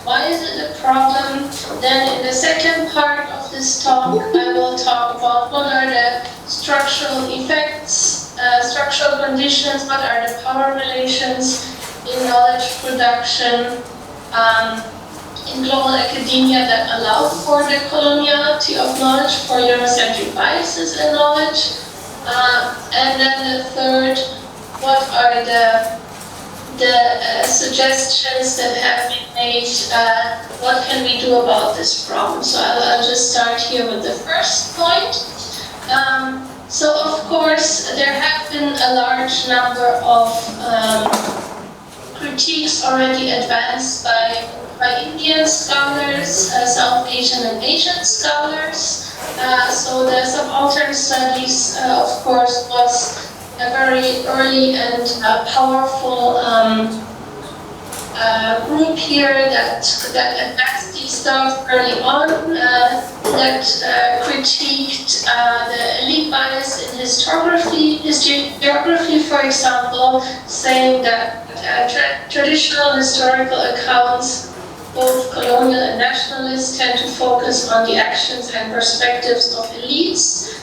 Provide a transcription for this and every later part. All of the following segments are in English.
why is it a problem? Then in the second part of this talk, I will talk about what are the structural effects, structural conditions, what are the power relations in knowledge production, in global academia that allow for the coloniality of knowledge, for Eurocentric biases in knowledge. And then the third, what are the suggestions that have been made, what can we do about this problem? So I'll just start here with the first point. So of course, there have been a large number of critiques already advanced by Indian scholars, South Asian and Asian scholars. So the subaltern studies, of course, was a very early and powerful group here that advanced these thoughts early on, that critiqued the elite bias in historiography, for example, saying that traditional historical accounts, both colonial and nationalist, tend to focus on the actions and perspectives of elites.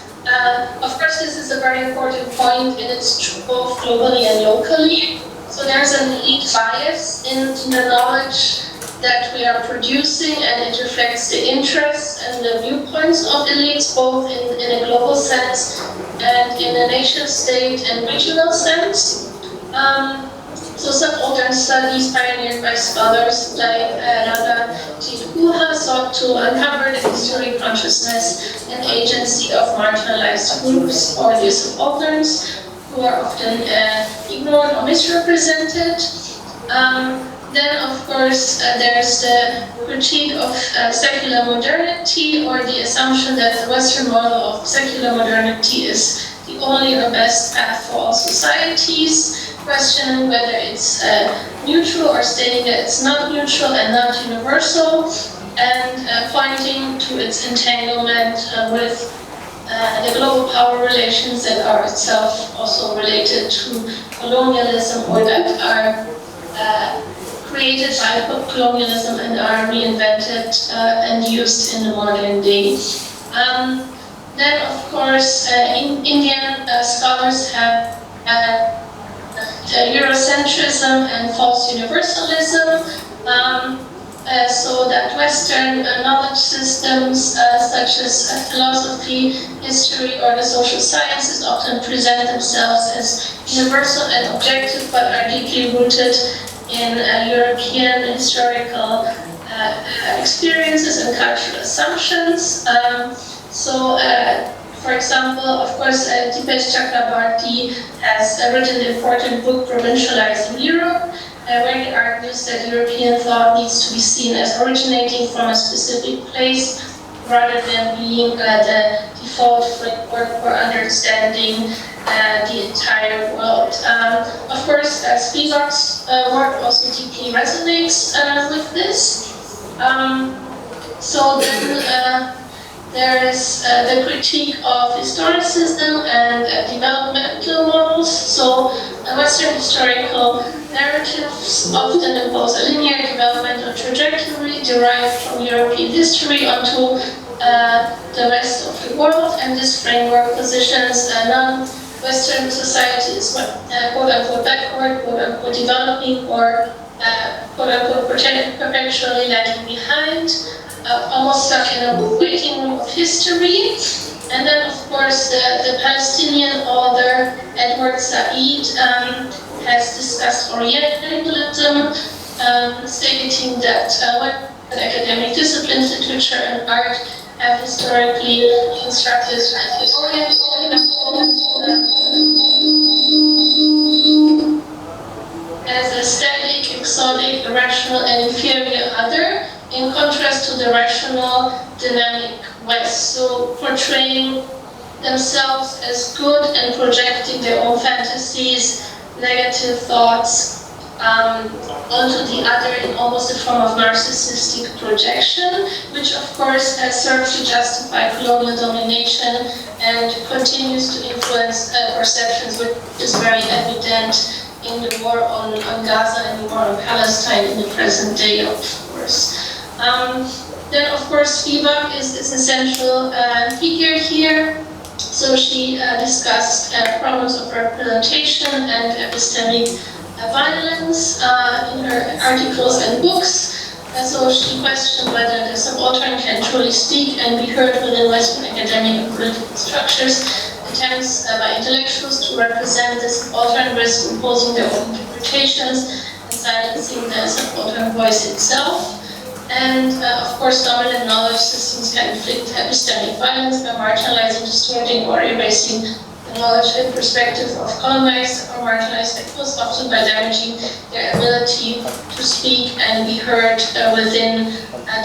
Of course, this is a very important point, and it's true both globally and locally. So there's an elite bias in the knowledge that we are producing, and it reflects the interests and the viewpoints of elites, both in a global sense and in a nation-state and regional sense. So subaltern studies pioneered by scholars like Malda sought to uncover the history, consciousness, and agency of marginalized groups or the subalterns who are often ignored or misrepresented. Then, of course, there's the critique of secular modernity, or the assumption that the Western model of secular modernity is the only or best path for all societies, questioning whether it's neutral or stating that it's not neutral and not universal, and pointing to its entanglement with the global power relations that are itself also related to colonialism, or that are created by colonialism and are reinvented and used in the modern day. Then, of course, Indian scholars have Eurocentrism and false universalism, so that Western knowledge systems such as philosophy, history, or the social sciences often present themselves as universal and objective, but are deeply rooted in European historical experiences and cultural assumptions. For example, of course, Chakraborty has written the important book Provincializing Europe, where he argues that European thought needs to be seen as originating from a specific place rather than being the default framework for understanding the entire world. Of course, Spivak's work also deeply resonates with this. So then there is the critique of historicism and developmental models. So Western historical narratives often impose a linear developmental trajectory derived from European history onto the rest of the world, and this framework positions non-Western societies quote-unquote backward, quote-unquote developing, or quote-unquote perpetually lagging behind, almost stuck in a waiting room of history. And then, of course, the Palestinian author Edward Said has discussed Orientalism, stating that when academic disciplines, literature and art have historically constructed as a static, exotic, irrational, and inferior other, in contrast to the rational, dynamic West. So portraying themselves as good and projecting their own fantasies, negative thoughts onto the other in almost a form of narcissistic projection, which of course has served to justify colonial domination and continues to influence perceptions, which is very evident in the war on Gaza and the war on Palestine in the present day, of course. Then, of course, Spivak is essential figure here. So she discussed problems of representation and epistemic violence in her articles and books. So she questioned whether the subaltern can truly speak and be heard within Western academic and political structures. Attempts by intellectuals to represent the subaltern risk imposing their own interpretations and silencing the subaltern voice itself. And of course, dominant knowledge systems can inflict epistemic violence by marginalizing, distorting, or erasing the knowledge and perspective of colonized or marginalized peoples, often by damaging their ability to speak and be heard within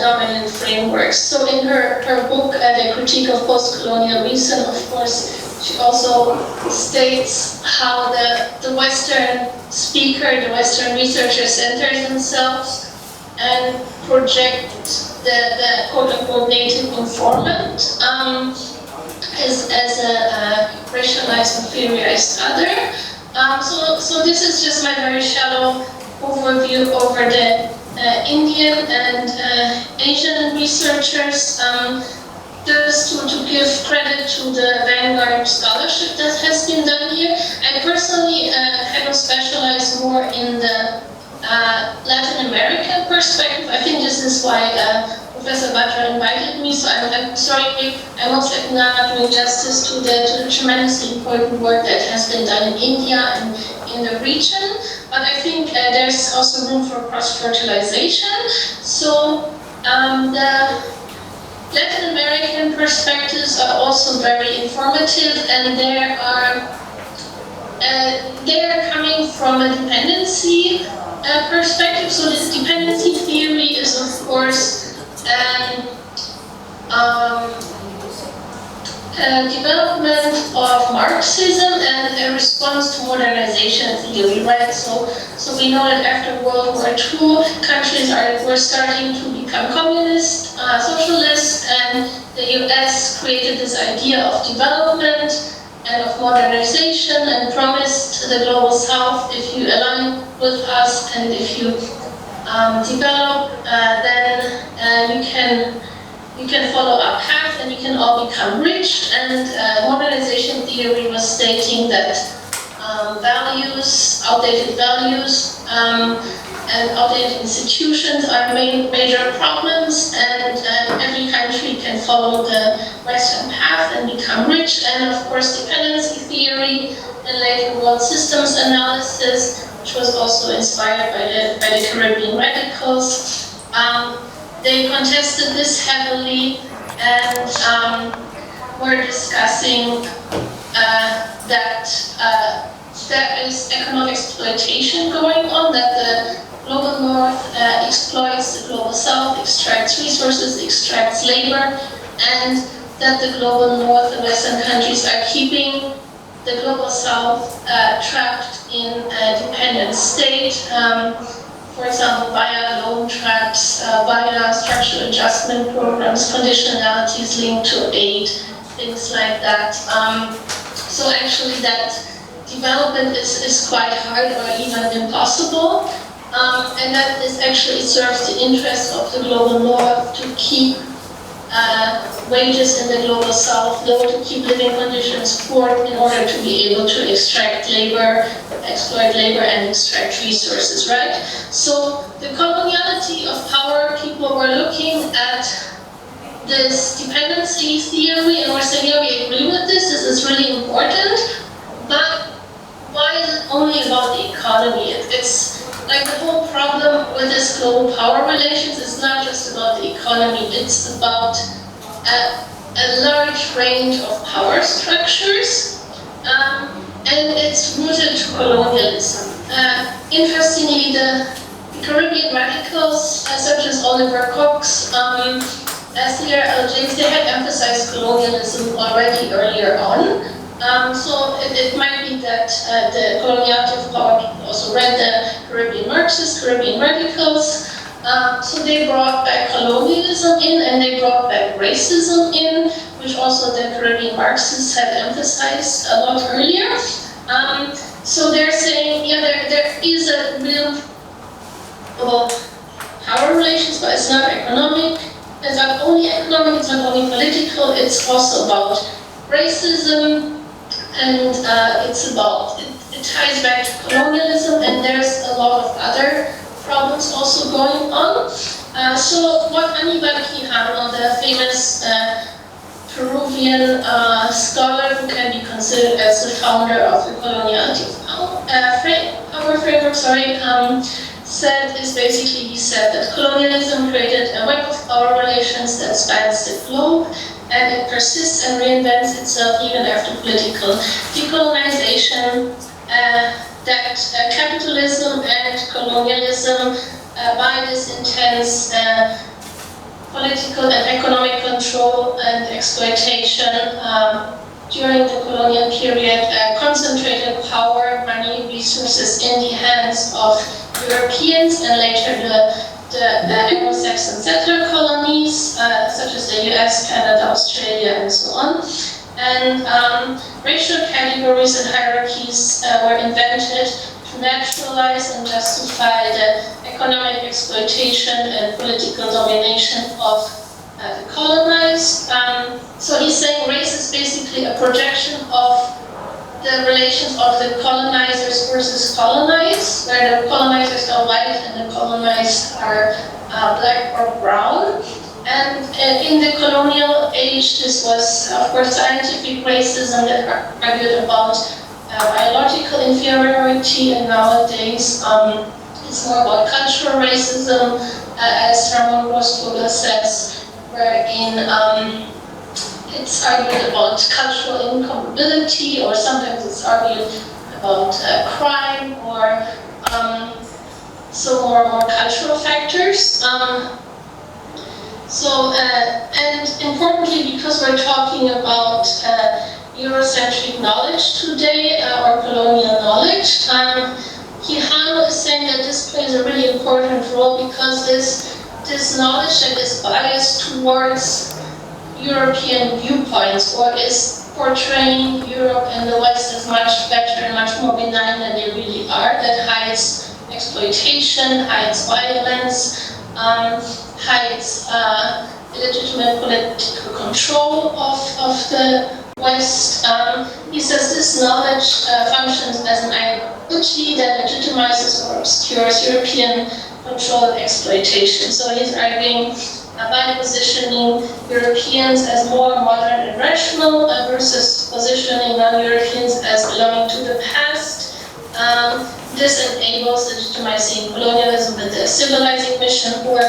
dominant frameworks. So in her book, The Critique of Post-Colonial Reason, of course, she also states how the Western speaker, the Western researcher centers themselves and project the quote-unquote native informant as a racialized, inferiorized other. So this is just my very shallow overview over the Indian and Asian researchers. Just to give credit to the vanguard scholarship that has been done here. I personally kind of specialize more in the Latin American perspective. I think this is why Professor Bhadra invited me, so I'm sorry, I'm also not doing justice to the tremendously important work that has been done in India and in the region, but I think there's also room for cross-fertilization. So the Latin American perspectives are also very informative, and they're coming from a dependency perspective. So this dependency theory is, of course, development of Marxism and a response to modernization theory, right? So we know that after World War II, countries were starting to become communist, socialist, and the US created this idea of development and of modernization and promised the global South, if you align with us and if you develop, then you can follow our path and you can all become rich. And modernization theory was stating that outdated values, and outdated institutions are major problems, and every country can follow the Western path and become rich. And of course, dependency theory and later world systems analysis, which was also inspired by the Caribbean radicals. They contested this heavily and were discussing that there is economic exploitation going on, that the global North exploits the global South, extracts resources, extracts labor, and that the global North and Western countries are keeping the global South trapped in a dependent state. For example, via loan traps, via structural adjustment programs, conditionalities linked to aid, things like that. So actually that development is quite hard or even impossible. And that is actually serves the interest of the global North to keep wages in the global South low, to keep living conditions poor in order to be able to extract labor, exploit labor, and extract resources, right? So the coloniality of power, people were looking at this dependency theory and were saying, yeah, we agree with this is really important, but why is it only about the economy? It's like the whole problem with this global power relations is not just about the economy, it's about a large range of power structures, and it's rooted to colonialism. Interestingly, the Caribbean radicals, such as Oliver Cox, they had emphasized colonialism already earlier on. So it might be that the coloniality of power also read the Caribbean Marxists, Caribbean radicals. So they brought back colonialism in, and they brought back racism in, which also the Caribbean Marxists had emphasized a lot earlier. So they're saying, yeah, there is a real power relations, but is not economic, it's not only economic, it's not only political, it's also about racism, and it ties back to colonialism, and there's a lot of other problems also going on. So what Aníbal Quijano, the famous Peruvian scholar who can be considered as the founder of the coloniality power framework, said is basically, he said that colonialism created a web of power relations that spans the globe, and it persists and reinvents itself even after political decolonization, that capitalism and colonialism, by this intense political and economic control and exploitation during the colonial period, concentrated power, money, resources in the hands of Europeans and later the Anglo-Saxon settler colonies, such as the US, Canada, Australia, and so on. And racial categories and hierarchies were invented to naturalize and justify the economic exploitation and political domination of the colonized. So he's saying race is basically a projection of the relations of the colonizers versus colonized, where the colonizers are white and the colonized are black or brown. And in the colonial age, this was, of course, scientific racism that argued about biological inferiority, and nowadays it's more about cultural racism, as Ramon Grossvogel says, wherein it's argued about cultural incomparability, or sometimes it's argued about crime, or so more cultural factors. And importantly, because we're talking about Eurocentric knowledge today, or colonial knowledge, Quijano is saying that this plays a really important role because this knowledge that is biased towards European viewpoints, or is portraying Europe and the West as much better and much more benign than they really are, that hides exploitation, hides violence, hides illegitimate political control of the West. He says this knowledge functions as an ideology that legitimizes or obscures European control and exploitation. So he's arguing by positioning Europeans as more modern and rational versus positioning non-Europeans as belonging to the past. This enables legitimizing colonialism with the civilizing mission, or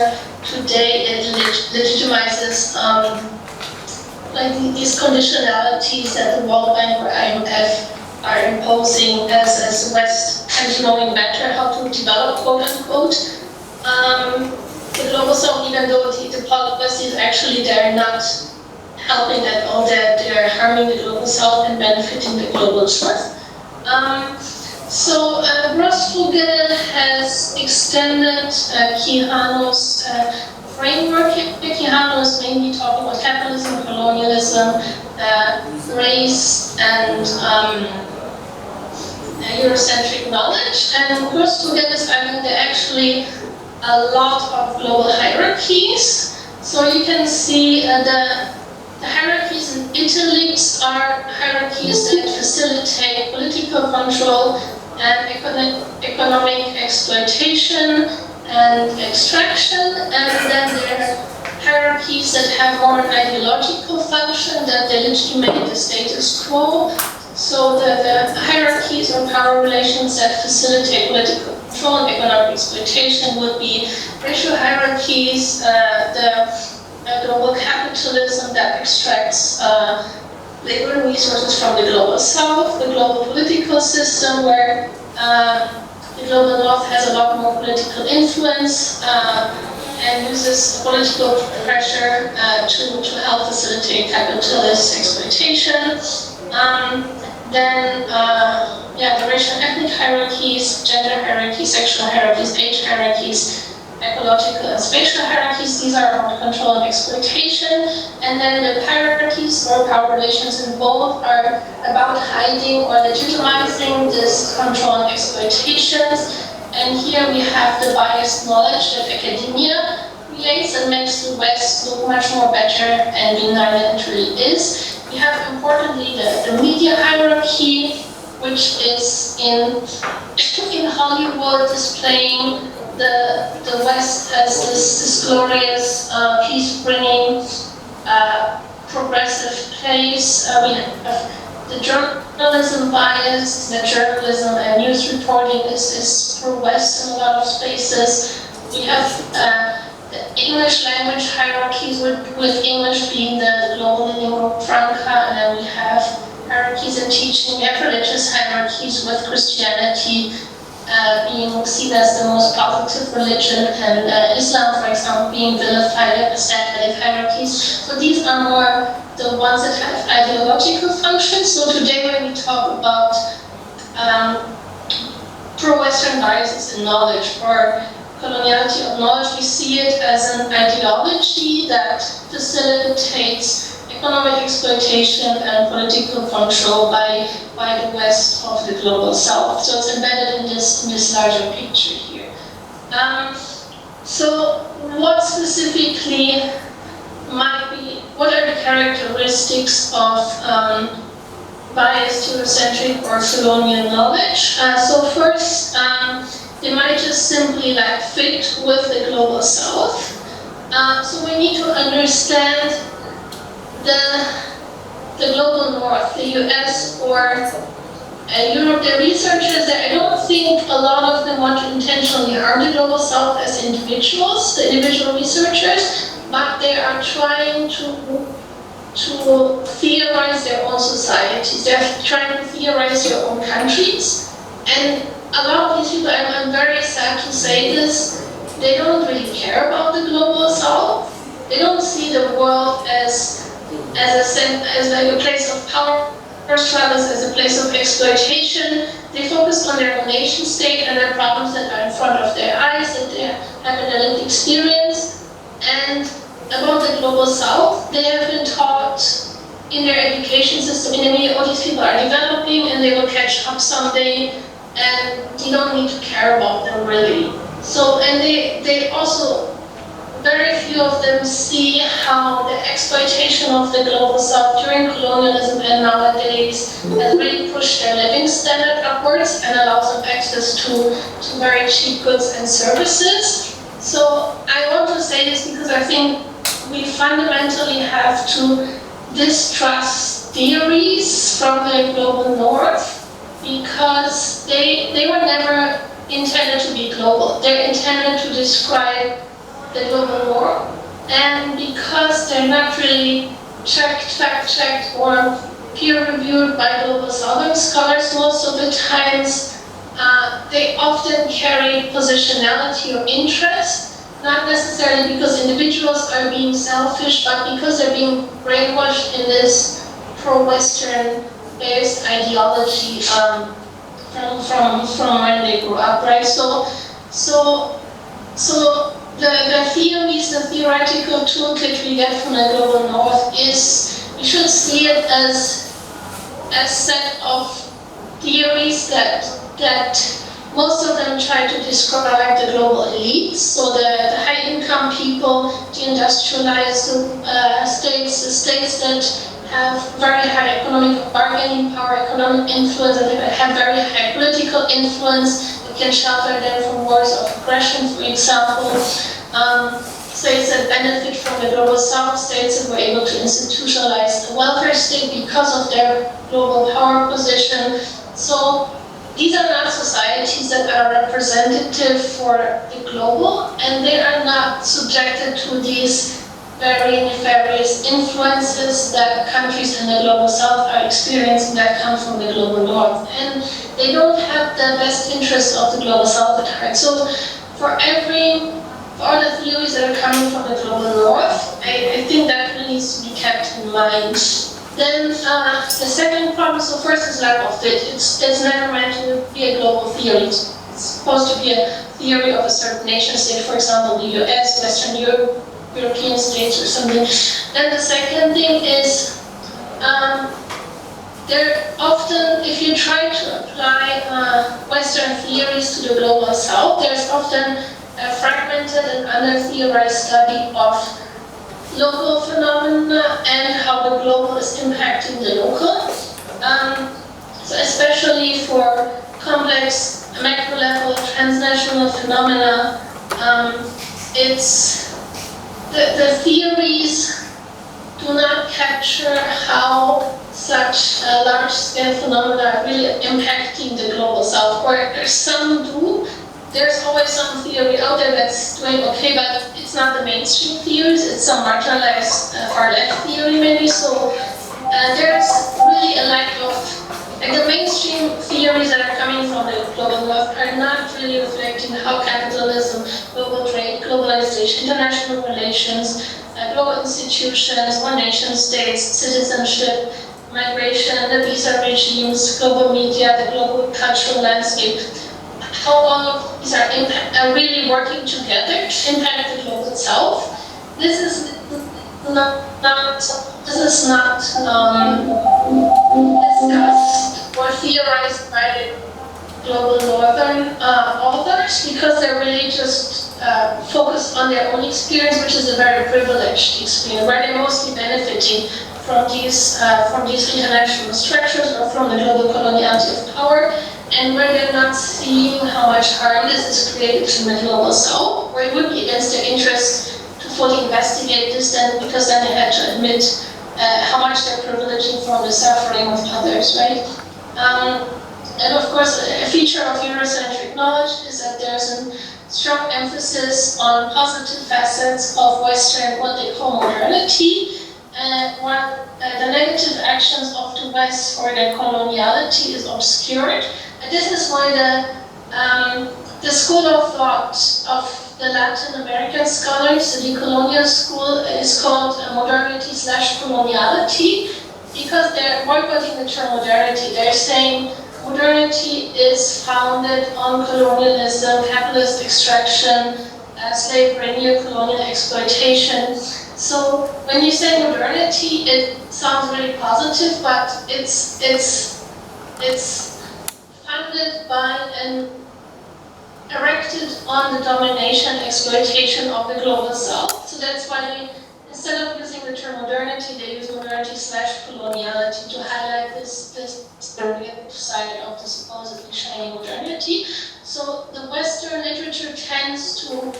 today it legitimizes like these conditionalities that the World Bank or IMF are imposing as the West and knowing better how to develop, quote unquote, the global South, even though the policies actually they're not helping at all, that they're harming the global South and benefiting the global North. So Grossvogel has extended Quijano's framework. Quijano is mainly talking about capitalism, colonialism, race, and Eurocentric knowledge. And Grossvogel is arguing that actually a lot of global hierarchies. So you can see the hierarchies in italics are hierarchies that facilitate political control and economic exploitation and extraction, and then there are hierarchies that have more an ideological function, that they legitimate the status quo. So the hierarchies or power relations that facilitate political control and economic exploitation would be racial hierarchies, the global capitalism that extracts labor resources from the global South, the global political system where the global North has a lot more political influence and uses political pressure to help facilitate capitalist exploitation. The racial ethnic hierarchies, gender hierarchies, sexual hierarchies, age hierarchies, ecological and spatial hierarchies, these are about control and exploitation. And then the hierarchies or power relations involved are about hiding or legitimizing this control and exploitations. And here we have the biased knowledge that academia relates West look much more better and benign than it really is. We have, importantly, the media hierarchy, which is in Hollywood displaying the West as this glorious, peace-bringing, progressive place. We have the journalism bias, the journalism and news reporting is pro-West in a lot of spaces. We have the English language hierarchies, with English being the global lingua franca, and then we have hierarchies in teaching. We have religious hierarchies, with Christianity being seen as the most positive religion, and Islam, for example, being vilified as static hierarchies. So these are more the ones that have ideological functions. So today when we talk about pro-Western biases in knowledge or coloniality of knowledge, we see it as an ideology that facilitates economic exploitation and political control by the West of the global South. So it's embedded in this larger picture here. So what specifically what are the characteristics of biased Eurocentric or colonial knowledge? So first, they might just simply fit with the global South. So we need to understand the global North, the US or Europe. The researchers there, I don't think a lot of them want to intentionally harm the global South as individuals, the individual researchers, but they are trying to theorize their own societies. They're trying to theorize their own countries. And a lot of these people, and I'm very sad to say this, they don't really care about the global South. They don't see the world as like a place of power struggles, as a place of exploitation. They focus on their own nation state and their problems that are in front of their eyes, that they have an lived experience. And about the global South, they have been taught in their education system, in the media, all these people are developing and they will catch up someday, and you don't need to care about them really. So, and they also, very few of them see how the exploitation of the global South during colonialism and nowadays has really pushed their living standard upwards and allows them access to very cheap goods and services. So I want to say this because I think we fundamentally have to distrust theories from the global North, because they were never intended to be global. They're intended to describe the global North, and because they're not really fact-checked or peer-reviewed by global Southern scholars most of the times, they often carry positionality or interest, not necessarily because individuals are being selfish, but because they're being brainwashed in this pro-Western based ideology from when they grew up, right? So the theories, the theoretical toolkit we get from the global North is, we should see it as a set of theories that most of them try to describe the global elites, so the high-income people, the industrialized states, the states that have very high economic bargaining power, economic influence, and they have very high political influence. They can shelter them from wars of aggression, for example. States that benefit from the global South, states that were able to institutionalize the welfare state because of their global power position. So these are not societies that are representative for the global, and they are not subjected to these very nefarious influences that countries in the global South are experiencing that come from the global North. And they don't have the best interests of the global South at heart. So for all the theories that are coming from the global North, I think that really needs to be kept in mind. Then the second problem, so first is lack of fit. It's never meant to be a global theory. It's supposed to be a theory of a certain nation state, for example, the US, Western Europe, European states or something. Then the second thing is, there often, if you try to apply Western theories to the global South, there's often a fragmented and under-theorized study of local phenomena and how the global is impacting the local. So especially for complex macro-level transnational phenomena, it's the theories do not capture how such large-scale phenomena are really impacting the global south, or some do. There's always some theory out there that's doing okay, but it's not the mainstream theories, it's some marginalized far-left theory maybe, so there's really a lack of, like the mainstream theories that are coming from the global north are not really reflecting how capitalism, global trade, globalization, international relations, global institutions, one nation states, citizenship, migration, the visa regimes, global media, the global cultural landscape, how all of these are really working together to impact the global south. This is not discussed or theorized by the global northern authors, because they're really just focused on their own experience, which is a very privileged experience, where they're mostly benefiting from these international structures or from the global coloniality of power, and where they're not seeing how much harm this is created in the global south, where it would be against their interest to fully investigate this, because then they had to admit how much they're privileging from the suffering of others, right? And of course, a feature of Eurocentric knowledge is that there's a strong emphasis on positive facets of Western, what they call modernity, while the negative actions of the West or their coloniality is obscured. And this is why the school of thought of the Latin American scholars, the Decolonial school, is called modernity/coloniality, because they're boycotting the term modernity. They're saying modernity is founded on colonialism, capitalist extraction, slavery, neo-colonial exploitation. So when you say modernity, it sounds really positive, but it's founded by and erected on the domination, exploitation of the global south. So that's why they, instead of using the term modernity, they use modernity/coloniality to highlight this negative side of the supposedly shiny modernity. So the Western literature tends to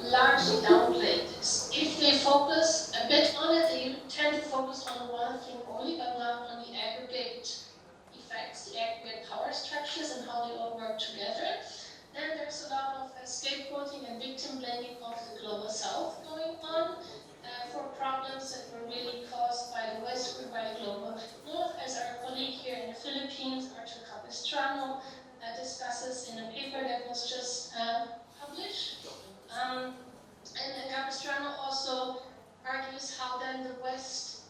largely downplay this. If they focus a bit on it, they tend to focus on one thing only, but not on the aggregate effects, the aggregate power structures and how they all work together. Then there's a lot of scapegoating and victim blaming of the global south going on for problems that were really caused by the West or by the global north, as our colleague here in the Philippines, Arthur Capistrano, discusses in a paper that was just published. And Capistrano also argues how then the West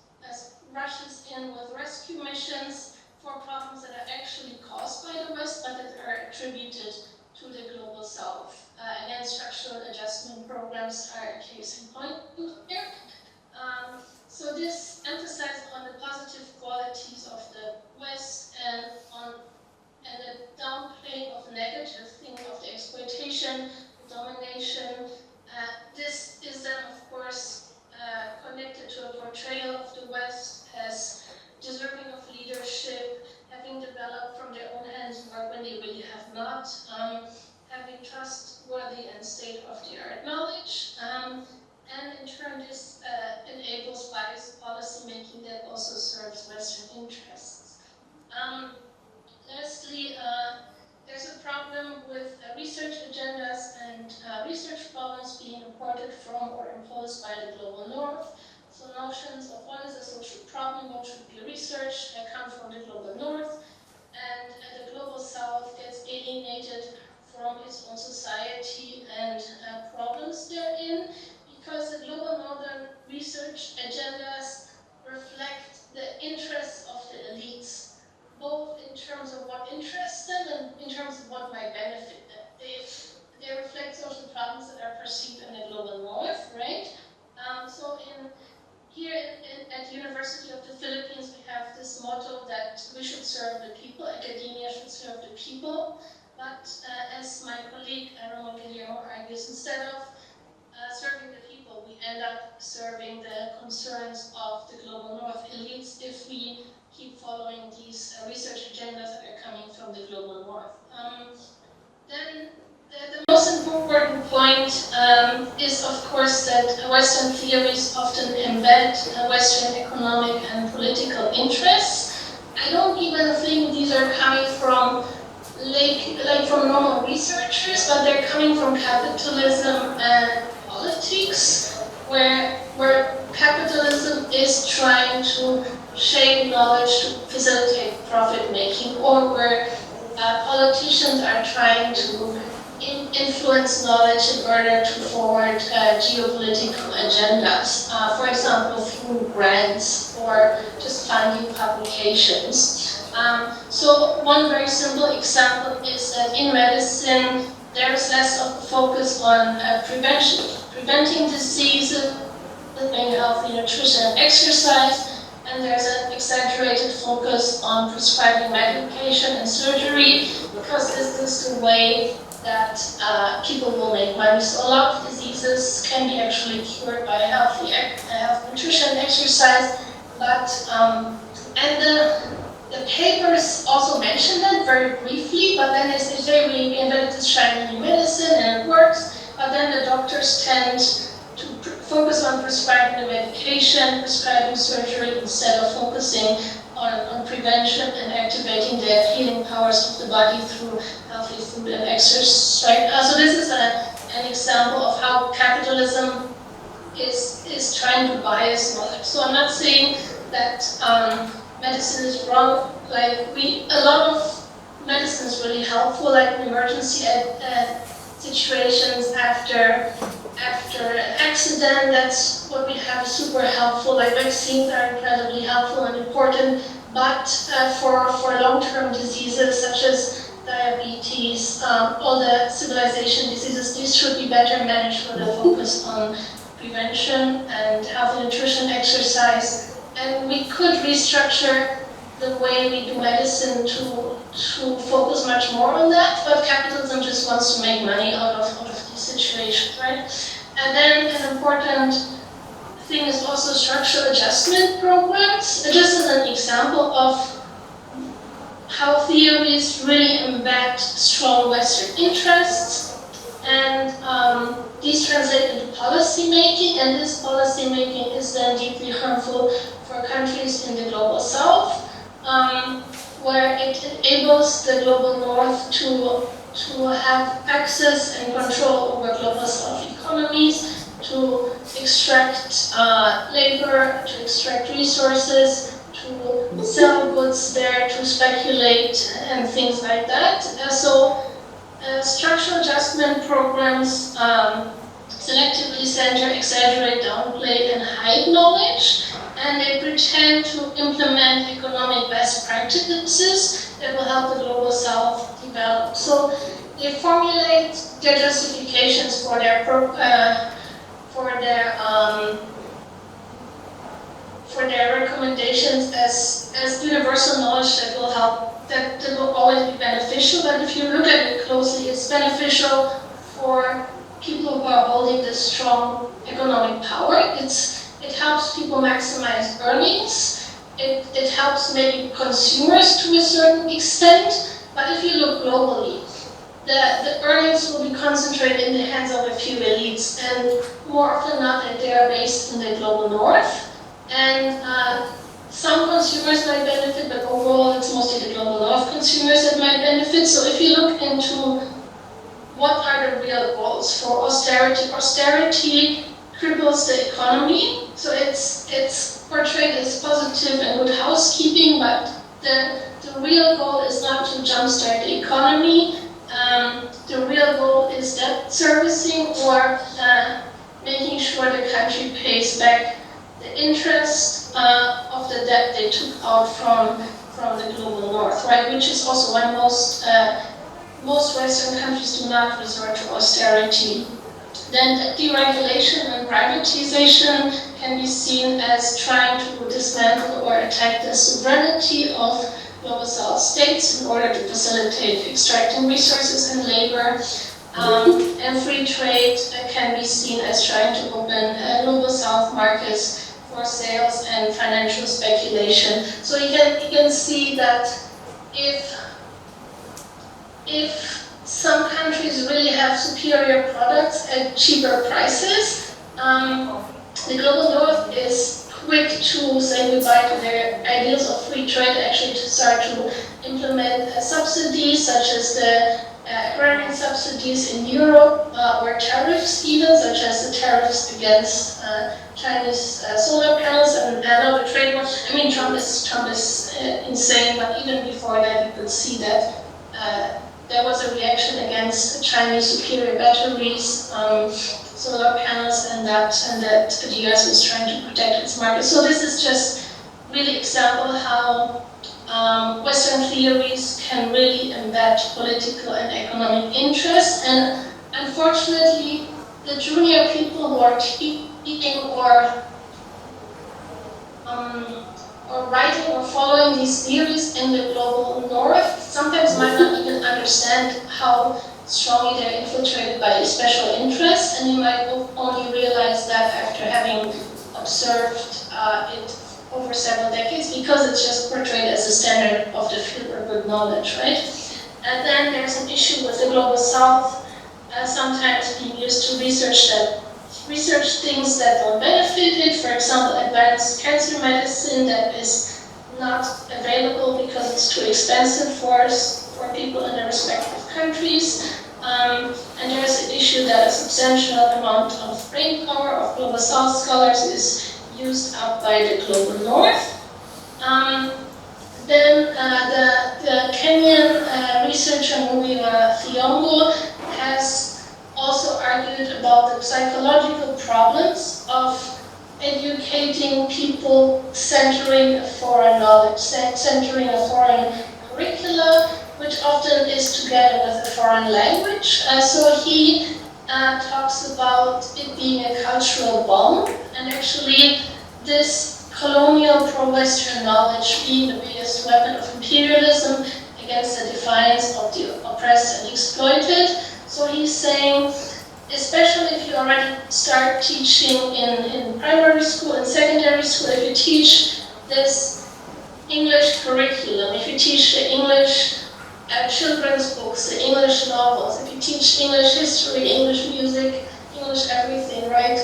rushes in with rescue missions for problems that are actually caused by the West, but that are attributed to the global south. And then structural adjustment programs are a case in point here. So this emphasizes on the positive qualities of the West and the downplaying of the negative thing of the exploitation, the domination. This is then, of course, connected to a portrayal of the West as deserving of leadership, having developed from their own hands work when they really have not, having trustworthy and state-of-the-art knowledge, and in turn this enables biased policy making that also serves Western interests. Lastly, there's a problem with research agendas and research problems being imported from or imposed by the global north. So notions of what is a social problem, what should be researched, come from the global north, and the global south gets alienated from its own society and problems therein, because the global northern research agendas reflect the interests of the elites, both in terms of what interests them and in terms of what might benefit them. They reflect social problems that are perceived in the global north, right? So here at the University of the Philippines, we have this motto that we should serve the people, academia should serve the people, but as my colleague Ramon Guillermo argues, instead of serving the people, we end up serving the concerns of the global north elites if we keep following these research agendas that are coming from the global north. Then the most important point is, of course, that Western theories often embed Western economic and political interests. I don't even think these are coming from like from normal researchers, but they're coming from capitalism and politics, where capitalism is trying to shape knowledge to facilitate profit making, or where politicians are trying to influence knowledge in order to forward geopolitical agendas, for example, through grants or just funding publications. So one very simple example is that in medicine, there's less of a focus on preventing diseases, living healthy nutrition and exercise, and there's an exaggerated focus on prescribing medication and surgery, because this is the way that people will make money. So a lot of diseases can be actually cured by healthy nutrition and exercise, but the papers also mention that very briefly, but then they say we invented this shiny new medicine and it works, but then the doctors tend to focus on prescribing the medication, prescribing surgery, instead of focusing on prevention and activating the healing powers of the body through healthy food and exercise. Right? So this is an example of how capitalism is trying to bias knowledge. So I'm not saying that medicine is wrong. Like a lot of medicine is really helpful, like in emergency situations after an accident. That's what we have, super helpful. Like vaccines are incredibly helpful and important, but for long-term diseases such as diabetes, all the civilization diseases, these should be better managed with a focus on prevention and healthy nutrition, exercise. And we could restructure the way we do medicine to focus much more on that, but capitalism just wants to make money out of these situations, right? And then an important thing is also structural adjustment programs. Just as an example of how theories really embed strong Western interests, and these translate into policy making, and this policy making is then deeply harmful for countries in the global south, where it enables the global north to have access and control over global south economies, to extract labor, to extract resources, to sell goods there, to speculate and things like that. Structural adjustment programs selectively center, exaggerate, downplay, and hide knowledge, and they pretend to implement economic best practices that will help the global south develop. So they formulate their justifications for their recommendations as universal knowledge that will help, that will always be beneficial. But if you look at it closely, it's beneficial for people who are holding this strong economic power. It helps people maximize earnings. It helps maybe consumers to a certain extent. But if you look globally, the earnings will be concentrated in the hands of a few elites, and more often than not, they are based in the global north. And some consumers might benefit, but overall, it's mostly the global north consumers that might benefit. So if you look into what are the real goals for austerity, austerity cripples the economy. So it's portrayed as positive and good housekeeping, but the real goal is not to jumpstart the economy. The real goal is debt servicing, or making sure the country pays back the interest of the debt they took out from the global north, right? Which is also why most Western countries do not resort to austerity. Then deregulation and privatization can be seen as trying to dismantle or attack the sovereignty of global south states in order to facilitate extracting resources and labor. And free trade can be seen as trying to open global south markets for sales and financial speculation. So you can see that if some countries really have superior products at cheaper prices, the global north is quick to say goodbye to their ideals of free trade, actually to start to implement subsidies such as the agrarian subsidies in Europe, or tariffs even, such as the tariffs against Chinese solar panels and other trade war. I mean, Trump is insane, but even before that, you could see that there was a reaction against Chinese superior batteries, solar panels, and that the US was trying to protect its market. So this is just really example how Western theories can really embed political and economic interests, and unfortunately, the junior people who are teaching or writing or following these theories in the global north sometimes might not even understand how strongly they're infiltrated by special interests, and you might only realize that after having observed it over several decades, because it's just portrayed as a standard of the field or good knowledge, right? And then there's an issue with the global south sometimes being used to research things that don't benefit it. For example, advanced cancer medicine that is not available because it's too expensive for people in their respective countries. And there's an issue that a substantial amount of brain power of global south scholars is used up by the global north. Then the Kenyan researcher Mugiwa Thiongo has also argued about the psychological problems of educating people centering a foreign knowledge, centering a foreign curricula, which often is together with a foreign language. So he talks about it being a cultural bomb, and actually this colonial pro-Western knowledge being the biggest weapon of imperialism against the defiance of the oppressed and exploited. So he's saying, especially if you already start teaching in primary school and secondary school, if you teach this English curriculum, if you teach the English children's books, the English novels, if you teach English history, English music, English everything, right?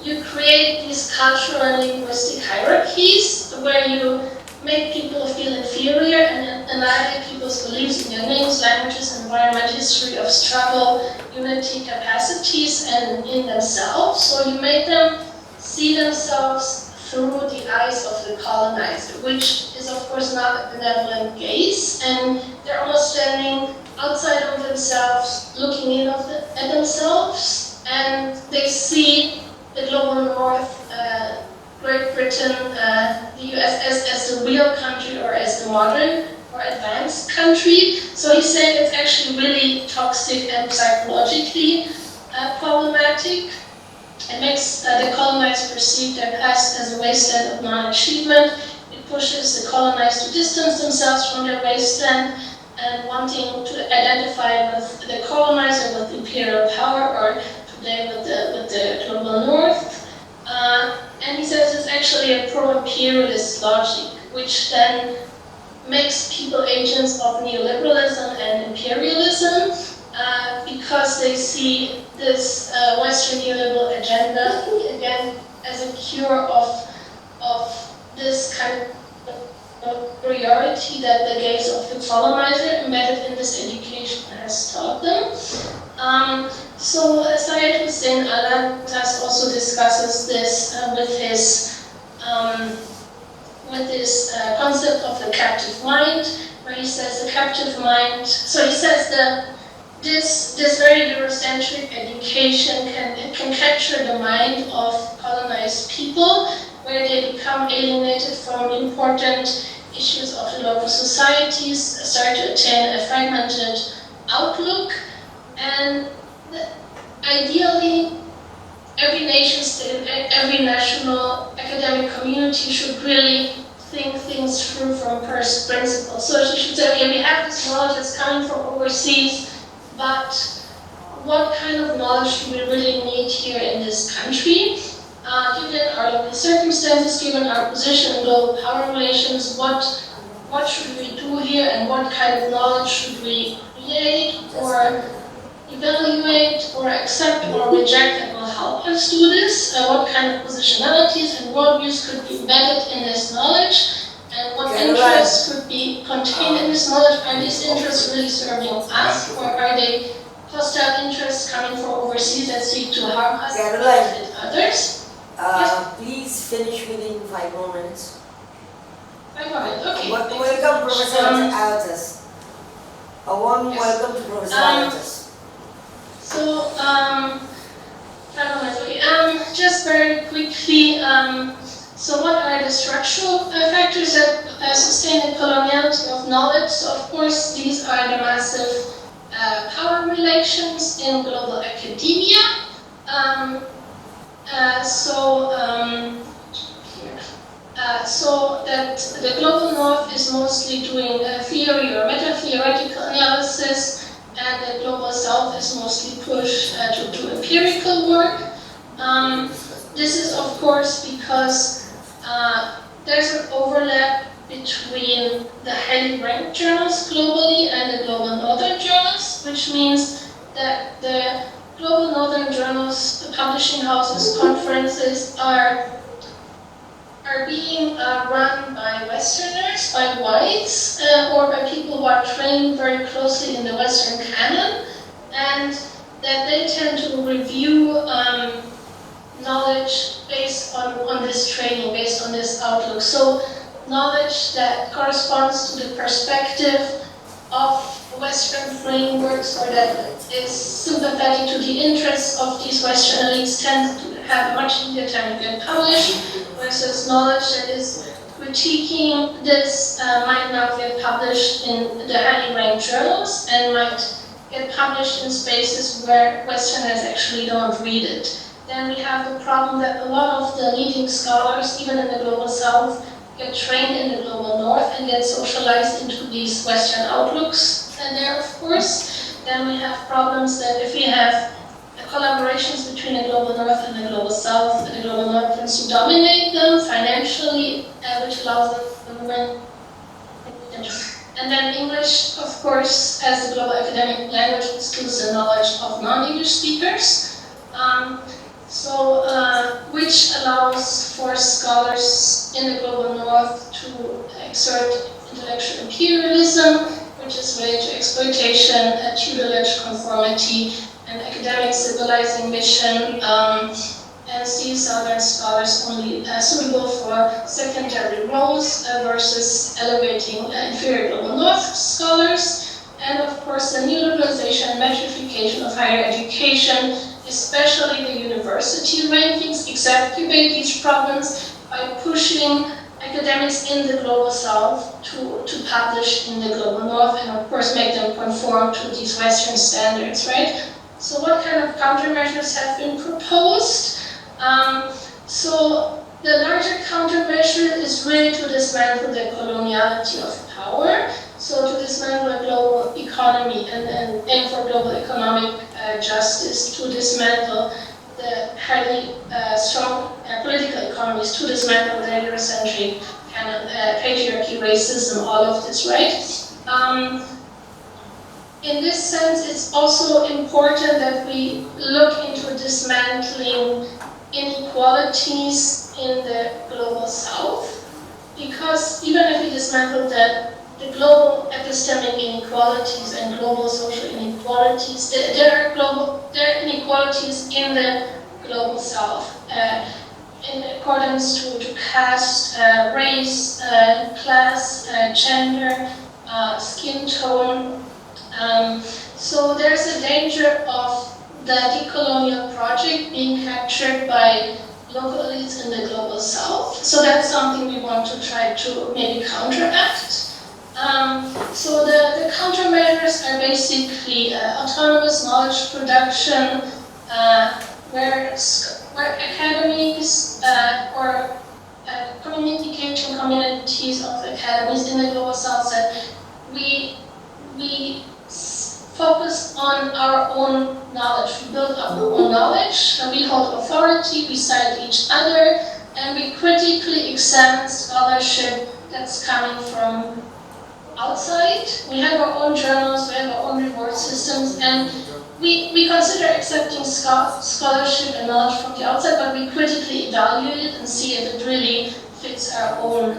You create these cultural and linguistic hierarchies where you make people feel inferior and annihilate people's beliefs in their names, languages, environment, history of struggle, unity, capacities, and in themselves. So you make them see themselves through the eyes of the colonizer, which is of course not a benevolent gaze, and they're almost standing outside of themselves, looking in at themselves, and they see the global north, Great Britain, the US as the real country or as the modern or advanced country. So he's saying it's actually really toxic and psychologically problematic. It makes the colonized perceive their past as a wasteland of non-achievement. It pushes the colonized to distance themselves from their wasteland and wanting to identify with the colonizer, with imperial power, or today with the global north. And he says it's actually a pro-imperialist logic, which then makes people agents of neoliberalism and imperialism, because they see this Western neoliberal agenda again as a cure of this kind of superiority that the gaze of the colonizer embedded in this education has taught them. So Syed Hussein Alatas also discusses this with this concept of the captive mind, where he says the captive mind. So he says that this very Eurocentric education can capture the mind of colonized people, where they become alienated from important issues of the local societies, start to attain a fragmented outlook, and ideally, every nation state, every national academic community should really think things through from first principles. So you should say, okay, we have this knowledge that's coming from overseas, but what kind of knowledge do we really need here in this country? Given our local circumstances, given our position in global power relations, what should we do here and what kind of knowledge should we create or evaluate or accept or reject that will help us do this? What kind of positionalities and worldviews could be embedded in this knowledge? And what interests could be contained in this knowledge? Are these interests really serving us, or are they hostile interests coming from overseas that seek to harm us and benefit others? Yes? Please finish within 5 more minutes. 5 more minutes, okay. Welcome, Professor Altus. A warm welcome to Professor Altus. So, 5 more minutes, okay. Just very quickly, so what are the structural factors that sustain the coloniality of knowledge? So of course these are the massive power relations in global academia. So that the global north is mostly doing theory or meta-theoretical analysis, and the global south is mostly pushed to do empirical work. This is of course because there's an overlap between the highly ranked journals globally and the global northern journals, which means that the global northern journals, publishing houses, conferences are being run by Westerners, by whites, or by people who are trained very closely in the Western canon, and that they tend to review knowledge based on this training, based on this outlook. So knowledge that corresponds to the perspective of Western frameworks, or that is sympathetic to the interests of these Western elites, tends to have a much easier time to get published, versus knowledge that is critiquing this might not get published in the highly ranked journals and might get published in spaces where Westerners actually don't read it. Then we have the problem that a lot of the leading scholars, even in the global south, get trained in the global north and get socialized into these Western outlooks. And there, of course, then we have problems that if we have collaborations between the global north and the global south, the global north tends to dominate them financially, which allows them to win. And then English, of course, as the global academic language, excludes the knowledge of non-English speakers. Which allows for scholars in the global north to exert intellectual imperialism, which is related to exploitation, tutelage, conformity, and academic civilizing mission, and see southern scholars only suitable for secondary roles versus elevating inferior global north scholars. And of course, the neoliberalization and metrification of higher education, especially the university rankings, exacerbate these problems by pushing academics in the global south to publish in the global north, and of course make them conform to these Western standards, right? So what kind of countermeasures have been proposed? So the larger countermeasure is really to dismantle the coloniality of power, so to dismantle the global economy and aim for global economic justice, to dismantle the highly strong political economies, to dismantle the Eurocentric kind of patriarchy, racism, all of this, right? In this sense, it's also important that we look into dismantling inequalities in the global south, because even if we dismantle the global epistemic inequalities and global social inequalities, there are inequalities in the global south in accordance to caste, race, class, gender, skin tone. So there's a danger of the decolonial project being captured by local elites in the global south. So that's something we want to try to maybe counteract. So the countermeasures are basically autonomous knowledge production, where academies or communication communities of academies in the global south said we focus on our own knowledge. own knowledge. So we hold authority beside each other, and we critically examine scholarship that's coming from outside. We have our own journals, we have our own reward systems, and we consider accepting scholarship and knowledge from the outside, but we critically evaluate it and see if it really fits our own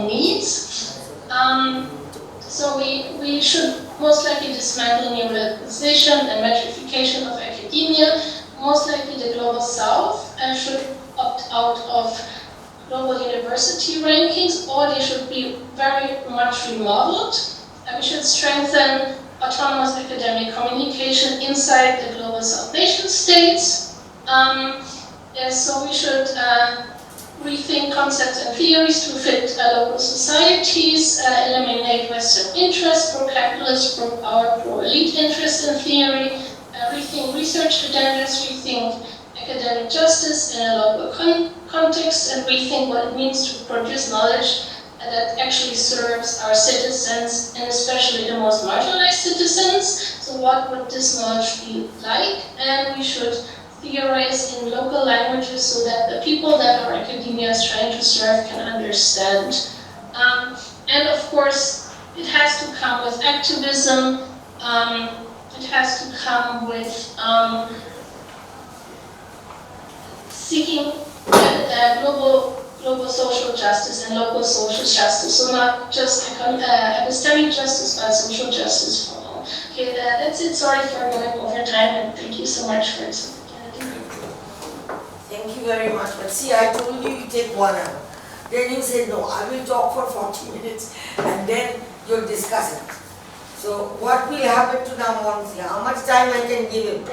needs. So we should most likely dismantle neoliberalization and metrification of academia. Most likely the Global South should opt out of global university rankings, or they should be very much remodeled. We should strengthen autonomous academic communication inside the Global South nation states. So we should rethink concepts and theories to fit local societies, eliminate Western interest, pro-capitalist, pro-power, pro-elite interest in theory, rethink research agendas, rethink academic justice in a local context, and rethink what it means to produce knowledge that actually serves our citizens, and especially the most marginalized citizens. So what would this knowledge be like? And we should theorize in local languages so that the people that our academia is trying to serve can understand. And of course, it has to come with activism. It has to come with seeking global social justice and local social justice. So not just epistemic justice, but social justice for all. Okay, that's it. Sorry for going over time, and thank you so much for this opportunity. Thank you very much. But see, I told you take 1 hour. Then you said, no, I will talk for 40 minutes, and then you'll discuss it. So what will happen to Namonsi? How much time I can give him?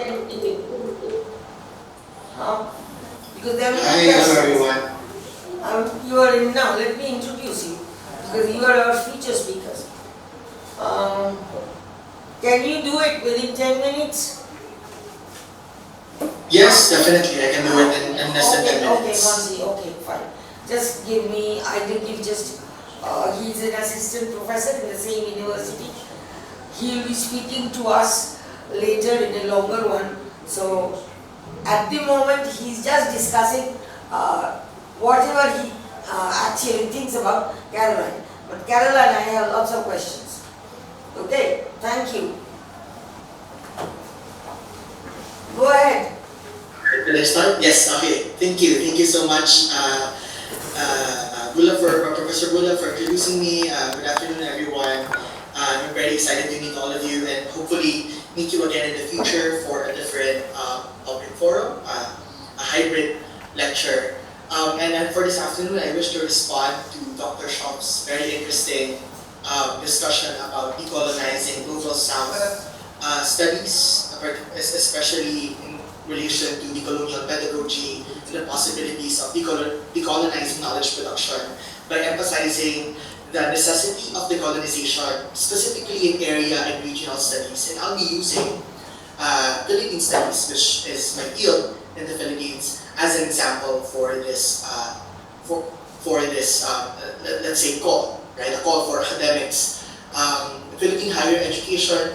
Because there will be hello everyone. You are in now. Let me introduce you, because you are our feature speakers. Can you do it within 10 minutes? Yes, definitely. I can do it in less than 10 Okay, minutes. Monsi, okay, fine. Just give me, I will give just, he's an assistant professor in the same university. He will be speaking to us later in a longer one. So, at the moment, he's just discussing whatever he actually thinks about Caroline. But Caroline, I have lots of questions. Okay, thank you. Go ahead. Did I start? Yes, okay. Thank you. Thank you so much, Professor Bula, for introducing me. Good afternoon, everyone. I'm very excited to meet all of you and hopefully meet you again in the future for a different public forum, a hybrid lecture. And then for this afternoon, I wish to respond to Dr. Schoepf's very interesting discussion about decolonizing Global South studies, especially in relation to decolonial pedagogy and the possibilities of decolonizing knowledge production by emphasizing the necessity of decolonization, specifically in area and regional studies. And I'll be using Philippine studies, which is my field in the Philippines, as an example for this, let's say, call, right? A call for academics. Philippine higher education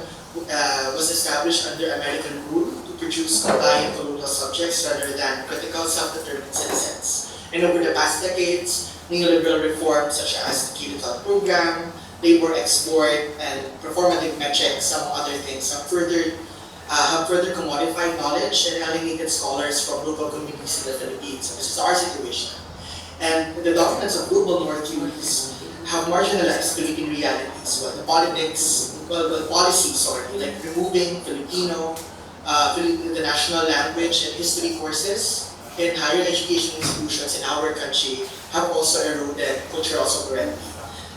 was established under American rule to produce compliant colonial subjects rather than critical self-determined citizens. And over the past decades, neoliberal reforms such as the Calcutta program, labor export, and performative metrics, among other things, have further commodified knowledge and alienated scholars from local communities in the Philippines. So this is our situation. And the documents of global North theories have marginalized Philippine realities, the policies, like removing Filipino, the national language and history courses in higher education institutions in our country have also eroded cultural sovereignty.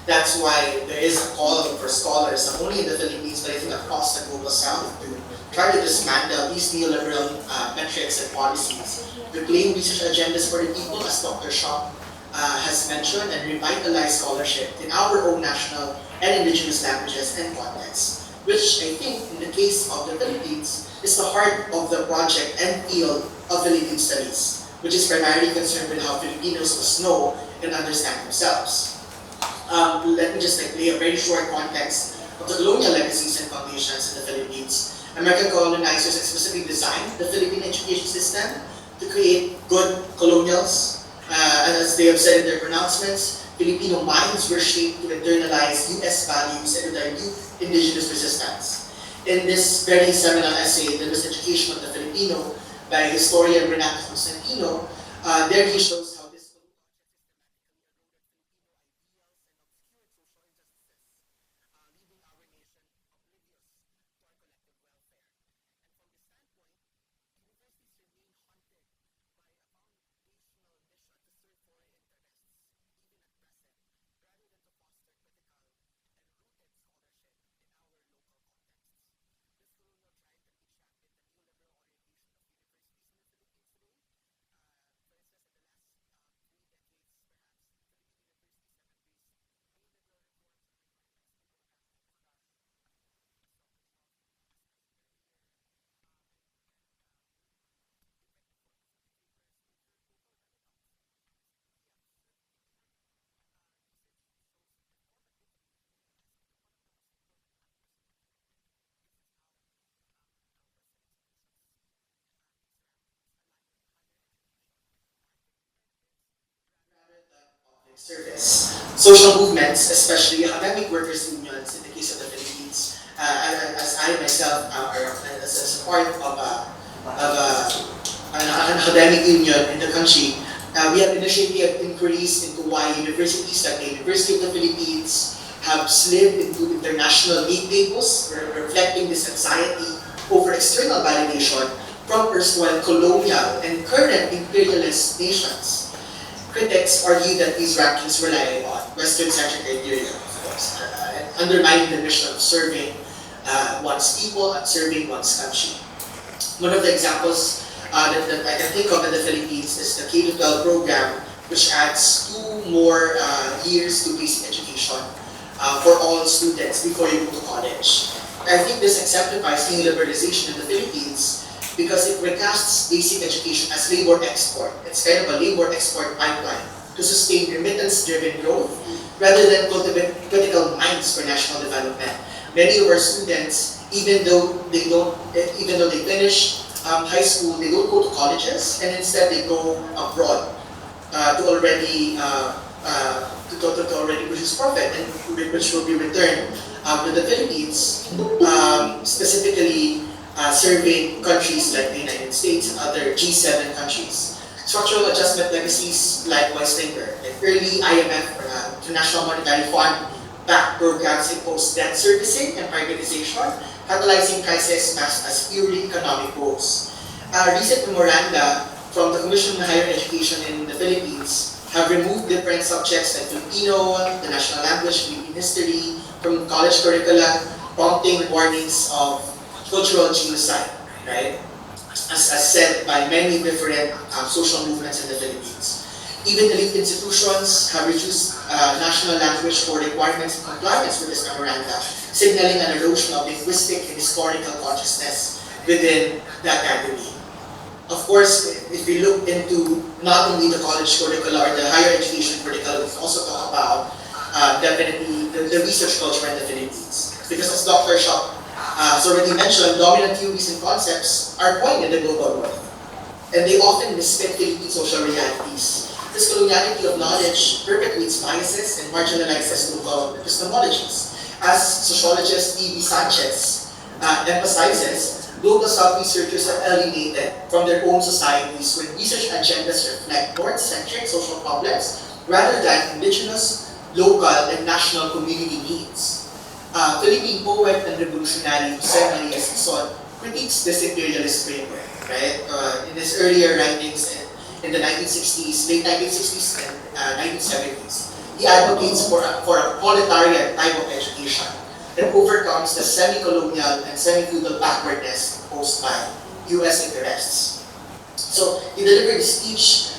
That's why there is a call for scholars, not only in the Philippines, but I think across the Global South, to try to dismantle these neoliberal metrics and policies, reclaim research agendas for the people, as Dr. Schoepf has mentioned, and revitalize scholarship in our own national and indigenous languages and contexts, which I think, in the case of the Philippines, is the heart of the project and field of Philippine studies, which is primarily concerned with how Filipinos must know and understand themselves. Let me just lay a very short context of the colonial legacies and foundations in the Philippines. American colonizers explicitly designed the Philippine education system to create good colonials. And as they have said in their pronouncements, Filipino minds were shaped to internalize US values and to dilute indigenous resistance. In this very seminal essay, The Miseducation of the Filipino, by historian Renato Constantino, there he shows how this leaving our nation oblivious to our collective welfare. And from this standpoint, universities remain haunted by a foundational mission to serve foreign interests, even at present, rather than to foster critical and rooted scholarship in our local contexts. This colonial drive can be tracked in the neoliberal orientation of universities in the Philippines today. For instance, in the last 3 decades, perhaps, Philippine universities have embraced neoliberal reforms and requirements to program service. Social movements, especially academic workers' unions in the case of the Philippines, as I myself are as a part of an academic union in the country, we have initiated inquiries into why universities like the University of the Philippines have slid into international league tables, reflecting this anxiety over external validation from erstwhile colonial and current imperialist nations. Critics argue that these rankings rely on Western-centric criteria, of course, undermining the mission of serving one's people and serving one's country. One of the examples that I can think of in the Philippines is the K-12 program, which adds 2 more years to basic education for all students before you go to college. I think this exemplifies neoliberalization in the Philippines because it recasts basic education as labor export. It's kind of a labor export pipeline to sustain remittance-driven growth rather than cultivate critical minds for national development. Many of our students, even though they finish high school, they don't go to colleges, and instead they go abroad to already produce profit, and which will be returned to the Philippines, specifically serving countries like the United States and other G7 countries. Structural adjustment legacies likewise linger. Like early IMF or International Monetary Fund backed programs imposed debt servicing and privatization, catalyzing crisis masked as purely economic goals. Recent memoranda from the Commission on Higher Education in the Philippines have removed different subjects like Filipino, the national language, Philippine history from college curricula, prompting warnings of cultural genocide, right? As said by many different social movements in the Philippines. Even elite institutions have reduced national language core requirements in compliance with this memoranda, signaling an erosion of linguistic and historical consciousness within the academy. Of course, if we look into not only the college curricula or the higher education curricula, we also talk about definitely the research culture in the Philippines. Because as Dr. Schoepf has already mentioned, dominant theories and concepts are coined in the global north, and they often misfit Philippine social realities. This coloniality of knowledge perpetuates biases and marginalizes local epistemologies. As sociologist E.B. Sanchez emphasizes, global South researchers are alienated from their own societies when research agendas reflect North-centric social problems rather than indigenous, local, and national community needs. Philippine poet and revolutionary Jose Maria Sison critiques this imperialist framework, right? In his earlier writings in the 1960s, late 1960s and 1970s, he advocates for a proletarian type of education that overcomes the semi-colonial and semi-feudal backwardness posed by US interests. So he delivered his speech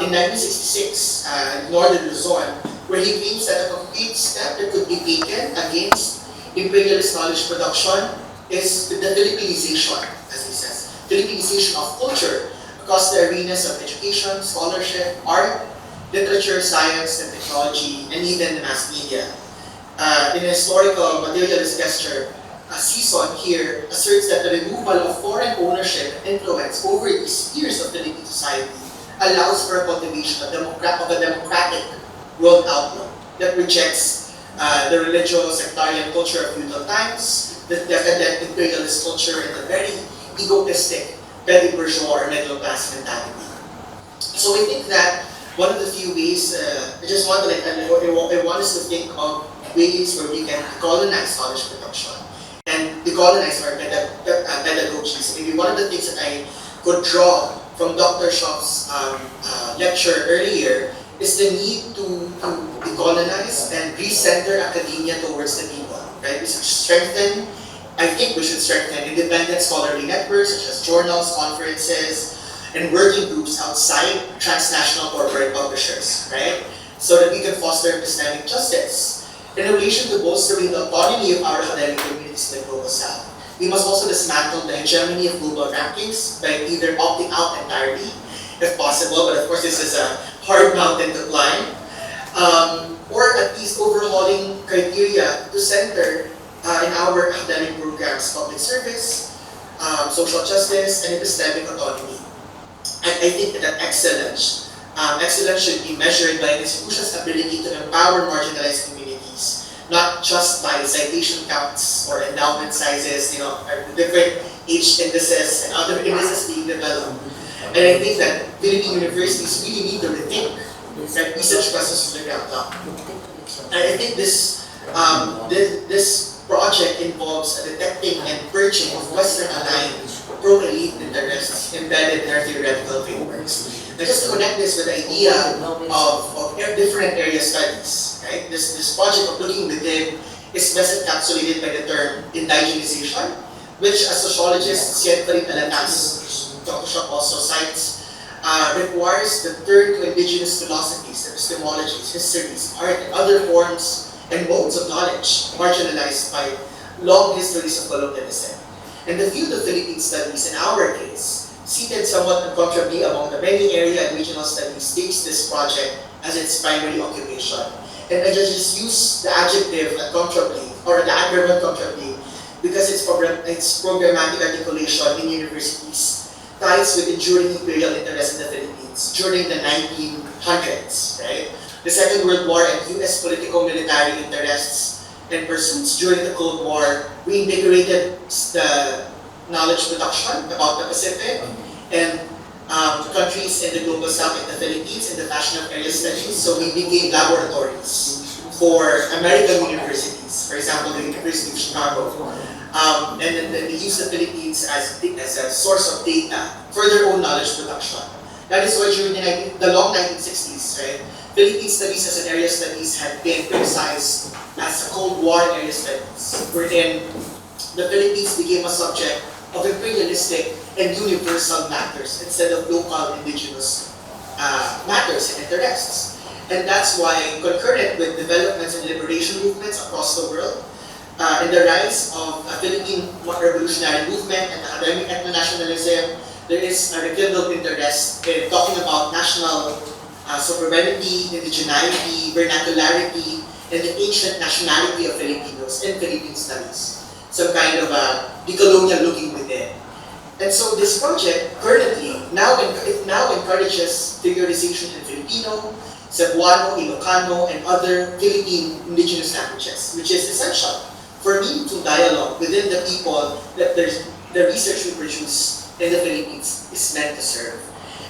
in 1966 in Northern Luzon, where he claims that a concrete step that could be taken against imperialist knowledge production is the Philippinization, as he says, Philippinization of culture across the arenas of education, scholarship, art, literature, science, and technology, and even the mass media. In a historical materialist gesture, season here asserts that the removal of foreign ownership and influence over these spheres of Philippine society allows for a cultivation of a democratic world outlook that rejects the religious, sectarian culture of feudal times, the decadent imperialist culture, and the very egotistic petty bourgeois or middle class mentality. So I think that one of the few ways, I want us to think of ways where we can decolonize knowledge production and decolonize our pedagogy. So maybe one of the things that I could draw from Dr. Schoepf's lecture earlier is the need to decolonize and recenter academia towards the people. Right? I think we should strengthen independent scholarly networks such as journals, conferences, and working groups outside transnational corporate publishers, right? So that we can foster epistemic justice. In relation to bolstering the autonomy of our academic communities in the global south, we must also dismantle the hegemony of global rankings by either opting out entirely, if possible, but of course this is a hard mountain to climb, or at least overhauling criteria to center in our academic programs public service, social justice, and epistemic autonomy. I think that excellence should be measured by an institution's ability to empower marginalized communities, not just by citation counts or endowment sizes, different age indices and other indices being developed. And I think that Philippine universities really need to rethink research questions from the ground up. And I think this project involves detecting and purging of Western-aligned pro-elite interests embedded in our theoretical frameworks. Now, just to connect this with the idea of different area studies, right? This project of looking within is best encapsulated by the term indigenization, which as sociologist Siegfried Alatas, Dr. Schoepf also cites, requires the turn to indigenous philosophies, epistemologies, histories, art, and other forms and modes of knowledge marginalized by long histories of colonialism. And the field of Philippine studies, in our case, seated somewhat uncomfortably among the many area and regional studies, takes this project as its primary occupation. And I just use the adjective uncomfortably, or the adverb uncomfortably, because its programmatic articulation in universities ties with enduring imperial interest in the Philippines during the 1900s, right? The Second World War and U.S. political-military interests and pursuits during the Cold War reinvigorated the knowledge production about the Pacific and countries in the global south and the Philippines in the fashion of area studies. So we became laboratories for American universities, for example, the University of Chicago. And then they use the Philippines as a source of data for their own knowledge production. That is why during the long 1960s, right, Philippine studies as an area studies had been criticized as a Cold War area studies, wherein the Philippines became a subject of imperialistic and universal matters instead of local indigenous matters and interests. And that's why, concurrent with developments and liberation movements across the world, and the rise of a Philippine revolutionary movement and academic ethno-nationalism, there is a rekindled interest in talking about national sovereignty, indigeneity, vernacularity, and the ancient nationality of Filipinos in Philippine studies. Some kind of a decolonial looking within. And so this project currently now encourages figurization in Filipino, Cebuano, Ilocano, and other Philippine indigenous languages, which is essential for meaningful dialogue within the people that the research we produce in the Philippines is meant to serve.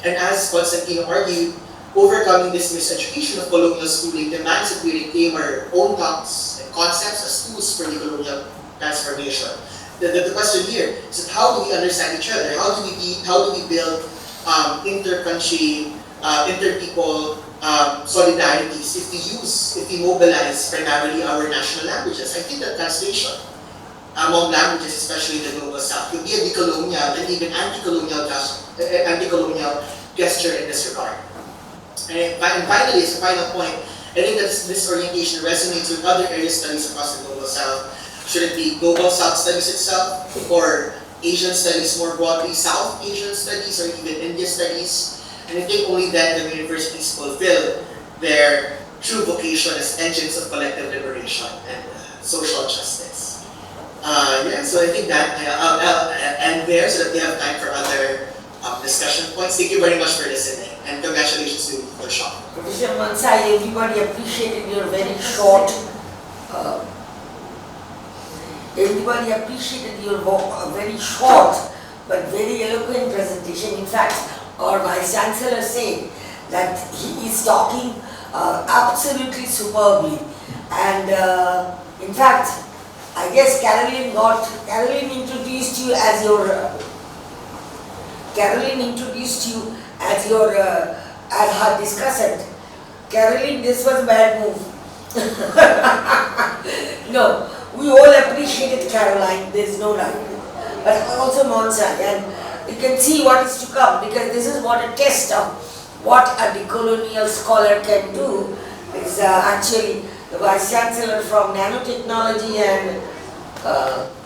And as Constantino argued, overcoming this miseducation of colonial schooling demands that we reclaim our own tongues and concepts as tools for decolonial transformation. The question here is how do we understand each other? How do we build inter-country, inter-people solidarities if we mobilize primarily our national languages? I think that translation among languages, especially in the global south, could be a decolonial and even anti-colonial gesture in this regard. And finally, as a final point, I think that this orientation resonates with other area studies across the global south. Should it be global south studies itself, or Asian studies more broadly, South Asian studies, or even India studies? And I think only then the universities fulfill their true vocation as engines of collective liberation and social justice. Yeah, so I think that I'll end there so that we have time for other discussion points. Thank you very much for listening, and congratulations to the shop. Professor Mansai, everybody appreciated your very short, everybody appreciated your very short but very eloquent presentation. In fact, our Vice Chancellor said that he is talking absolutely superbly, and in fact, I guess Caroline introduced you as your as her discussant. Caroline, this was a bad move. No, we all appreciated Caroline, there is no doubt. But also Monsai, and you can see what is to come, because this is what a test of what a decolonial scholar can do. Is actually the Vice Chancellor from Nanotechnology and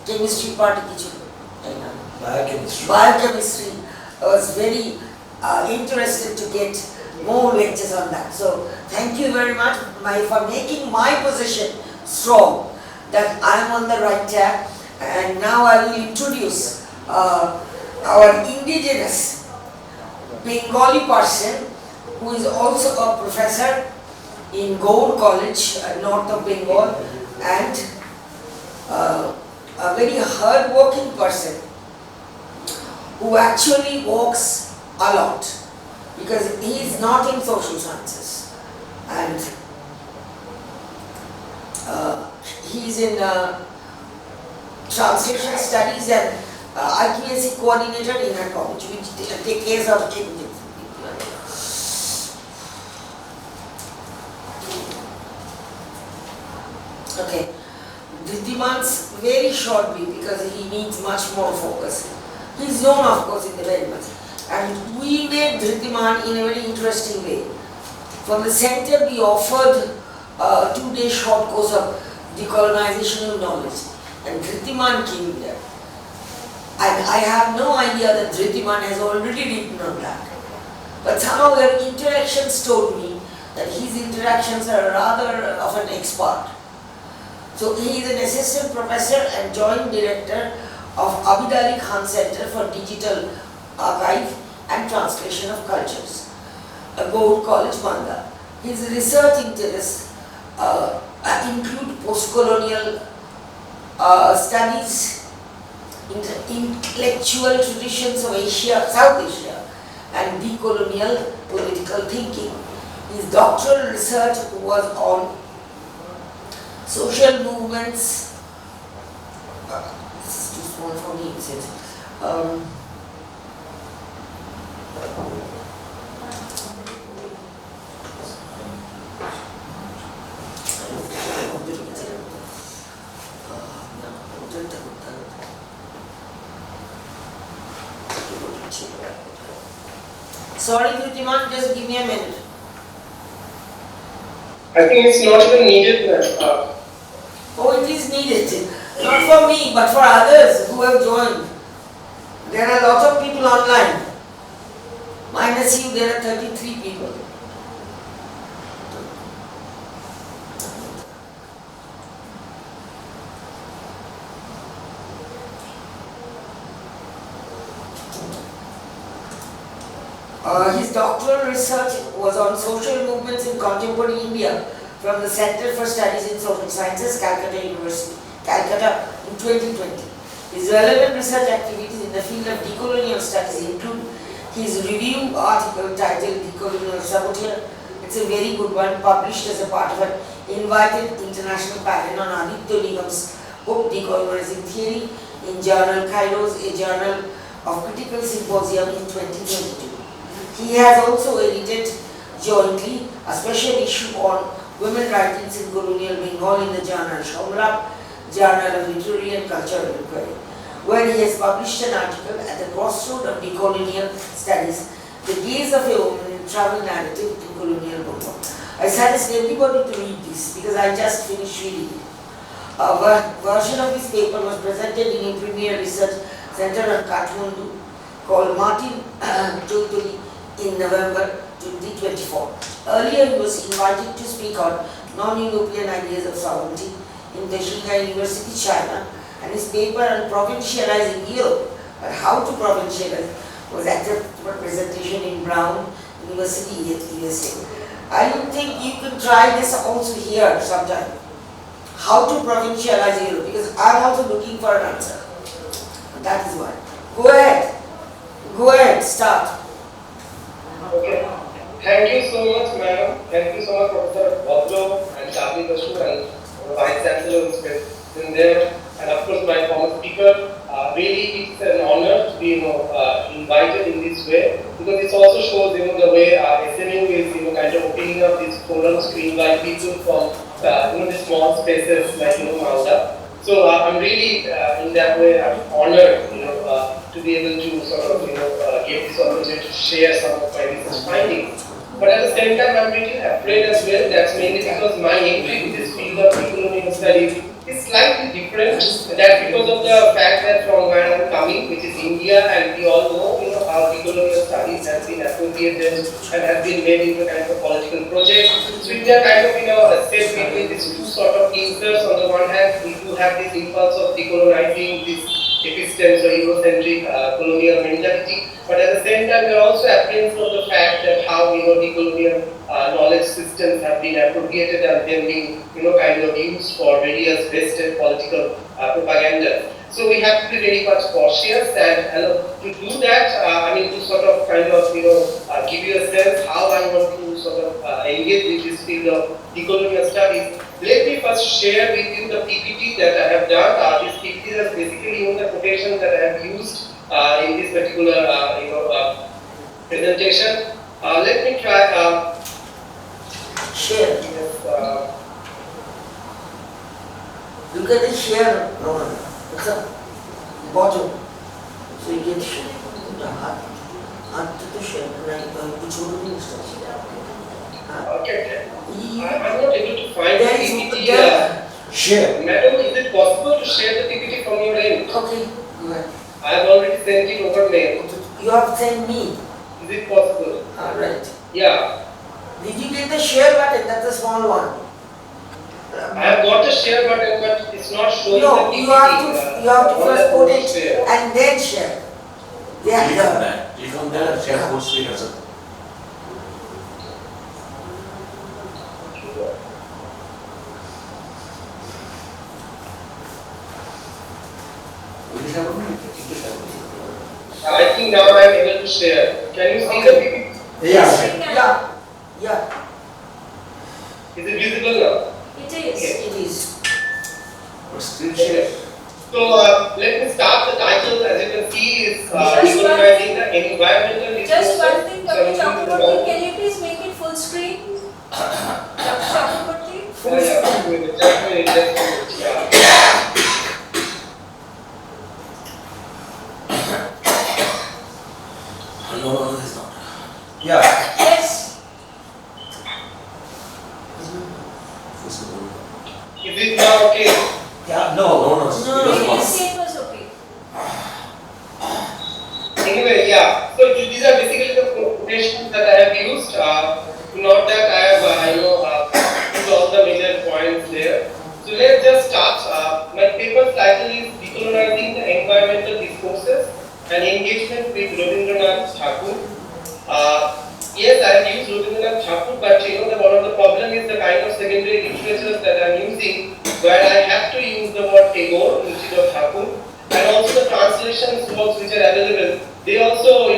Chemistry Biochemistry was very interested to get more lectures on that. So thank you very much for making my position strong, that I am on the right track. And now I will introduce our indigenous Bengali person, who is also a professor in Gour College, north of Bengal, and a very hard-working person who actually works a lot, because he is not in social sciences, and he is in translation studies and IQAC coordinator in our college, which take care of everything. Okay, Dhritiman's very shortly, because he needs much more focus. He is known, of course, in the very much, and we made Dhritiman in a very interesting way. From the center, we offered a 2-day short course of decolonization of knowledge, and Dhritiman came there. And I have no idea that Dhritiman has already written on that. But somehow their interactions told me that his interactions are rather of an expert. So he is an assistant professor and joint director of Abid Ali Khan Center for Digital Archive and Translation of Cultures, Gour College, Malda. His research interests include post-colonial studies, intellectual traditions of Asia, South Asia, and decolonial political thinking. His doctoral research was on social movements. This is too small for me, is it? Sorry, Dhritiman, just give me a minute. I think it's not even needed. Oh, it is needed. Not for me, but for others who have joined. There are a lot of people online. Minus you, there are 33 people. His doctoral research was on social movements in contemporary India from the Center for Studies in Social Sciences, Calcutta University, Calcutta in 2020. His relevant research activities in the field of decolonial studies include his review article titled Decolonial Saboteur. It's a very good one, published as a part of an invited international panel on Aditya Nigam's book Decolonizing Theory in journal Kairos, a journal of critical symposium in 2022. He has also edited jointly a special issue on women writings in colonial Bengal in the journal Shamrap, Journal of Literary and Cultural Inquiry, where he has published an article at the crossroad of decolonial studies, the gaze of a woman in travel narrative in colonial Bengal. I suggest everybody to read this because I just finished reading it. A version of this paper was presented in a premier research center at Kathmandu called Martin Tultuli in November 2024. Earlier he was invited to speak on non-European ideas of sovereignty in the Shanghai University, China, and his paper on provincializing Europe, but how to provincialize, was at a presentation in Brown University, USA. I don't think you can try this also here sometime. How to provincialize Europe, because I'm also looking for an answer. That is why. Go ahead, start. Okay. Thank you so much, madam. Thank you so much, Professor Bhadra and Charlie Basu and Vice Chancellor who's present there, and of course my former speaker. Really, it's an honor to be invited in this way, because it also shows the way SMU is kind of opening up this forums to invite people from the small spaces like Malda. So I'm really in that way I'm honored to be able to sort of get this opportunity to share some of my research findings. But at the same time, I'm little afraid as well. That's mainly because my entry in this field of decolonial studies is slightly different. And that's because of the fact that from where I'm coming, which is India, and we all know how decolonial studies has been associated and has been made into kind of a political project. So India kind of set between these two sort of inserts. On the one hand, we do have this impulse of decolonizing this episteme or Eurocentric colonial mentality, but at the same time we are also apprehensive of the fact that how decolonial knowledge systems have been appropriated and then being kind of used for various vested political propaganda. So we have to be very much cautious, and to do that, to sort of kind of give you a sense how I want to sort of engage with this field of decolonial studies. Let me first share with you the PPT that I have done. This PPT is basically the quotations that I have used in this particular presentation. Let me try. Share. Yes, Look at the share, Roman. It's the bottom. So you can share. The heart to share. Which one is it? Okay. I'm not able to find the PPT. Share. Madam, is it possible to share the PPT from your end? Okay, go ahead. I have already sent it over mail. You have sent me. Is it possible? Alright. Yeah. Did you get the share button? That's a small one. I have got the share button, but it's not showing the PPT. You have to first put it and then share. Yeah. Click on the share full screen or something. I think now I am able to share. Can you see the PPT? Yeah. Is it visible now? It is. It is. Screen share. So let me start. The title, as you can see, is Decolonizing the Environmental Just Resources. one thing, Dr. Chakraborty, can you please make it full screen? Dr. Chakraborty? Just a minute. Yeah. No, it's not. Yeah. Yes. Is it now okay? Yeah. No. Yes, it was okay. Anyway, yeah. So these are basically the quotations that I have used. Not that I have, put all the major points there. So let's just start. My paper's title is Decolonizing the Environmental Discourses and Engagement with Rabindranath Tagore. Yes, I have used Rabindranath Tagore, but one of the problem is the kind of secondary literatures that I am using, where I have to use the word Tagore instead of Tagore, and also the translations works which are available, they also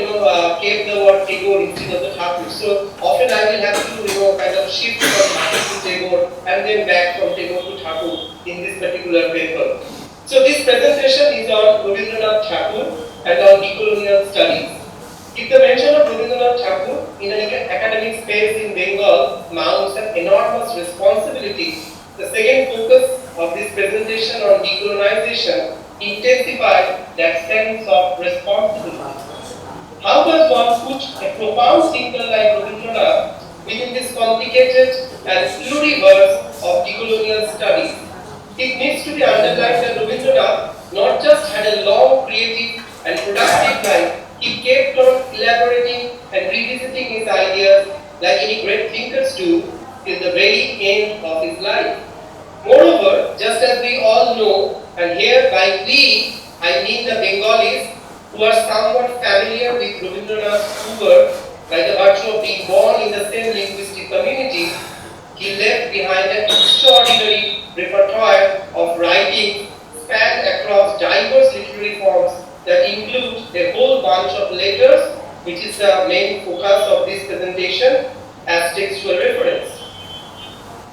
kept the word Tagore instead of the Tagore. So often I will have to kind of shift from Tagore to Tagore and then back from Tagore to Tagore in this particular paper. So this presentation is on Rabindranath Tagore and on decolonial studies. If the mention of Rabindranath Tagore in an academic space in Bengal mounts an enormous responsibility, the second focus of this presentation on decolonization intensifies that sense of responsibility. How does one put a profound thinker like Rabindranath within this complicated and fluid verse of decolonial studies? It needs to be underlined that Rabindranath not just had a long, creative and productive life, he kept on elaborating and revisiting his ideas like any great thinkers do till the very end of his life. Moreover, just as we all know, and here by we, I mean the Bengalis who are somewhat familiar with Rabindranath's work by the virtue of being born in the same linguistic community, he left behind an extraordinary repertoire of writing spanned across diverse literary forms that include a whole bunch of letters, which is the main focus of this presentation, as textual reference.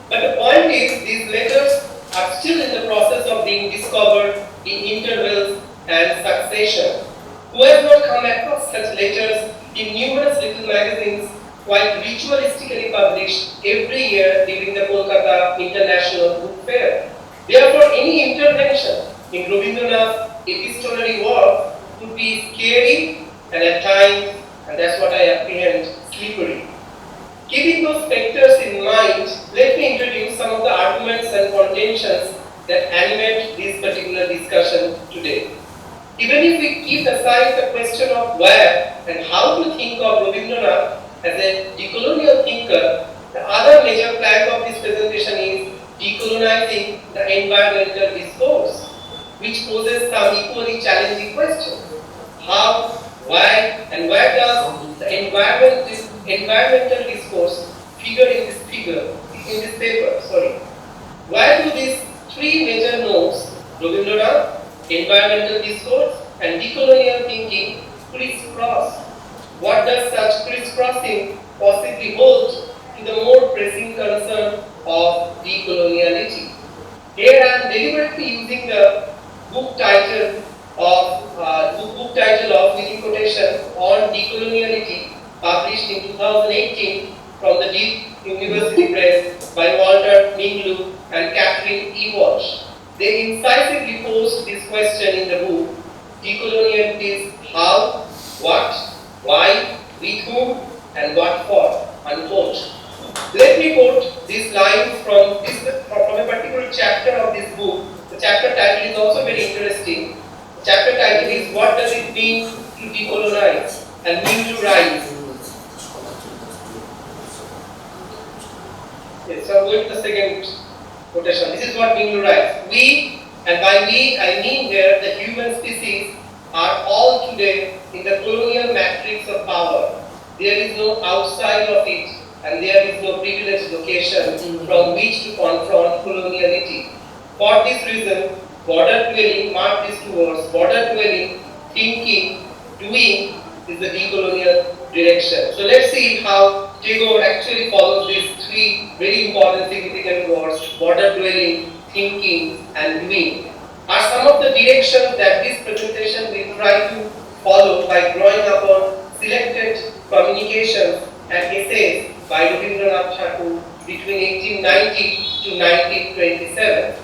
But the point is, these letters are still in the process of being discovered in intervals and succession. Who has not come across such letters in numerous little magazines quite ritualistically published every year during the Kolkata International Book Fair? Therefore, any intervention in Rabindranath's epistolary work would be scary and at times, and that's what I apprehend, slippery. Keeping those factors in mind, let me introduce some of the arguments and contentions that animate this particular discussion today. Even if we keep aside the question of where and how to think of Rabindranath as a decolonial thinker, the other major plank of this presentation is decolonizing the environmental discourse, which poses some equally challenging questions. How, why, and where does the environmental discourse figure in this paper? Where do these three major nodes, Rabindranath, environmental discourse, and decolonial thinking, crisscross? What does such crisscrossing possibly hold to the more pressing concern of decoloniality? Here I am deliberately using the book title of within quotation on decoloniality, published in 2018 from the University Press by Walter Minglu and Catherine E. Walsh. They incisively posed this question in the book, Decoloniality is how, what, why, with whom, and what for, unquote. Let me quote this line from a particular chapter of this book. The chapter title is also very interesting. The chapter title is What Does It Mean to Decolonize and Mean to Rise? Yes, so I'm going to the second quotation. This is what mean to rise. We, and by we I mean here the human species, are all today in the colonial matrix of power. There is no outside of it, and there is no privileged location from which to confront coloniality. For this reason, border dwelling, mark these two words, border dwelling, thinking, doing is the decolonial direction. So let's see how Gour actually follows these three very important significant words, border dwelling, thinking, and doing. Are some of the directions that this presentation will try to follow by drawing upon selected communications and essays by Rabindranath Tagore between 1890 to 1927.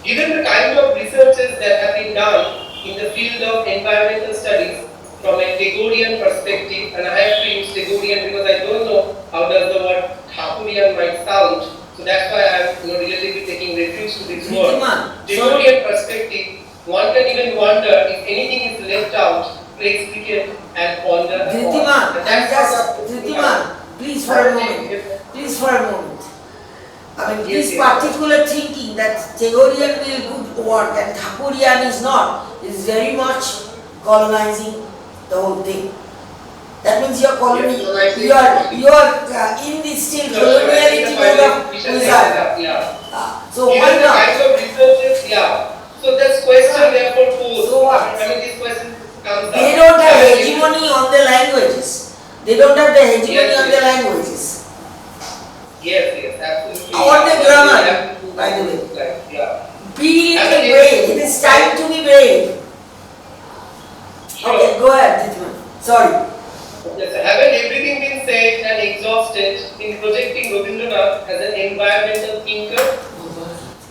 Given the kind of researches that have been done in the field of environmental studies from a Tagorean perspective, and I have to use Tagorean because I don't know how does the word Thakurean might sound, so that's why I am relatively taking refuge to this word. Tagorean perspective, one can even wonder if anything is left out to explicate and ponder. Dhritiman, please for a moment. I mean, this particular thinking that Tagorean will good work and Thakurean is not, is very much colonizing the whole thing. That means you are in this still coloniality mode of wizard. So why not? Kinds of researches, So this question therefore posed. So what? I mean, this question comes up. They don't have hegemony on the languages. They don't have the hegemony on the languages. Yes, absolutely. Or the grammar, by the way. Be brave. It is time to be brave. Okay, go ahead, Diliman. Sorry. Yes, haven't everything been said and exhausted in projecting Rabindranath as an environmental thinker?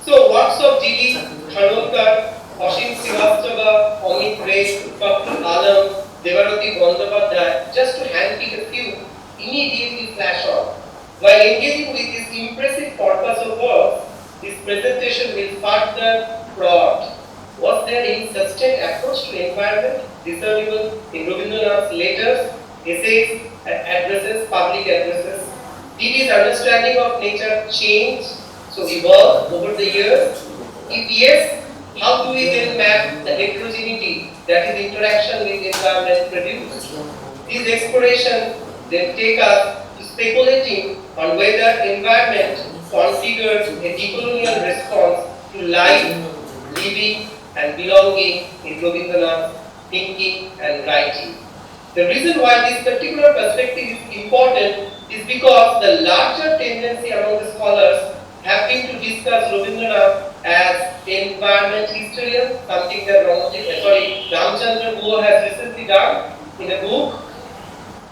So works of Dili, Kharonkar, Ashim Srivastava, Amit Ray, Fakhrul Alam, Devarati Bandyopadhyay, just to handpick a few, immediately flash on. While engaging with this impressive corpus of work, this presentation will further prod. Was there any sustained approach to environment discernible in Rabindranath's letters, essays, and addresses, public addresses? Did his understanding of nature change So evolved over the years? If yes, how do we then map the heterogeneity that is interaction with environment produce? These explorations then take us to speculating on whether environment configures a decolonial response to life, living and belonging in Rabindranath's thinking and writing. The reason why this particular perspective is important is because the larger tendency among the scholars have been to discuss Rabindranath as environment historian, something that Ramchandra Gour has recently done in a book.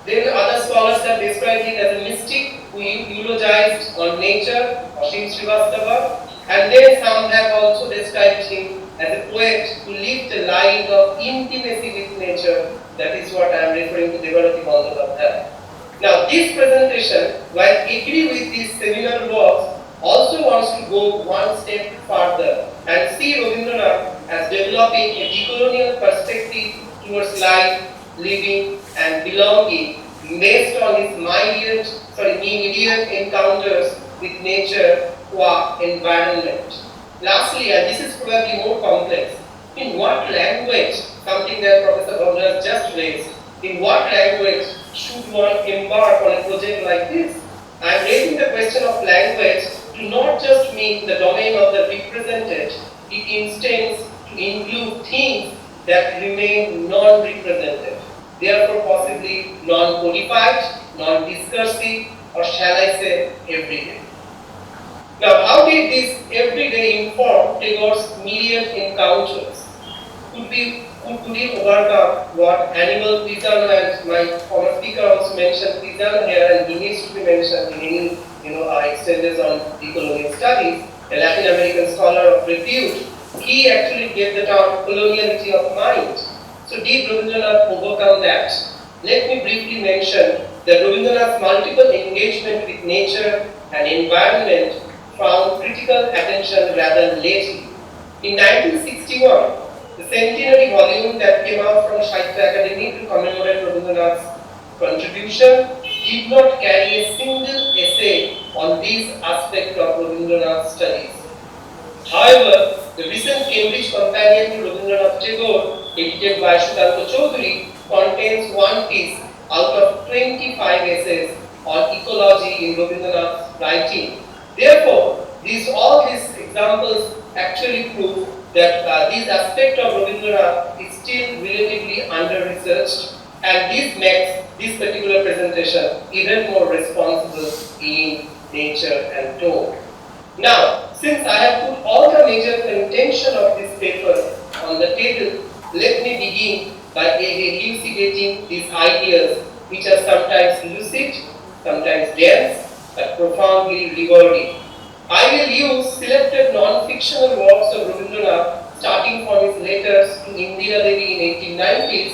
Then other scholars have described him as a mystic who eulogized on nature, Ashim Srivastava, and then some have also described him as a poet who lived a life of intimacy with nature. That is what I am referring to Decolonial Malda. Now this presentation, while agree with these seminal works, also wants to go one step further and see Rabindranath as developing a decolonial perspective towards life, living and belonging based on his immediate encounters with nature qua environment. Lastly, and this is probably more complex, in what language, something that Professor Bhadra has just raised, in what language should one embark on a project like this? I am raising the question of language to not just mean the domain of the represented, it intends to include things that remain non-represented, therefore possibly non-codified, non-discursive, or shall I say, everyday. Now, how did this everyday inform Tagore's immediate encounters? Could we overcome what animal prison, and my former speaker also mentioned prison here, and he needs to be mentioned in any exchanges on decolonial studies, a Latin American scholar of repute. He actually gave the term coloniality of mind. So did Rabindranath overcome that? Let me briefly mention that Rabindranath's multiple engagement with nature and environment found critical attention rather lately. In 1961, the centenary volume that came out from Sahitya Academy to commemorate Rabindranath's contribution did not carry a single essay on this aspect of Rabindranath's studies. However, the recent Cambridge Companion to Rabindranath Tagore, edited by Shukanto Chaudhary, contains one piece out of 25 essays on ecology in Rabindranath's writing. Therefore, all these examples actually prove that this aspect of Rabindranath is still relatively under-researched, and this makes this particular presentation even more responsible in nature and tone. Now, since I have put all the major contention of this paper on the table, let me begin by elucidating these ideas, which are sometimes lucid, sometimes dense, but profoundly rewarding. I will use selected non-fictional works of Rabindranath, starting from his letters to Indira Devi in 1890s,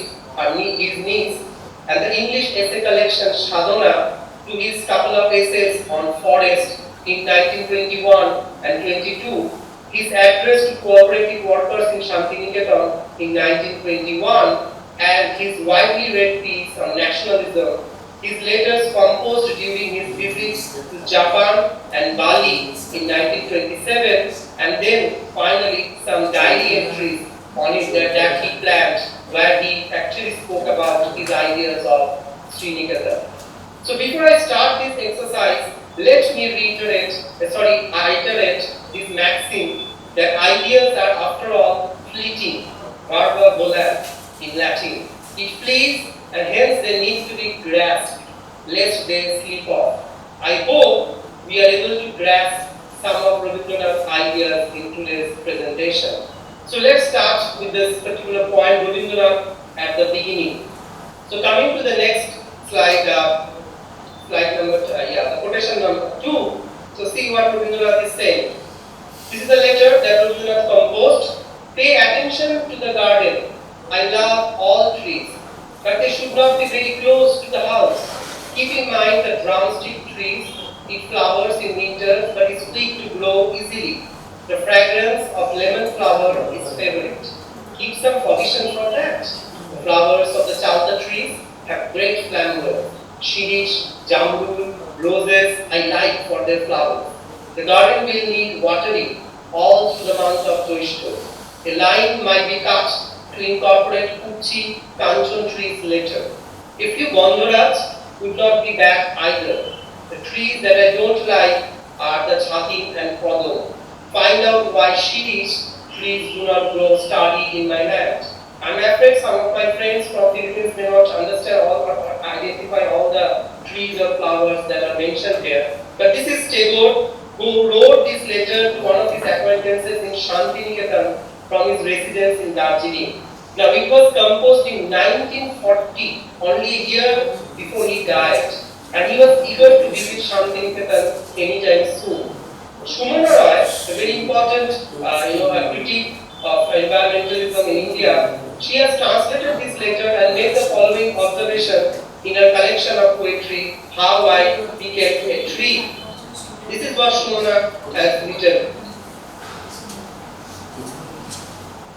his niece, and the English essay collection Sadhana, to his couple of essays on forest in 1921 and 22, his address to cooperative workers in Shantiniketan in 1921, and his widely read piece on nationalism. His letters composed during his visits to Japan and Bali in 1927, and then finally some diary entries on his that he planned, where he actually spoke about his ideas of Sriniketan. So before I start this exercise, let me iterate this maxim that ideas are after all fleeting, verba volant in Latin. It flees, and hence they need to be grasped, lest they slip off. I hope we are able to grasp some of Rabindranath's ideas in today's presentation. So let's start with this particular point, Rabindranath at the beginning. So coming to the next slide, the quotation number 2. So see what Rabindranath is saying. This is a letter that Rabindranath composed. Pay attention to the garden. I love all trees, but they should not be very close to the house. Keep in mind that drumstick trees eat flowers in winter, but is quick to grow easily. The fragrance of lemon flower is favorite. Keep some provision for that. The flowers of the chalta trees have great flamboyance. Shirish, jambul, roses I like for their flowers. The garden will need watering all through the month of Jyeshta. A line might be cut to incorporate Uchi Kanchan trees later. A few Bandharats would not be bad either. The trees that I don't like are the Chhatin and Pradom. Find out why Shirish trees do not grow sturdy in my land. I'm afraid some of my friends from Philippines may not understand or identify all the trees or flowers that are mentioned here. But this is Tagore, who wrote this letter to one of his acquaintances in Shantiniketan from his residence in Darjeeling. Now it was composed in 1940, only a year before he died, and he was eager to visit Shantiniketan anytime soon. Shumana Roy, a very important a critic of environmentalism in India, she has translated this letter and made the following observation in her collection of poetry, How I Became a Tree. This is what Shumana has written.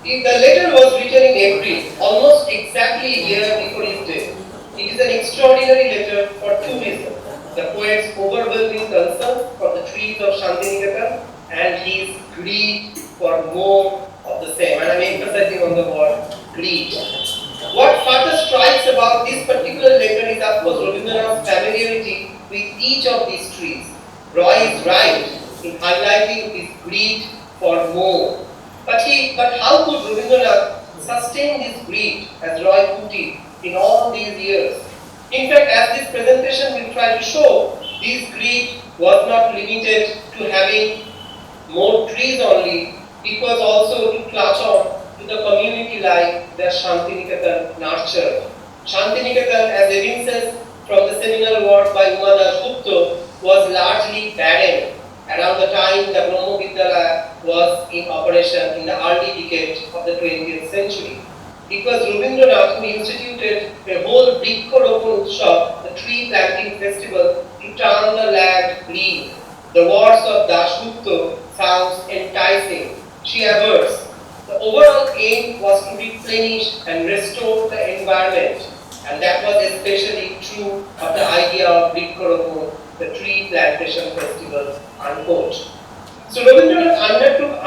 The letter was written in April, almost exactly a year before his death. It is an extraordinary letter for two reasons. The poet's overwhelming concern for the trees of Shantiniketan and his greed for more of the same. And I am emphasizing on the word greed. What further strikes about this particular letter is, of course, Rabindranath's familiarity with each of these trees. Roy is right in highlighting his greed for more. But how could Rabindranath sustain this greed, as Roy put it, in all these years? In fact, as this presentation will try to show, this greed was not limited to having more trees only. It was also to clutch on to the community life that Shantiniketan nurtured. Shantiniketan, as evinces from the seminal work by Umadas Gupta, was largely barren around the time the Brahmo Vidyalaya was in operation in the early decade of the 20th century. It was Rabindranath who instituted a whole Vrikharopon Utsav, the tree planting festival, to turn the land green. The words of Dasgupta sounds enticing. She avers, the overall aim was to replenish and restore the environment, and that was especially true of the idea of Vrikharopon, the tree plantation festival, unquote. So Rabindranath undertook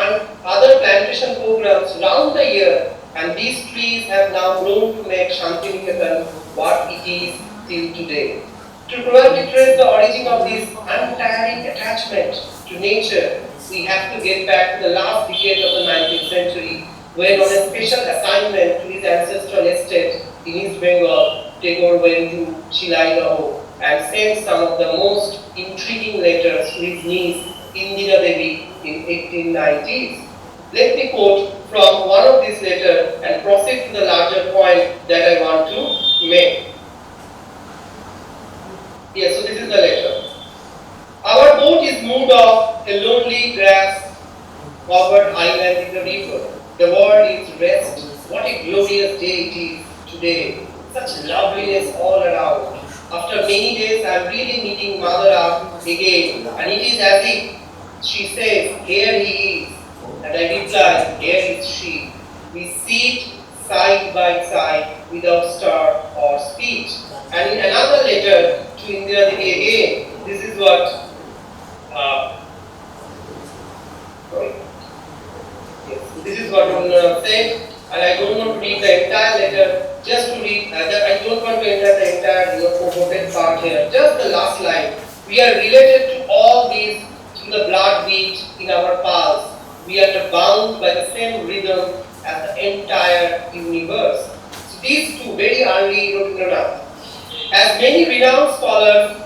other plantation programs round the year, and these trees have now grown to make Shantiniketan what it is till today. To probably trace the origin of this untiring attachment to nature, we have to get back to the last decade of the 19th century, when on a special assignment to his ancestral estate in East Bengal, Tagore went to Chilaigaon and sent some of the most intriguing letters to his niece Indira Devi in 1890s. Let me quote from one of these letters and proceed to the larger point that I want to make. Yes, so this is the letter. Our boat is moved off a lonely grass-covered island in the river. The world is rest. What a glorious day it is today. Such loveliness all around. After many days, I am really meeting Bhadra again, and it is as if she says, here he is. And I reply, here is she. We sit side by side without stir or speech. And in another letter to Indira Devi again, this is what this is what said, and I don't want to read the entire letter, just to read, I don't want to enter the entire quoted part here, just the last line. We are related to all these through the blood beat in our pulse. We are bound by the same rhythm as the entire universe. So these two very early Rabindranath. As many renowned scholars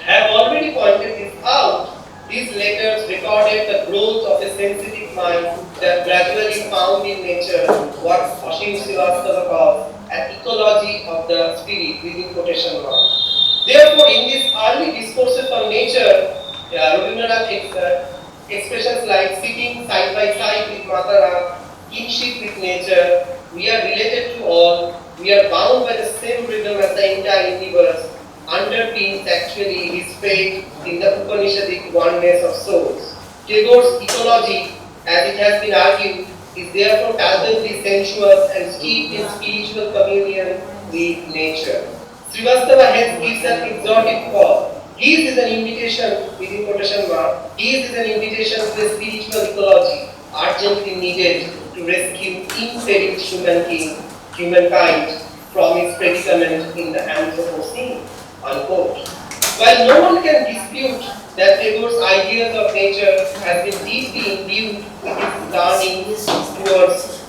have already pointed this out, these letters recorded the growth of a sensitive mind that gradually found in nature what Ashim Srivastava calls an ecology of the spirit within quotation marks. Therefore, in these early discourses on nature, Rabindranath expressions like sitting side by side with Mataram, kinship with nature, we are related to all, we are bound by the same rhythm as the entire universe, underpins actually his faith in the Upanishadic oneness of souls. Tagore's ecology, as it has been argued, is therefore palpably sensuous and steeped in spiritual communion with nature. Srivastava hence gives an exotic call His is an invitation, within quotation mark, his is an invitation to a spiritual ecology urgently needed to rescue imperilled humankind from its predicament in the Anthropocene, unquote. While no one can dispute that Tagore's ideas of nature have been deeply imbued with his learning towards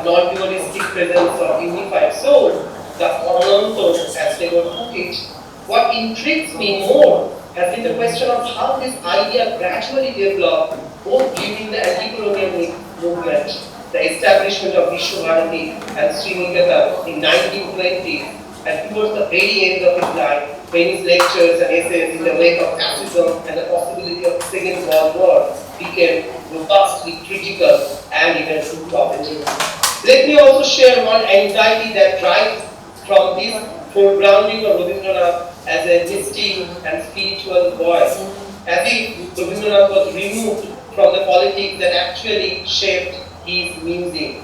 non-dualistic presence of unified soul, the Ananto, as Tagore put it, what intrigues me more has been the question of how this idea gradually developed both during the anti-colonial movement, the establishment of Vishwabharati and Sri Nivedita in 1920s, and towards the very end of his life, when his lectures and essays in the wake of fascism and the possibility of the Second World War became robustly critical and even prophetic. Let me also share one anxiety that drives from this foregrounding of Rabindranath as a mystic and spiritual voice, as if Rabindranath was removed from the politics that actually shaped his musings.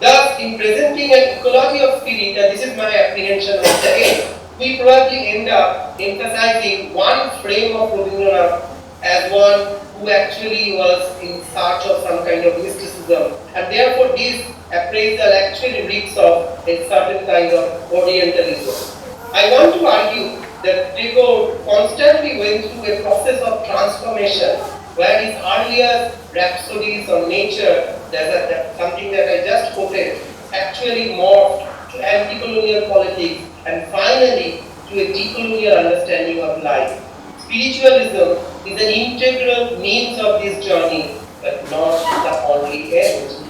Thus, in presenting an ecology of spirit, and this is my apprehension once again, we probably end up emphasizing one frame of Rabindranath as one who actually was in search of some kind of mysticism, and therefore this appraisal actually reeks of a certain kind of Orientalism. I want to argue that Tagore constantly went through a process of transformation, where his earlier rhapsodies on nature, that's something that I just quoted, actually morphed to anti-colonial politics and finally to a decolonial understanding of life. Spiritualism is an integral means of this journey, but not the only end.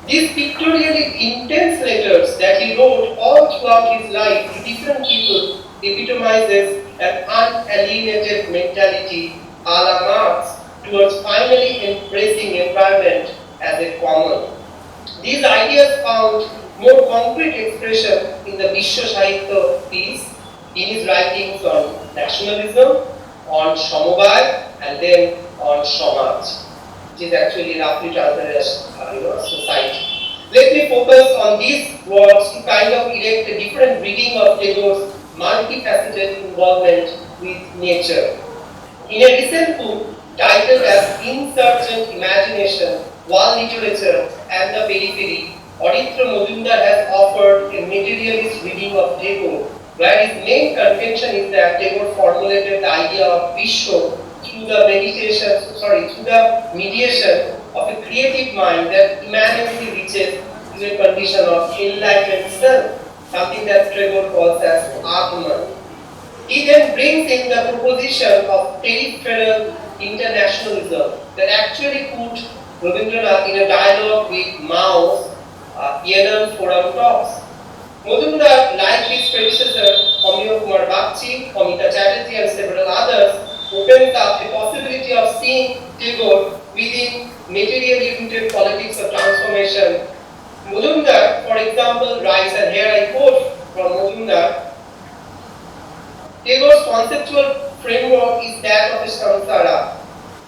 These pictorially intense letters that he wrote all throughout his life to different people epitomizes an unalienated mentality a la Marx towards finally embracing environment as a common. These ideas found more concrete expression in the Vishwa Sahitya piece, in his writings on nationalism, on Samobhaya, and then on Samaj, which is actually roughly translated as society. Let me focus on these words to kind of erect a different reading of Tagore's multifaceted involvement with nature. In a recent book titled as Insurgent Imagination, Wall Literature and the Periphery, Aditya Majumdar has offered a materialist reading of Tagore, where his main contention is that Tagore formulated the idea of Vishwa through the mediation of a creative mind that immanently reaches to a condition of enlightened self, something that Tagore calls as Atman. He then brings in the proposition of peripheral internationalism that actually put Rabindranath in a dialogue with Mao's Yanam Forum talks. Majumdar, like his predecessor Amiya Kumar Bagchi, Amita Chatterjee and several others, opens up the possibility of seeing Tagore within materially rooted politics of transformation. Majumdar, for example, writes, and here I quote from Majumdar, Tagore's conceptual framework is that of a samsara,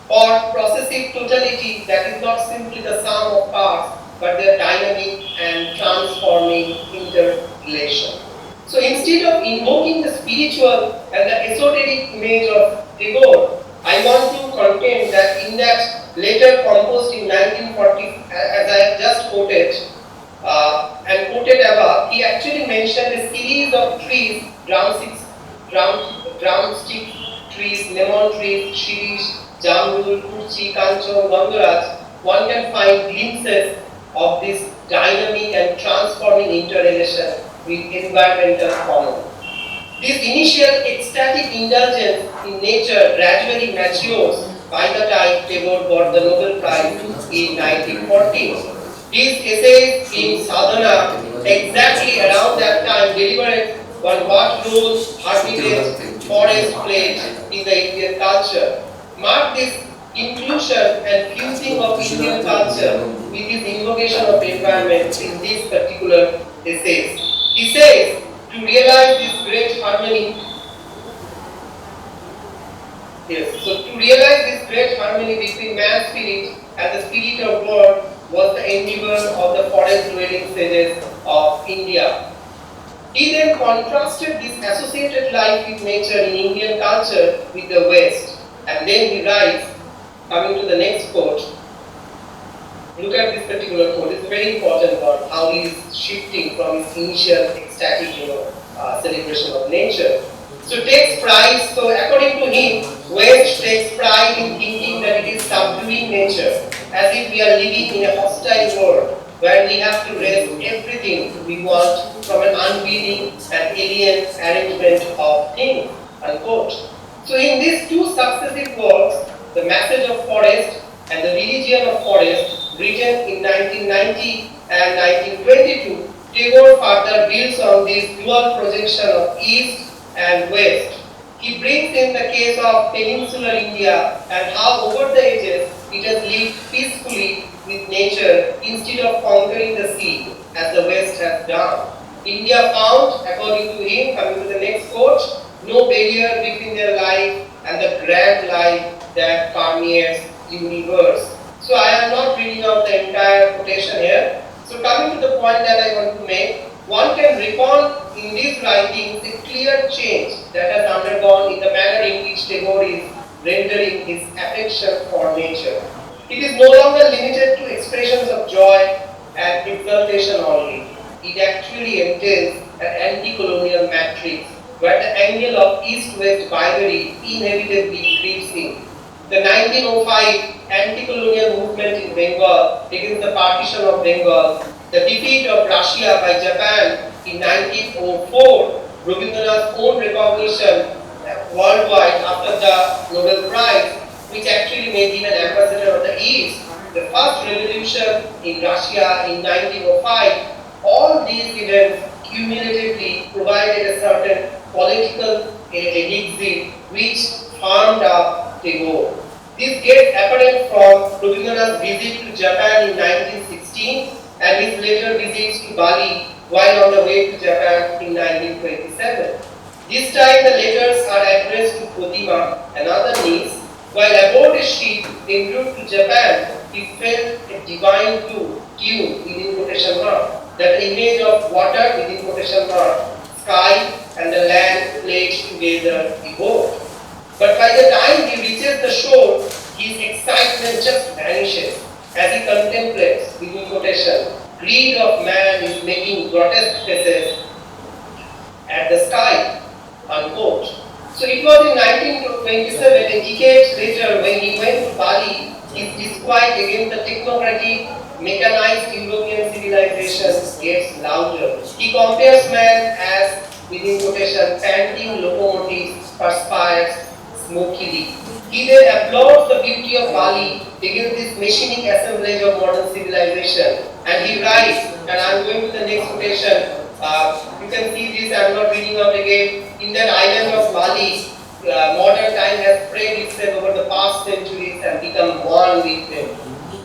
or processive totality that is not simply the sum of parts, but their dynamic and transforming interrelation. So instead of invoking the spiritual and the esoteric image of Tagore, I want to contend that in that letter composed in 1940, as I have just quoted, and quoted above, he actually mentioned a series of trees, drumstick trees, lemon trees, shirish, jambul, kurchi, kancho, gandharaj. One can find glimpses of this dynamic and transforming interrelation with environmental common. This initial ecstatic indulgence in nature gradually matures by the time Tagore got the Nobel Prize in 1940. His essays in sadhana exactly around that time deliberate on what role hermitage forest played in the Indian culture. Mark this inclusion and fusing of Indian culture with his invocation of environment in these particular essays. He says, to realize this great harmony, to realize this great harmony between man's spirit and the spirit of God was the endeavor of the forest dwelling sages of India. He then contrasted this associated life with nature in Indian culture with the West. And then he writes, coming to the next quote, look at this particular quote, it's a very important one, how he is shifting from his initial ecstatic, celebration of nature. So takes pride, so according to him, West takes pride in thinking that it is subduing nature, as if we are living in a hostile world, where we have to wrest everything we want from an unwilling and alien arrangement of things, unquote. So in these two successive works, The Message of Forest and The Religion of Forest, written in 1990 and 1922, Tagore further builds on this dual projection of East and West. He brings in the case of peninsular India and how over the ages it has lived peacefully with nature instead of conquering the sea as the West has done. India found, according to him, coming to the next quote, no barrier between their life and the grand life that permeates the universe. So I am not reading out the entire quotation here. So coming to the point that I want to make, one can recall in these writings a clear change that has undergone in the manner in which Tagore is rendering his affection for nature. It is no longer limited to expressions of joy and exultation only. It actually entails an anti-colonial matrix where the angle of East-West binary inevitably creeps in. The 1905 anti-colonial movement in Bengal against the partition of Bengal, the defeat of Russia by Japan in 1904, Rabindranath's own recognition worldwide after the Nobel Prize, which actually made him an ambassador of the East, the first revolution in Russia in 1905, all these events cumulatively provided a certain political elixir which farmed up Tagore. This gets apparent from Rabindranath's visit to Japan in 1916 and his later visits to Bali while on the way to Japan in 1927. This time the letters are addressed to Dhritiman, another niece. While aboard a ship en route to Japan, he felt a divine tune within quotation mark, that the image of water within quotation mark, sky and the land played together evoked. But by the time he reaches the shore, his excitement just vanishes as he contemplates, within quotation, greed of man is making grotesque faces at the sky, unquote. So it was in 1927, a decade later, when he went to Bali, his disquiet against the technocratic, mechanized European civilization gets louder. He compares man as, within quotation, panting locomotives perspires smokily. He then applauds the beauty of Bali against this machinic assemblage of modern civilization. And he writes, and I am going to the next quotation. You can see this, I am not reading out again. In that island of Bali, modern time has spread itself over the past centuries and become one with them.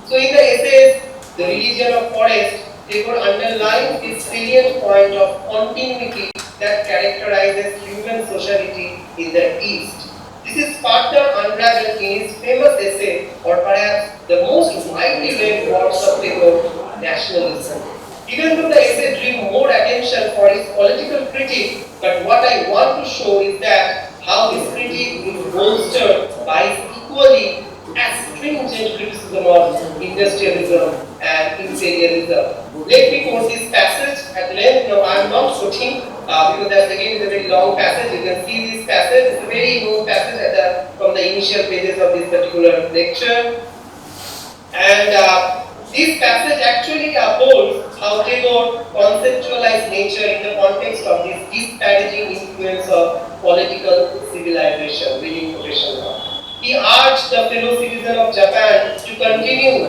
So in the essays, The Religion of Forest, Tagore underlines this salient point of continuity that characterizes human sociality in the East. This is further unraveled in his famous essay, or perhaps the most widely read works of Tagore, Nationalism. Even though the essay drew more attention for his political critique, but what I want to show is that how his critique is bolstered by his equally astringent criticism of industrialism and imperialism. Let me quote this passage at length. Now I am not quoting because that's again a very long passage. You can see this passage. It's a very long passage from the initial pages of this particular lecture. And this passage actually upholds how Tagore conceptualized nature in the context of this disparaging influence of political civilization, within quotation mark. He urged the fellow citizen of Japan to continue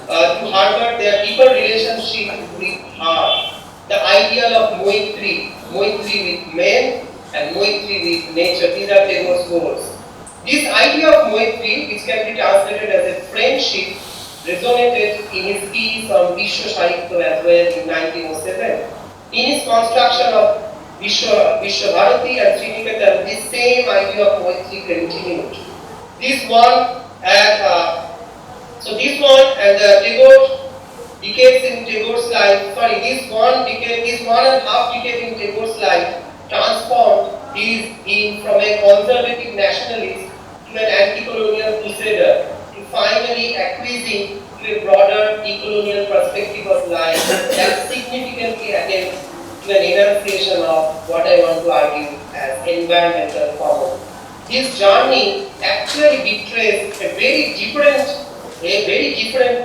to harbor their deeper relationship with her. The ideal of Moitri with men and Moitri with nature, these are Tagore's goals. This idea of Moitri, which can be translated as a friendship, resonated in his piece on Vishwa Sahitya as well in 1907. In his construction of Vishwa Bharati and Sriniveta, this same idea of Moitri continued. This one and the Tagore decades in Tagore's life, sorry, this 1.5 decade in Tagore's life transformed him from a conservative nationalist to an anti-colonial crusader, to finally acquiescing to a broader decolonial perspective of life that significantly attempts to an enunciation of what I want to argue as environmental common. This journey actually betrays a very different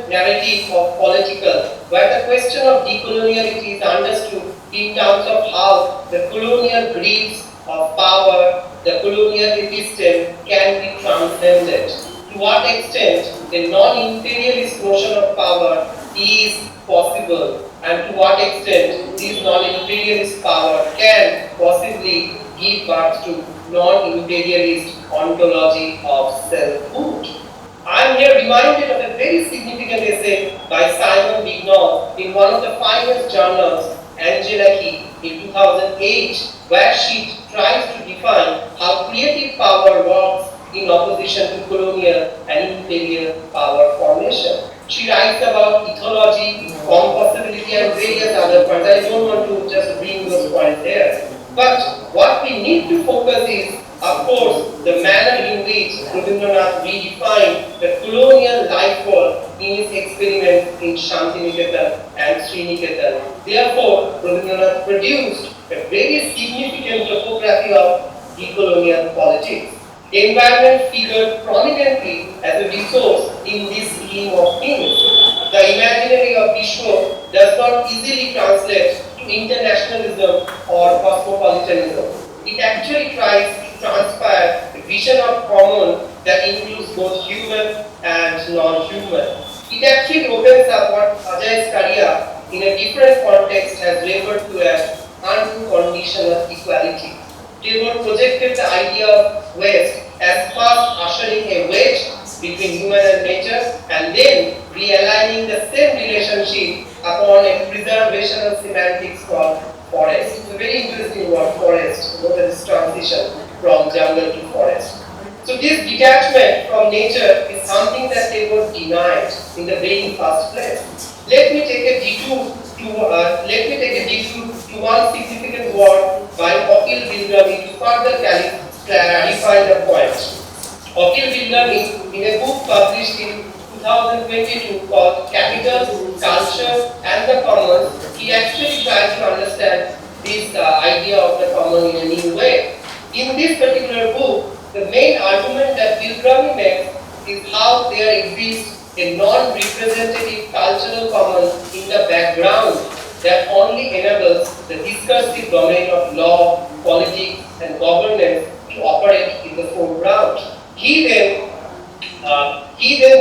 narrative of political, where the question of decoloniality is understood in terms of how the colonial greeds of power, the colonial episteme can be transcended. To what extent the non-imperialist notion of power is possible, and to what extent this non-imperialist power can possibly give birth to non-imperialist ontology of selfhood. I am here reminded of a very significant essay by Simon Bignall in one of the finest journals, Angela Key, in 2008, where she tries to define how creative power works in opposition to colonial and imperial power formation. She writes about ethology, compossibility, and various other points. I don't want to just bring those points there. But what we need to focus is, of course, the manner in which Rabindranath redefined the colonial life form in his experiments in Shantiniketan and Sriniketan. Therefore, Rabindranath produced a very significant topography of decolonial politics. Environment figured prominently as a resource in this scheme of things. The imaginary of Vishwa does not easily translate to internationalism or cosmopolitanism. It actually tries to transpire a vision of common that includes both human and non-human. It actually opens up what Ajay Skaria in a different context has referred to as unconditional equality. Tagore projected the idea of West as first ushering a wedge between human and nature, and then realigning the same relationship upon a preservational semantics called forest. It's a very interesting word, forest, this transition from jungle to forest. So this detachment from nature is something that Tagore denied in the very first place. Let me take a detour to one significant word by Akil Bilgrami to further clarify the point. Akil Bilgrami, in a book published in 2022 called Capital, Culture and the Commons, he actually tried to understand this idea of the common in a new way. In this particular book, the main argument that Bilgrami makes is how there exists a non-representative cultural common in the background that only enables the discursive domain of law, politics and governance to operate in the foreground. He then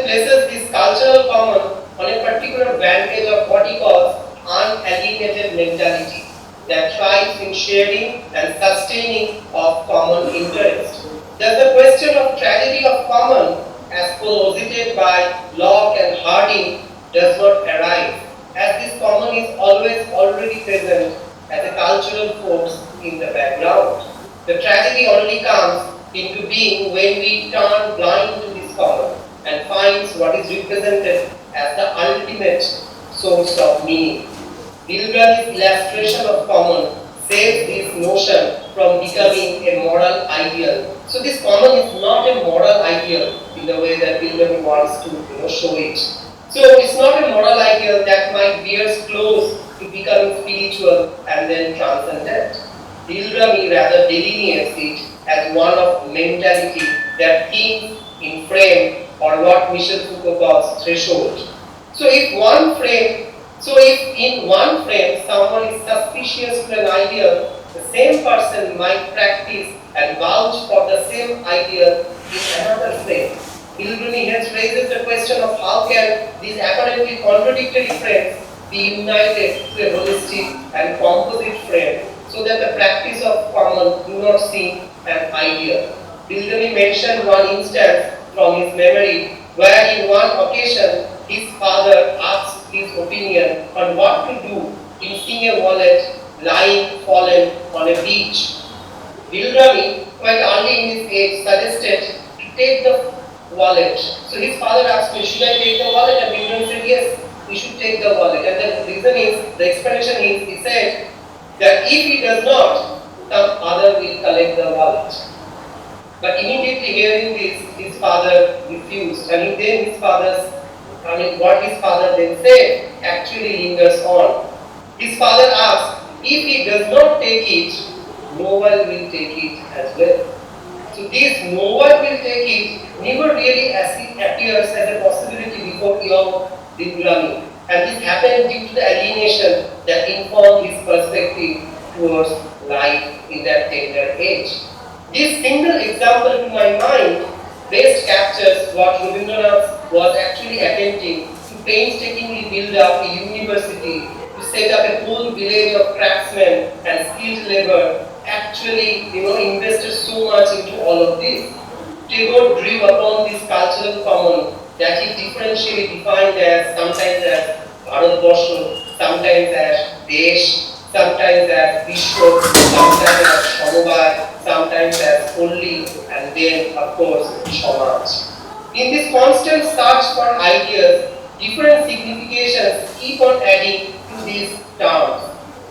places this cultural common on a particular vantage of what he calls unalienated mentality that thrives in sharing and sustaining of common interest. Thus the question of tragedy of common, as posited by Locke and Harding, does not arise, as this common is always already present as a cultural force in the background. The tragedy only comes into being when we turn blind to this common and finds what is represented as the ultimate source of meaning. Bilgrami's illustration of common saves this notion from becoming a moral ideal. So this common is not a moral ideal in the way that Bilgrami wants to show it. So it's not a moral ideal that might veer close to becoming spiritual and then transcendent. Bilgrami rather delineates it as one of mentality that thinks in frame, or what Michel Foucault calls threshold. So if in one frame someone is suspicious to an ideal, the same person might practice and vouch for the same ideal in another frame. Bilgrami hence raises the question of how can these apparently contradictory frames be united to a holistic and composite frame so that the practice of common do not seem an ideal. Bilgrami mentioned one instance from his memory where in one occasion his father asked his opinion on what to do in seeing a wallet lying fallen on a beach. Bilgrami, quite early in his age, suggested to take the wallet. So his father asked me, should I take the wallet? And Bilgrami said, yes, we should take the wallet. And the reason is, the explanation is, he said that if he does not, some other will collect the wallet. But immediately hearing this, his father refused. And then what his father then said actually lingers on. His father asked, if he does not take it, no one will take it as well. So this no one will take it never really appears as a possibility before young Diliman. And this happened due to the alienation that informed his perspective towards life in that tender age. This single example to my mind best captures what Rabindranath was actually attempting to painstakingly build up a university, to set up a whole village of craftsmen and skilled labor, actually invested so much into all of this. Tagore drew upon this cultural common that he differentially defined as sometimes as Bharatvarsha, sometimes as Desh, sometimes as Vishwa, sometimes as Samabhay, sometimes as Only, and then of course Samaj. In this constant search for ideas, different significations keep on adding to these terms.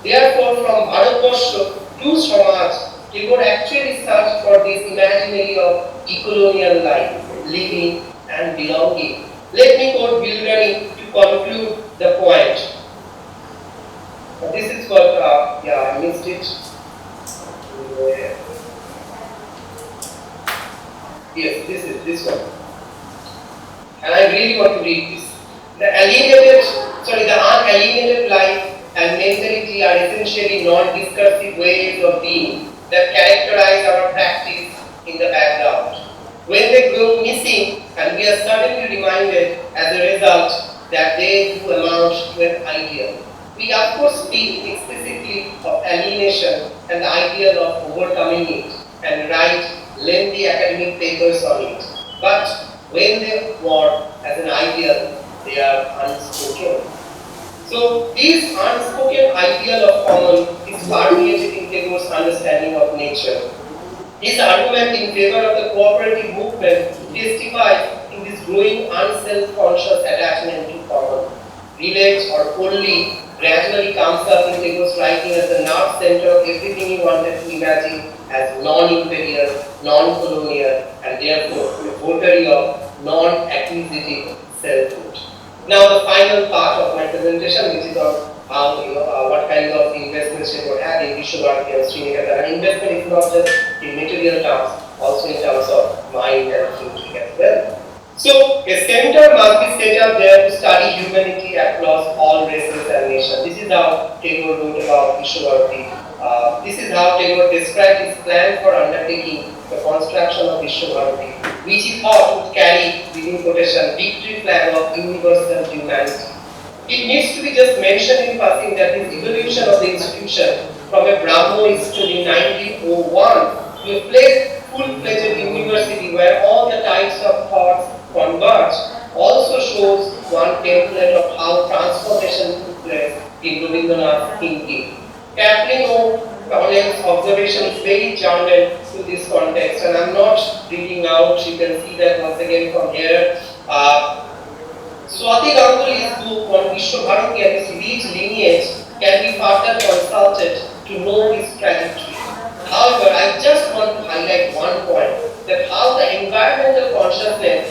Therefore, from Bharatvarsha to Samaj, Tagore actually searched for this imaginary of decolonial life, living and belonging. Let me quote Bilgrani to conclude the point. This is what, I missed it. Yes, this is this one. And I really want to read this. The unalienated life and mentality are essentially non-discursive ways of being that characterize our practice in the background. When they go missing, and we are suddenly reminded as a result that they do amount to an ideal. We of course speak explicitly of alienation and the ideal of overcoming it, and write lengthy academic papers on it. But when they were as an ideal, they are unspoken. So this unspoken ideal of common is permeated in Tagore's understanding of nature. His argument in favor of the cooperative movement testifies in this growing unself-conscious attachment to common. Village or only gradually comes up in Tagore's writing as the nerve center of everything he wanted to imagine as non-imperial, non-colonial, and therefore a votary of non-acquisitive selfhood. Now the final part of my presentation, which is on how what kind of investments we would have in Vishwabharati and Srinivedita. And investment is not just in material terms, also in terms of mind and thinking as well. So a center must be set up there to study humanity across all races and nations. This is how Tagore wrote about Vishwabharati. This is how Tagore described his plan for undertaking the construction of Vishwabharati, which he thought would carry, within quotation, victory flag of universal humanity. It needs to be just mentioned in passing that this evolution of the institution from a Brahmo institute in 1901 to a full-fledged university where all the types of thoughts converge also shows one template of how transformation took place in Rabindranath's thinking. Kaplan O'Connell's observation is very journal to this context, and I'm not reading out, you can see that once again from here. Swati Ganguly's book on Vishwabharati and his rich lineage can be further consulted to know his trajectory. However, I just want to highlight one point, that how the environmental consciousness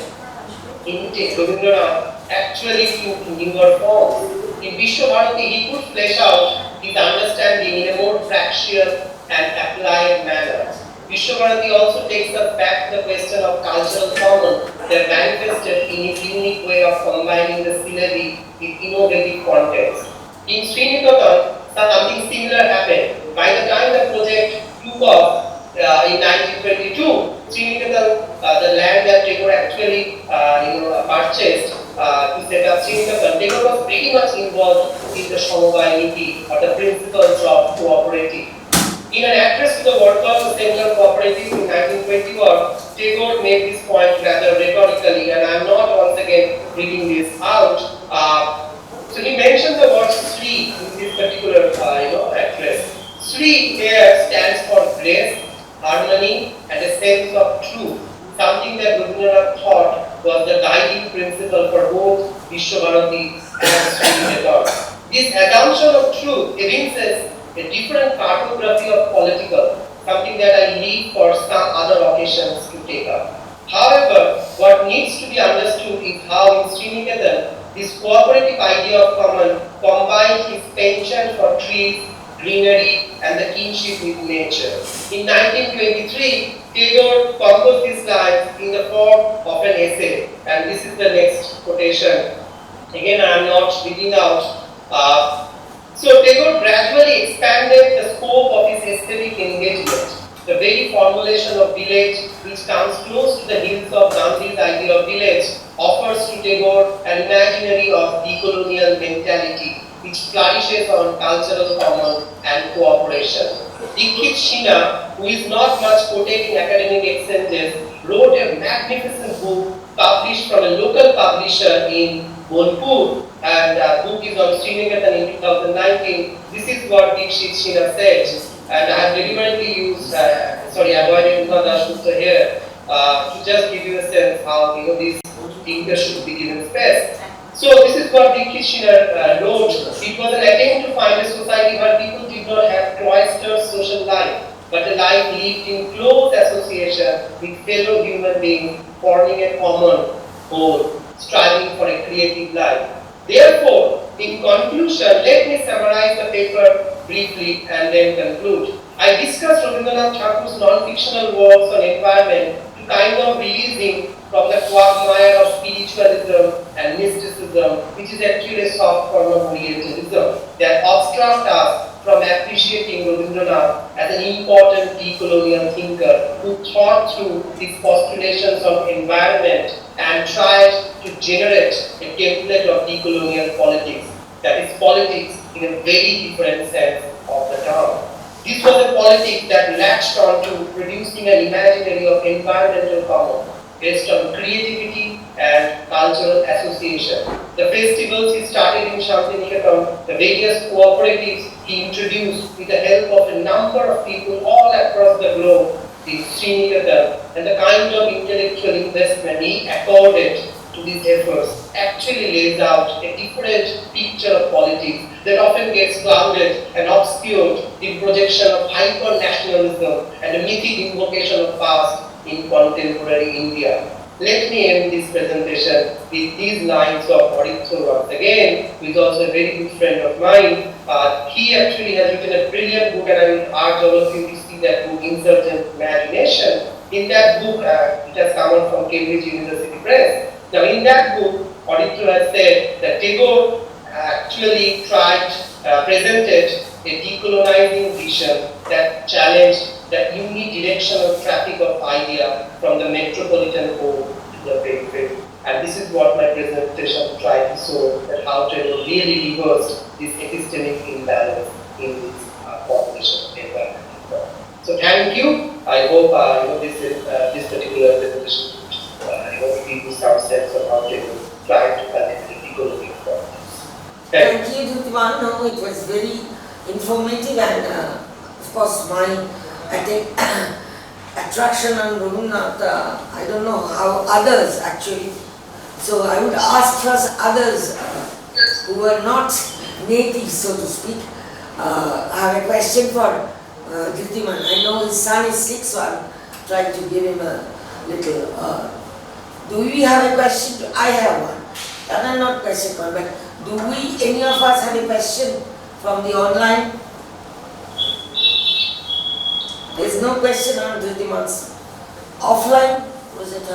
in Rabindranath actually took newer forms. In Vishwabharati, he could flesh out his understanding in a more fractional and applied manner. Vishwabharati also takes us back to the question of cultural common that manifested in his unique way of combining the syllabi with innovative context. In Srinivedita, something similar happened. By the time the project took off in 1922, Srinivedita, the land that Tagore actually purchased to set up Srinivedita, Tagore was pretty much involved in the Samabhay Niti, or the principles of cooperative. In an address to the workers' Central Cooperative in 1921, Tagore made this point rather rhetorically, and I am not once again reading this out. So he mentions the word Sri in this particular address. Sri here stands for grace, harmony, and a sense of truth, something that Rabindranath thought was the guiding principle for both Vishwabharati, and Sri. This assumption of truth evinces a different cartography of political, something that I leave for some other occasions to take up. However, what needs to be understood is how in Srinivasan, this cooperative idea of common combined his penchant for trees, greenery, and the kinship with nature. In 1923, Tagore composed his lines in the form of an essay, and this is the next quotation. Again, I am not reading out. So Tagore gradually expanded the scope of his aesthetic engagement. The very formulation of village, which comes close to the hills of Gandhi's idea of village, offers to Tagore an imaginary of decolonial mentality, which flourishes on cultural common and cooperation. Dikshit Shina, who is not much quoted in academic exchanges, wrote a magnificent book published from a local publisher in Bolpur, and the book is on Srinivasan in 2019. This is what Dikshit Shina said. And I have deliberately used, avoided Dasgupta here to just give you a sense how these thinkers should be given space. So this is what Dikshit Shina wrote. It was an attempt to find a society where people did not have cloistered social life, but a life lived in close association with fellow human beings, forming a common whole, striving for a creative life. Therefore, in conclusion, let me summarize the paper briefly and then conclude. I discussed Rabindranath Thakur's non-fictional works on environment to kind of releasing from the quagmire of spiritualism and mysticism, which is actually a soft form of Orientalism, that obstruct us from appreciating Rabindranath as an important decolonial thinker who thought through these postulations of environment and tried to generate a template of decolonial politics, that is politics in a very different sense of the term. This was a politics that latched on to producing an imaginary of environmental common based on creativity and cultural association. The festivals he started in Shantiniketan, the various cooperatives he introduced with the help of a number of people all across the globe in Srinivasan, and the kind of intellectual investment he accorded to these efforts actually lays out a different picture of politics that often gets clouded and obscured in projection of hyper-nationalism and a mythic invocation of past in contemporary India. Let me end this presentation with these lines of Aditya once again, who is also a very good friend of mine. He actually has written a brilliant book, and I will urge all of you to see that book, Insurgent Imagination. In that book, it has come out from Cambridge University Press. Now, in that book, Aditya has said that Tagore actually presented a decolonizing vision that challenged the unidirectional traffic of idea from the metropolitan core to the periphery. And this is what my presentation tried to show, that how Tagore really reversed this epistemic imbalance in this population environmental problem. So thank you. I hope this particular presentation would give you some sense of how Tagore tried to connect the decolonial problems. Thank you, Dhritiman. No, it was very informative, and of course my attraction on Rabindranath, I don't know how others actually. So I would ask first others who are not natives, so to speak. I have a question for Dhritiman. I know his son is sick, so I'm trying to give him a little. Do we have a question? I have one. Not question one, but do any of us have a question from the online? There is no question on Dhritiman's offline. Was it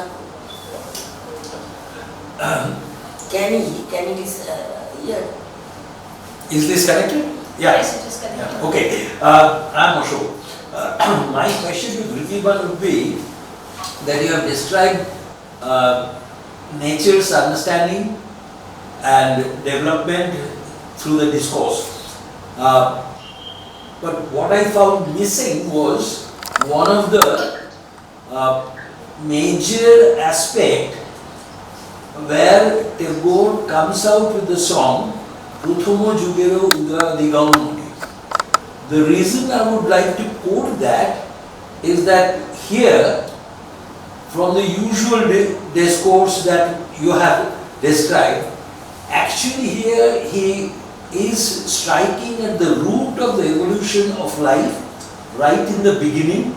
Can he be here? Is this connected? Yeah. Yes, it is connected. Yeah. Okay. I'm Ashok. My question to Dhritiman would be that you have described nature's understanding and development through the discourse. But what I found missing was one of the major aspect where Tagore comes out with the song Pruthomo Jugero Uda Digaunamuni. The reason I would like to quote that is that here, from the usual discourse that you have described, actually here he is striking at the root of the evolution of life right in the beginning,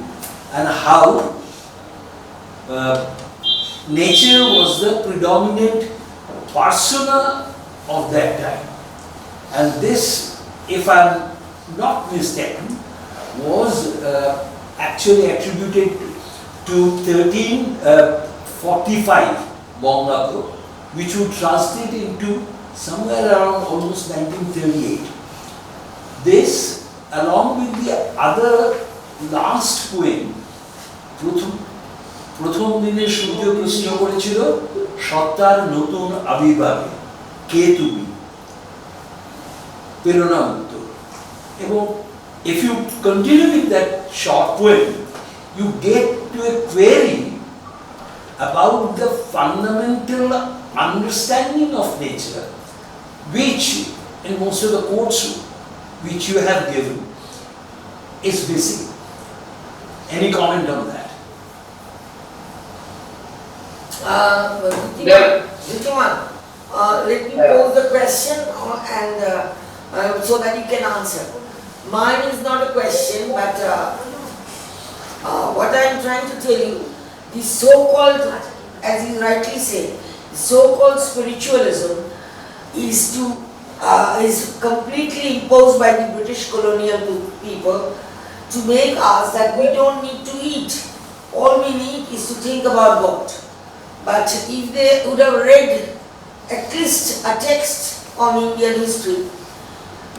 and how nature was the predominant persona of that time. And this, if I am not mistaken, was actually attributed to 1345 Bangabdo, which would translate into somewhere around almost 1938. This, along with the other last poem, প্রথম দিনের সূর্য প্রশ্ন করেছিল সত্তার নতুন আবির্ভাবে, কে তুমি, প্রেরণা উত্তর। এবং if you continue with that short poem, you get to a query about the fundamental understanding of nature, which in most of the quotes which you have given is missing. Any comment on that? Dhritiman, let me pose the question and so that you can answer. Mine is not a question, but what I am trying to tell you, the so-called, as you rightly say, so-called spiritualism is completely imposed by the British colonial people to make us that we don't need to eat. All we need is to think about God. But if they would have read at least a text on Indian history,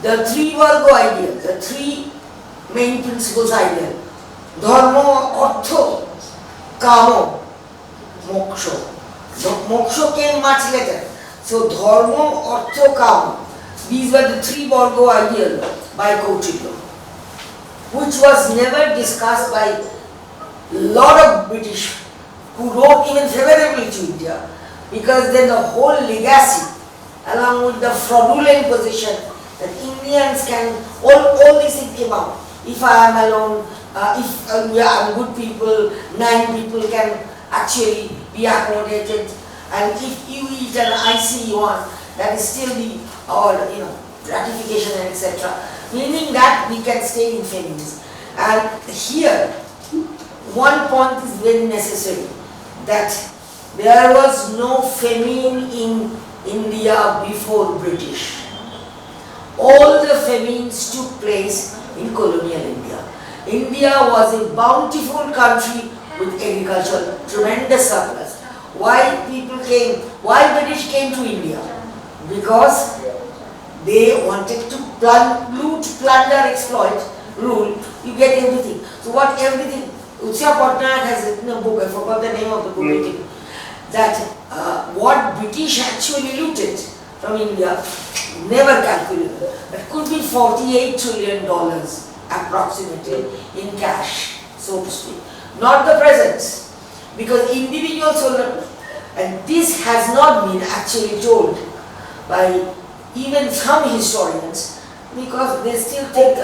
the three Vargo ideal, the three main principles ideal, Dharma, Artha, Kamo, Moksha. So Moksha came much later. So Dharma, Artha, Kamo, these were the three Vargo ideal by Kautilya, which was never discussed by a lot of British who wrote even favorably to India, because then the whole legacy, along with the fraudulent position that Indians can, all these things came out. If I am alone, if we are good people, 9 people can actually be accommodated, and if you eat an IC one, that is still the gratification and etc. Meaning that we can stay in feminism. And here, one point is very necessary, that there was no famine in India before British. All the famines took place in colonial India. India was a bountiful country with agriculture, tremendous surplus. Why British came to India? Because they wanted to loot, plunder, exploit, rule. You get everything. So what everything? Uchya Patnaik has written a book, I forgot the name of the book, that what British actually looted from India, never calculated. That could be $48 trillion approximately in cash, so to speak. Not the presents, because individuals will not, and this has not been actually told by even some historians, because they still think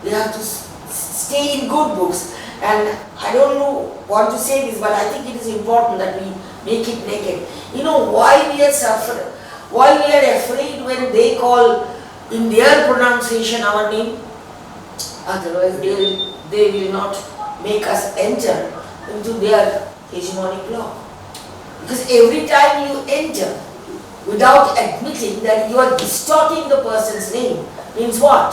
they have to stay in good books. And I don't know want to say this, but I think it is important that we make it naked. You know why we are suffering, why we are afraid when they call in their pronunciation our name? Otherwise they will not make us enter into their hegemonic law. Because every time you enter without admitting that you are distorting the person's name, means what?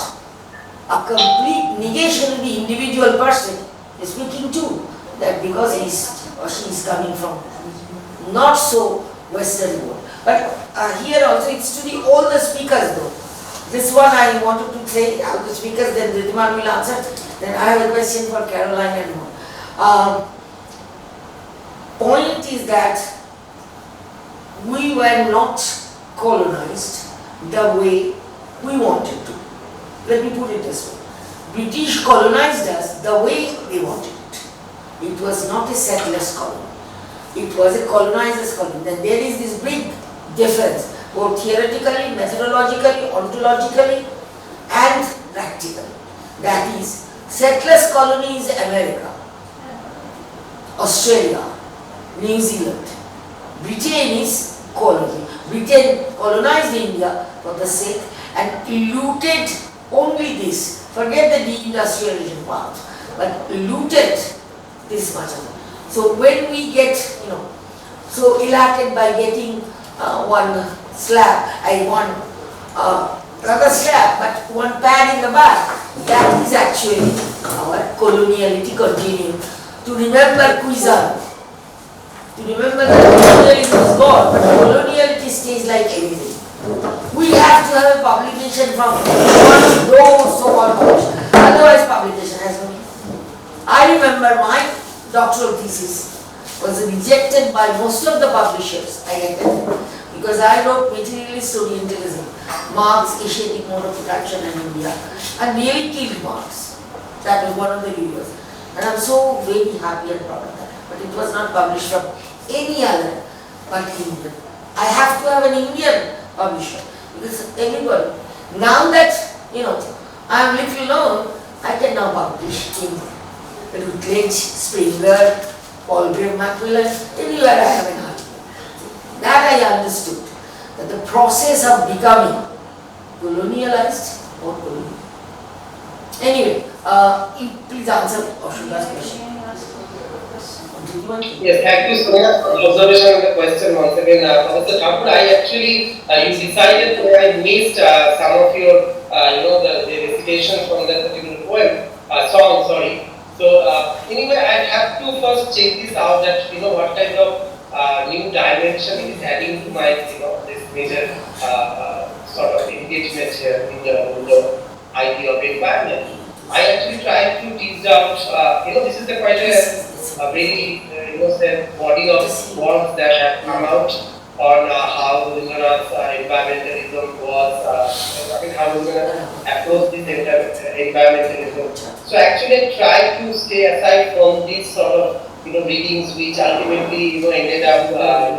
A complete negation of the individual person is speaking too, that because he's or she is coming from not so Western world. But here also it's to all the speakers though. This one I wanted to say, all the speakers, then Dhritiman will answer, then I have a question for Caroline and more. Point is that we were not colonized the way we wanted to. Let me put it this way. British colonized us the way they wanted it. It was not a settlers colony. It was a colonizers colony. Then there is this big difference, both theoretically, methodologically, ontologically, and practically. That is, settlers colony is America, Australia, New Zealand. Britain is colony. Britain colonized India for the sake and looted only this. Forget the deindustrialization part, but looted this much of it. So when we get, so elated by getting one slab, not a slab, but one pad in the back, that is actually our coloniality continuing. To remember cuisine, to remember that colonialism is gone, but coloniality stays like everything. We have to have a publication from one of those so-called publications. Otherwise publication has no meaning. I remember my doctoral thesis was rejected by most of the publishers I attended because I wrote materialist Orientalism, Marx, Asiatic mode of production in India, and nearly killed Marx. That was one of the reviews. And I'm so very happy and proud of that. But it was not published from any other but Indian. I have to have an Indian publisher because everybody, now that I am little known, I can now publish in Routledge, Springer, Paul Graham Macmillan, anywhere I have an article. That I understood, that the process of becoming colonialized or colonial. Anyway, please answer Ashika's question. Yes, thank you so much for the observation and the question once again. Professor Thakur, I actually, you decided that I missed some of your, the recitation from that particular poem, song, sorry. So, anyway, I have to first check this out that, what kind of new dimension is adding to my, this major sort of engagement here in the idea of environment. I actually tried to tease out, this is the quite a very, body of works that have come out on how Rabindranath's environmentalism was, how Rabindranath approached this environmentalism. So actually I tried to stay aside from these sort of, readings which ultimately, ended up,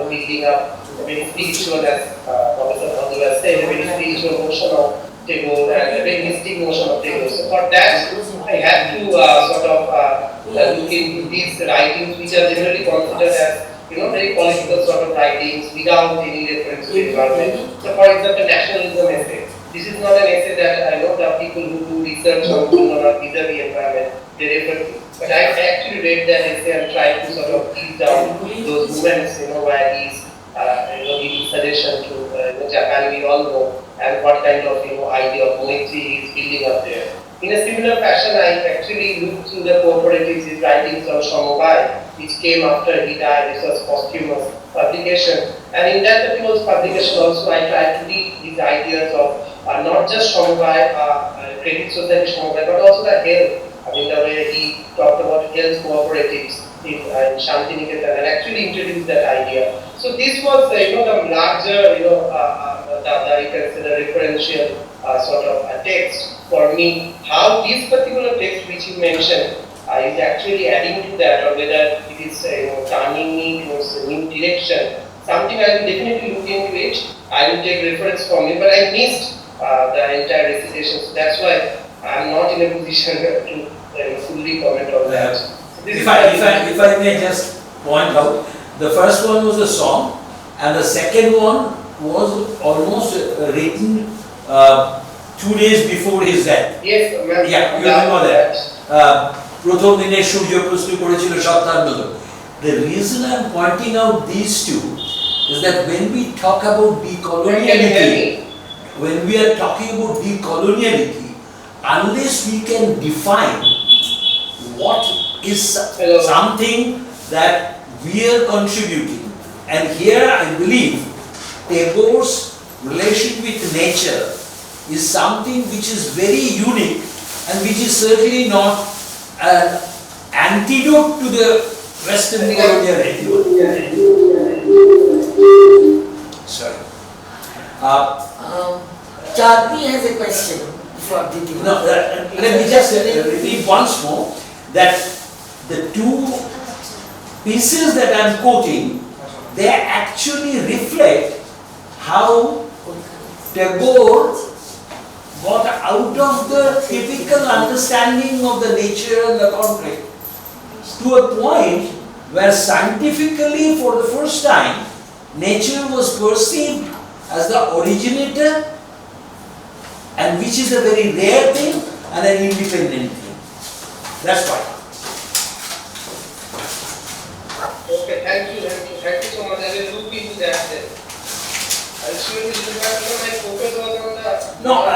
building up a very spiritual, as Professor Bhadra has said, a very spiritual notion of Tagore and a very mystic notion of Tagore. So for that, I had to look into these writings which are generally considered as very political sort of writings without any reference to environment. So for example, nationalism essay. This is not an essay that I know the people who do research on vis-a-vis environment, they refer to. But I actually read that essay and tried to sort of tease down those moments, where he's giving suggestion to Japan, we all know, and what kind of idea of Moichi is building up there. In a similar fashion, I actually looked through the cooperatives, his writings on Shomobai, which came after he died. This was posthumous publication, and in that particular publication also, I tried to read his ideas of not just Shomobai, credit society Shomobai, but also the health. The way he talked about health cooperatives in Shantiniketan and actually introduced that idea. So this was the larger, you can say the referential sort of text for me. How this particular text which you mentioned is actually adding to that, or whether it is turning me towards a new direction. Something I will definitely look into it. I will take reference from it, but I missed the entire recitation. So that's why I am not in a position to fully comment on that. If I may just point out, the first one was a song, and the second one was almost written 2 days before his death. Yes, ma'am. Yeah, you remember that. প্রথম দিনে সূর্য প্রশ্ন করেছিল সপ্তাহের মতো. The reason I am pointing out these two is that when we talk about decoloniality, unless we can define what is something that we are contributing, and here I believe Tagore's relation with nature is something which is very unique and which is certainly not an antidote to the Western colonial attitude. Sorry. Chandni has a question for Diliman. No, let me just repeat once more that the two pieces that I am quoting, they actually reflect how Tagore got out of the typical understanding of the nature and the conflict to a point where scientifically for the first time nature was perceived as the originator, and which is a very rare thing and an independent thing. That's why. Okay, thank you so much. I will look into that then. I'll surely look at my focus was on the... No, I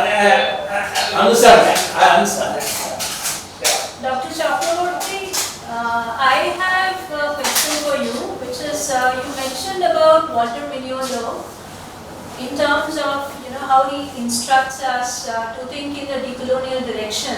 understand that. I understand that. Dr. Chakraborty, I have a question for you, which is you mentioned about Walter Mignolo in terms of how he instructs us to think in the decolonial direction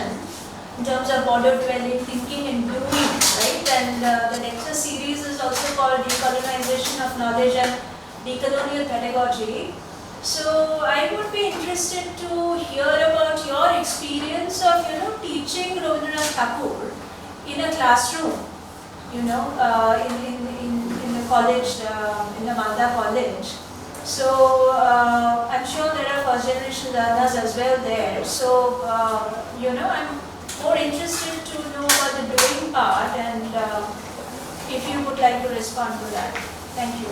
in terms of border dwelling, thinking and doing, right? And the lecture series is also called Decolonization of Knowledge and Decolonial Pedagogy. So I would be interested to hear about your experience of teaching Rabindranath Tagore in a classroom, in the college, in the Malda college. So I'm sure there are first generation learners as well there. So I'm more interested to know about the doing part, and if you would like to respond to that. Thank you.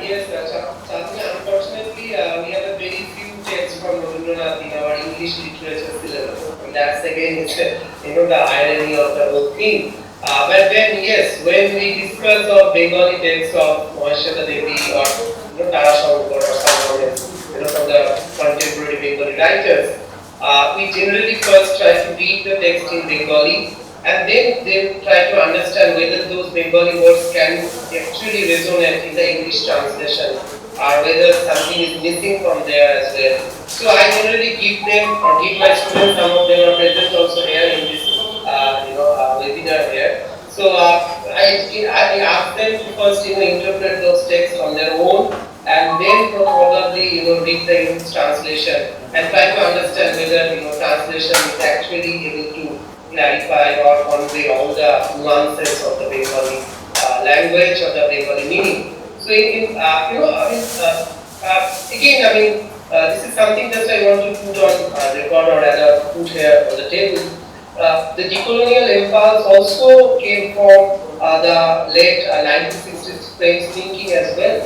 Yes, Chandra, unfortunately, we have a very few texts from Rabindranath in our English literature syllabus. And that's again, the irony of the whole thing. But then, yes, when we discuss of Bengali texts of Mahashweta Devi or Tara Shankar or someone else, from the contemporary Bengali writers, we generally first try to read the text in Bengali and then try to understand whether those Bengali words can actually resonate in the English translation or whether something is missing from there as well. So I generally give them or give my students, some of them are present also here in this webinar here. So I ask them to first interpret those texts on their own and then probably read the English translation and try to understand whether translation is actually able to clarify or convey all the nuances of the Bengali language or the Bengali meaning. So this is something that I want to put on record or rather put here on the table. The decolonial impulse also came from the late 1960s French thinking as well.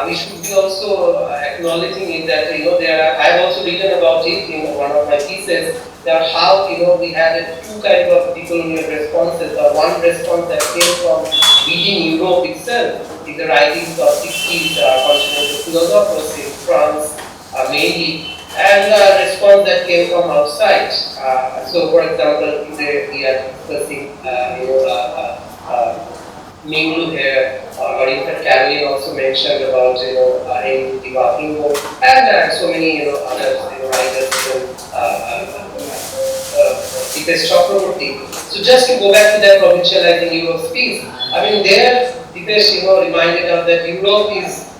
We should be also acknowledging it that I have also written about it in one of my pieces, that how we had two kinds of decolonial responses. One response that came from within Europe itself, in the writings of 60s continental philosophers in France mainly, and a response that came from outside. So, for example, today we are discussing Minglu here, or in fact Caroline also mentioned about and so many other writers, Chakraborty. So just to go back to that provincializing Europe piece, there Dipesh reminded us that Europe is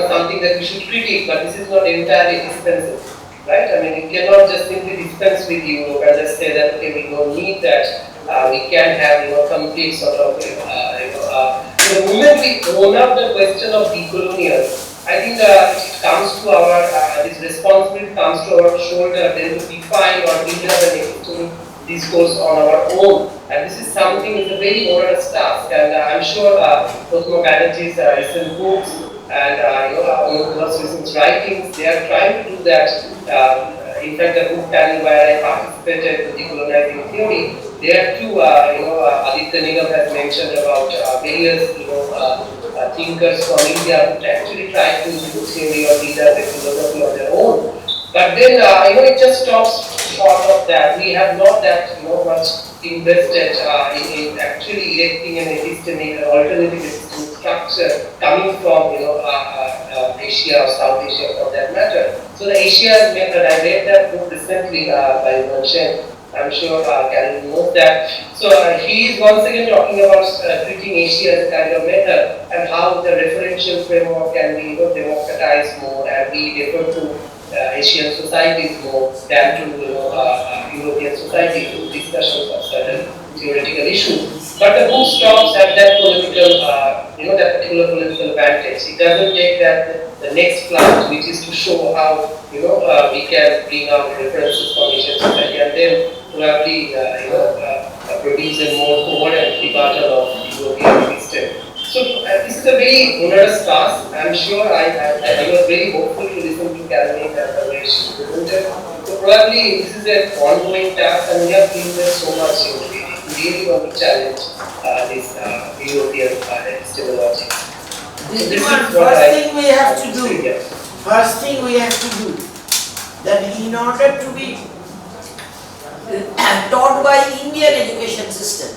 something that we should critique, but this is not entirely dispensable, right? You cannot just simply dispense with Europe and just say that okay, we don't need that. We can have complete sort of the moment we own up the question of decolonial, I think it comes to our this responsibility comes to our shoulder then to define or build up an economic discourse on our own, and this is something is a very onerous task, and I'm sure Cosmo Banerjee's recent books and Anukul's recent writings, they are trying to do that. In fact, the book panel where I participated in decolonizing theory, there too, Aditya Nigam has mentioned about various, thinkers from India who actually try to do theory or build up a philosophy on their own. But then, it just stops short of that. We have not that, much invested in actually erecting an epistemic alternative epistemic structure coming from, Asia or South Asia for that matter. So the Asia method, I read that book recently by Manshen. I'm sure Karen knows that. So he is once again talking about treating Asia as a kind of method and how the referential framework can be democratized more and be referred to Asian societies more than to European societies in discussions of certain theoretical issues. But the book stops at that political, that particular political vantage. It doesn't take that the next plant, which is to show how we can bring out references from Asian society and then probably produce a more coherent rebuttal of European system. So this is is a very onerous task. I'm sure I was very hopeful to listen to Caroline and the way she presented. So probably this is an ongoing task, and we have been there so much. We really want to challenge this European epistemology. First thing we have to do, that in order to be taught by Indian education system,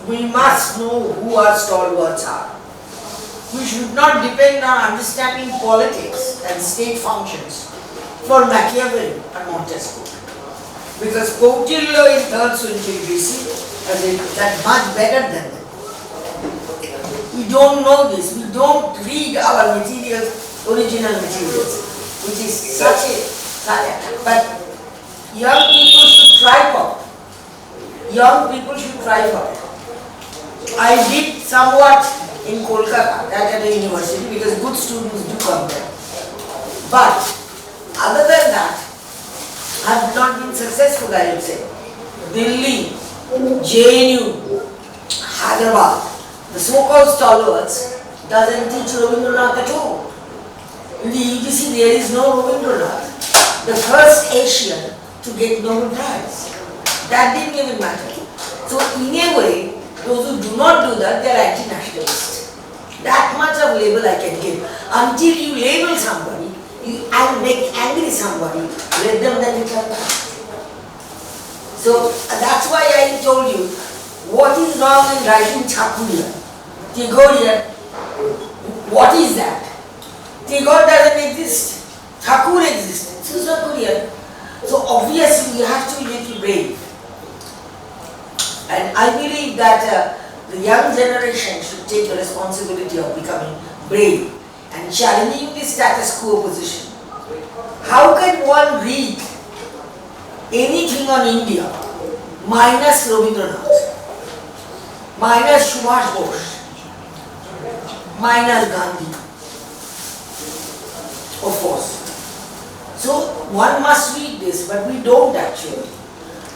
we must know who our stalwarts are. We should not depend on understanding politics and state functions for Machiavelli and Montesquieu. Because Kautilya in 3rd century BC has that much better than them. We don't know this. We don't read our materials, original materials, which is such a. But young people should try for it. Young people should try for it. I did somewhat in Calcutta, at a university, because good students do come there. But other than that, I have not been successful, I would say. Delhi, JNU, Hyderabad, the so-called stalwarts doesn't teach Rabindranath at all. In the UGC there is no Rabindranath. The first Asian to get Nobel Prize. That didn't even matter. So in a way, those who do not do that, they are anti-nationalists. That much of label I can give. Until you label somebody, and make angry somebody, let them then return back. So that's why I told you, what is wrong in writing Chakraborty? Tagore, what is that? Tagore doesn't exist. Thakur exists. So is not Korean. So obviously you have to be little brave. And I believe that the young generation should take the responsibility of becoming brave and challenging the status quo position. How can one read anything on India minus Rabindranath, minus Subhash Bose, minus Gandhi? Of course. So one must read this, but we don't actually.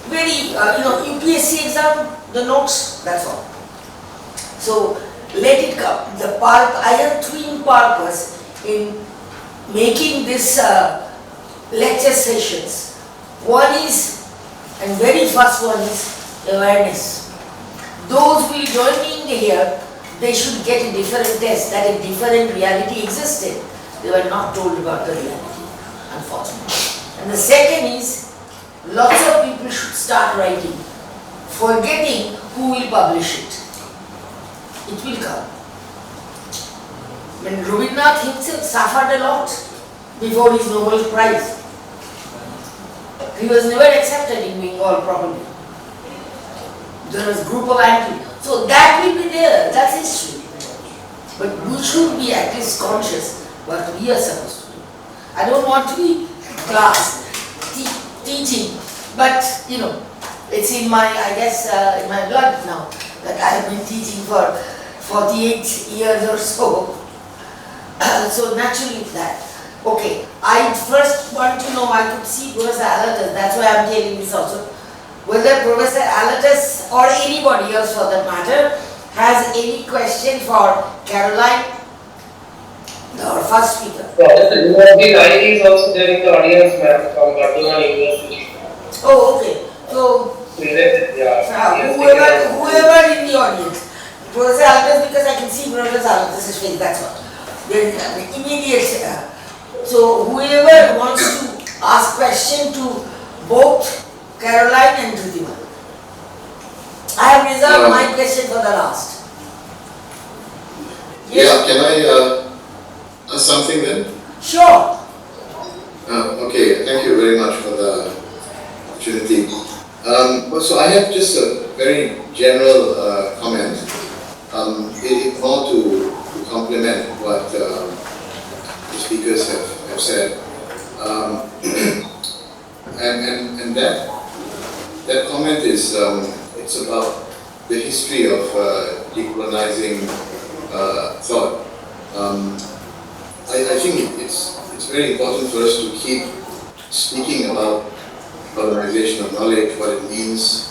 Very, UPSC exam, the notes, that's all. So let it come. I have twin purpose in making this lecture sessions. One is, and very first one is awareness. Those who will join me here, they should get a different test, that a different reality existed. They were not told about the reality, unfortunately. And the second is, lots of people should start writing, forgetting who will publish it. It will come. When Rabindranath himself suffered a lot before his Nobel Prize. He was never accepted in Bengal properly. There was a group of anti. So that will be there, that's history. But we should be at least conscious what we are supposed to do. I don't want to be class teaching, but it's in my, in my blood now that I have been teaching for 48 years or so. So naturally that. Okay, I first want to know, I could see Professor Alatas, that's why I am telling this also, whether Professor Alatas or anybody else for that matter has any question for Caroline, our first speaker. Professor Nivedita is also there in the audience, ma'am, from Bhadra University. Oh, okay. So, whoever in the audience, Professor Alatas, because I can see Professor Alatas' face, that's what. There is an immediate. So whoever wants to ask question to both Caroline and Dhritiman. I have reserved my question for the last. Yes. Yeah, can I ask something then? Sure. Okay, thank you very much for the opportunity. So I have just a very general comment. It more to complement what the speakers have said, and that comment is it's about the history of decolonizing thought. I think it's very important for us to keep speaking about colonization of knowledge, what it means,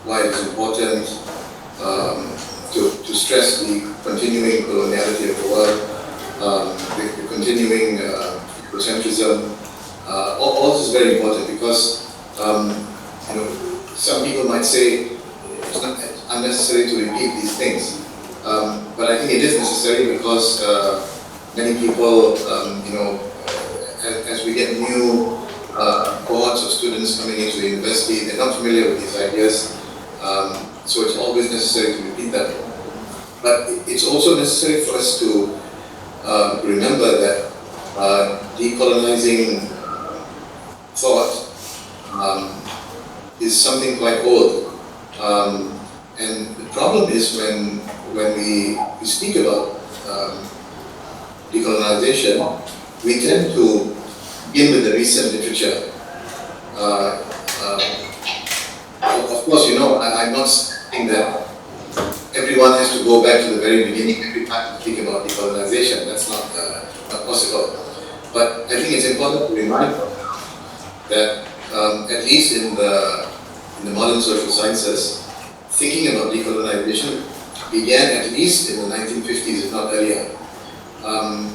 why it is important, to stress the continuing coloniality of the world, the continuing Eurocentrism. All this is very important because some people might say it's not unnecessary to repeat these things, but I think it is necessary because many people, as we get new cohorts of students coming into the university, they're not familiar with these ideas, so it's always necessary to repeat them. But it's also necessary for us to remember that decolonizing thought is something quite old. And the problem is when we speak about decolonization, we tend to begin with the recent literature. Of course, I'm not saying that everyone has to go back to the very beginning every time to speak about decolonization. That's not possible. But I think it's important to remind that at least in the modern social sciences, thinking about decolonization began at least in the 1950s, if not earlier. And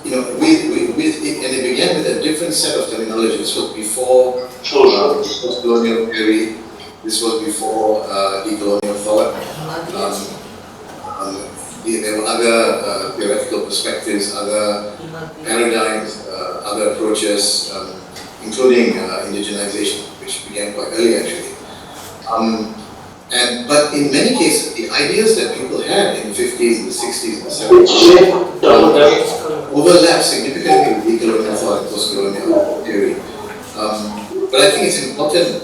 it began with a different set of terminology. This was before post-colonial theory. This was before decolonial thought. There were other theoretical perspectives, other paradigms, other approaches, including indigenization, which began quite early actually. But in many cases, the ideas that people had in the 50s, and the 60s, and the 70s overlap significantly with decolonial thought and post-colonial theory. But I think it's important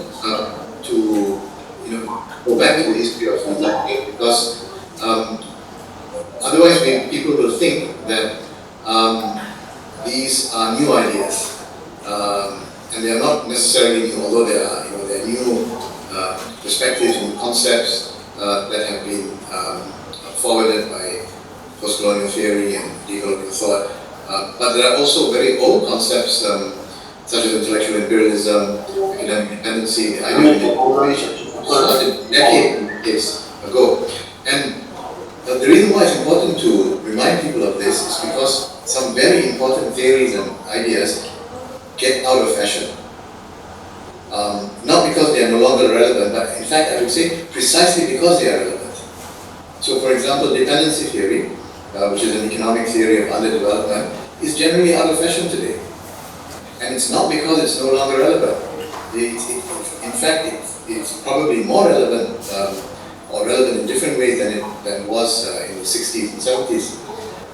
to go back to the history of thinking, because otherwise people will think that these are new ideas, and they are not necessarily new, although they are new perspectives and concepts that have been forwarded by post-colonial theory and decolonial thought. But there are also very old concepts such as intellectual imperialism, academic dependency, the idea of innovation, started decades ago. And the reason why it's important to remind people of this is because some very important theories and ideas get out of fashion. Not because they are no longer relevant, but in fact I would say precisely because they are relevant. So for example, dependency theory, which is an economic theory of underdevelopment, is generally out of fashion today. And it's not because it's no longer relevant. In fact, it's probably more relevant, or relevant in different ways than it was in the 60s and 70s.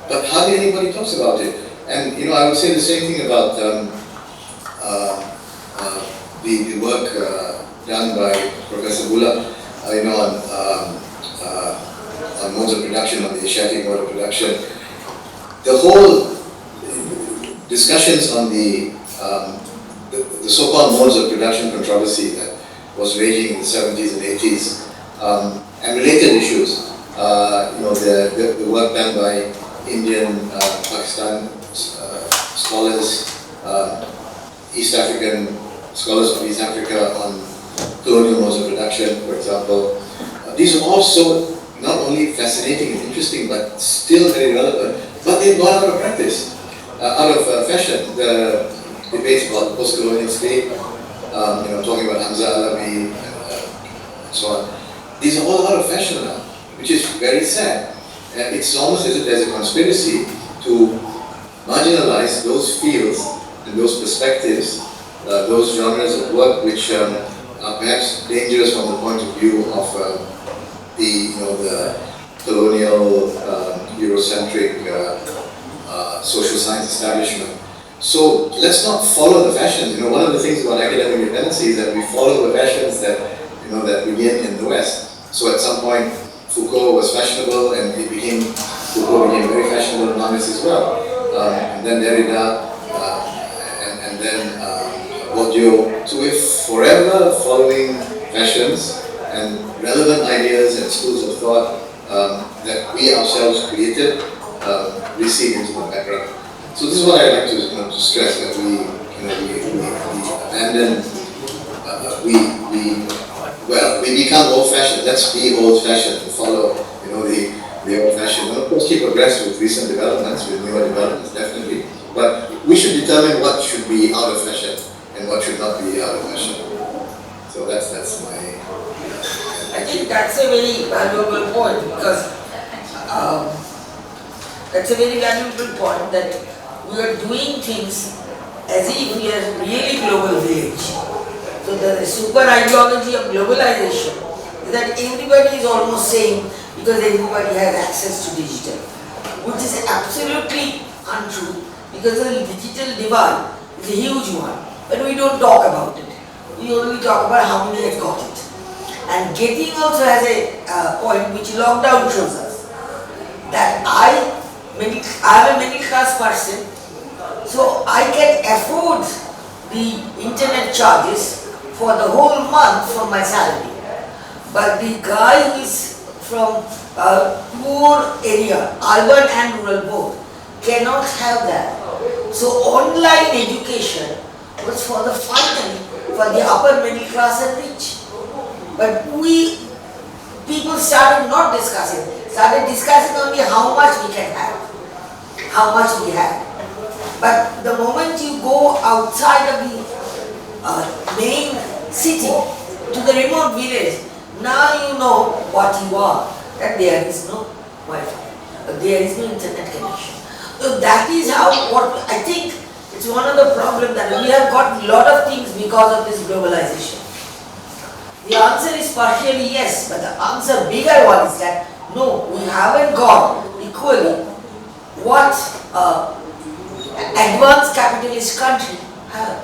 But hardly anybody talks about it. And I would say the same thing about the work done by Professor Bula, on modes of production, on the Asiatic mode of production. The whole discussions on the so-called modes of production controversy that was raging in the 70s and 80s, and related issues. The work done by Indian, Pakistan scholars, East African scholars of East Africa on colonial modes of production, for example. These are all so not only fascinating and interesting, but still very relevant, but they've gone out of practice, out of fashion. The debates about the post-colonial state, talking about Hamza Alawi and so on. These are all out of fashion now, which is very sad. And it's almost as if there's a conspiracy to marginalize those fields and those perspectives, those genres of work which are perhaps dangerous from the point of view of the colonial, Eurocentric social science establishment. So let's not follow the fashions. One of the things about academic dependency is that we follow the fashions that that begin in the West. So at some point, Foucault was fashionable, and Foucault became very fashionable in Marxist as well. And then Derrida, and then Bourdieu. So we're forever following fashions and relevant ideas and schools of thought that we ourselves created recede into the background. So this is what I like to stress, that we abandon, we become old-fashioned. Let's be old-fashioned and follow the the old-fashioned. And of course, keep abreast with recent developments, with newer developments, definitely. But we should determine what should be out of fashion and what should not be out of fashion. So that's my. I think that's a very valuable point because that's a very valuable point that we are doing things as if we are really global village. So the super ideology of globalization is that everybody is almost saying because everybody has access to digital, which is absolutely untrue because the digital divide is a huge one, but we don't talk about it. We only talk about how many have got it. And getting also has a point which lockdown shows us that I'm a middle class person, so I can afford the internet charges for the whole month from my salary. But the guy who is from a poor area, urban and rural both, cannot have that. So online education was for the finally for the upper middle class and rich. But people started not discussing, started discussing only how much we can have, how much we have. But the moment you go outside of the main city to the remote village, now you know what you are, that there is no Wi-Fi, there is no internet connection. So that is how, I think it's one of the problems that we have got a lot of things because of this globalization. The answer is partially yes, but the answer bigger one is that no, we haven't got equally what advanced capitalist country have.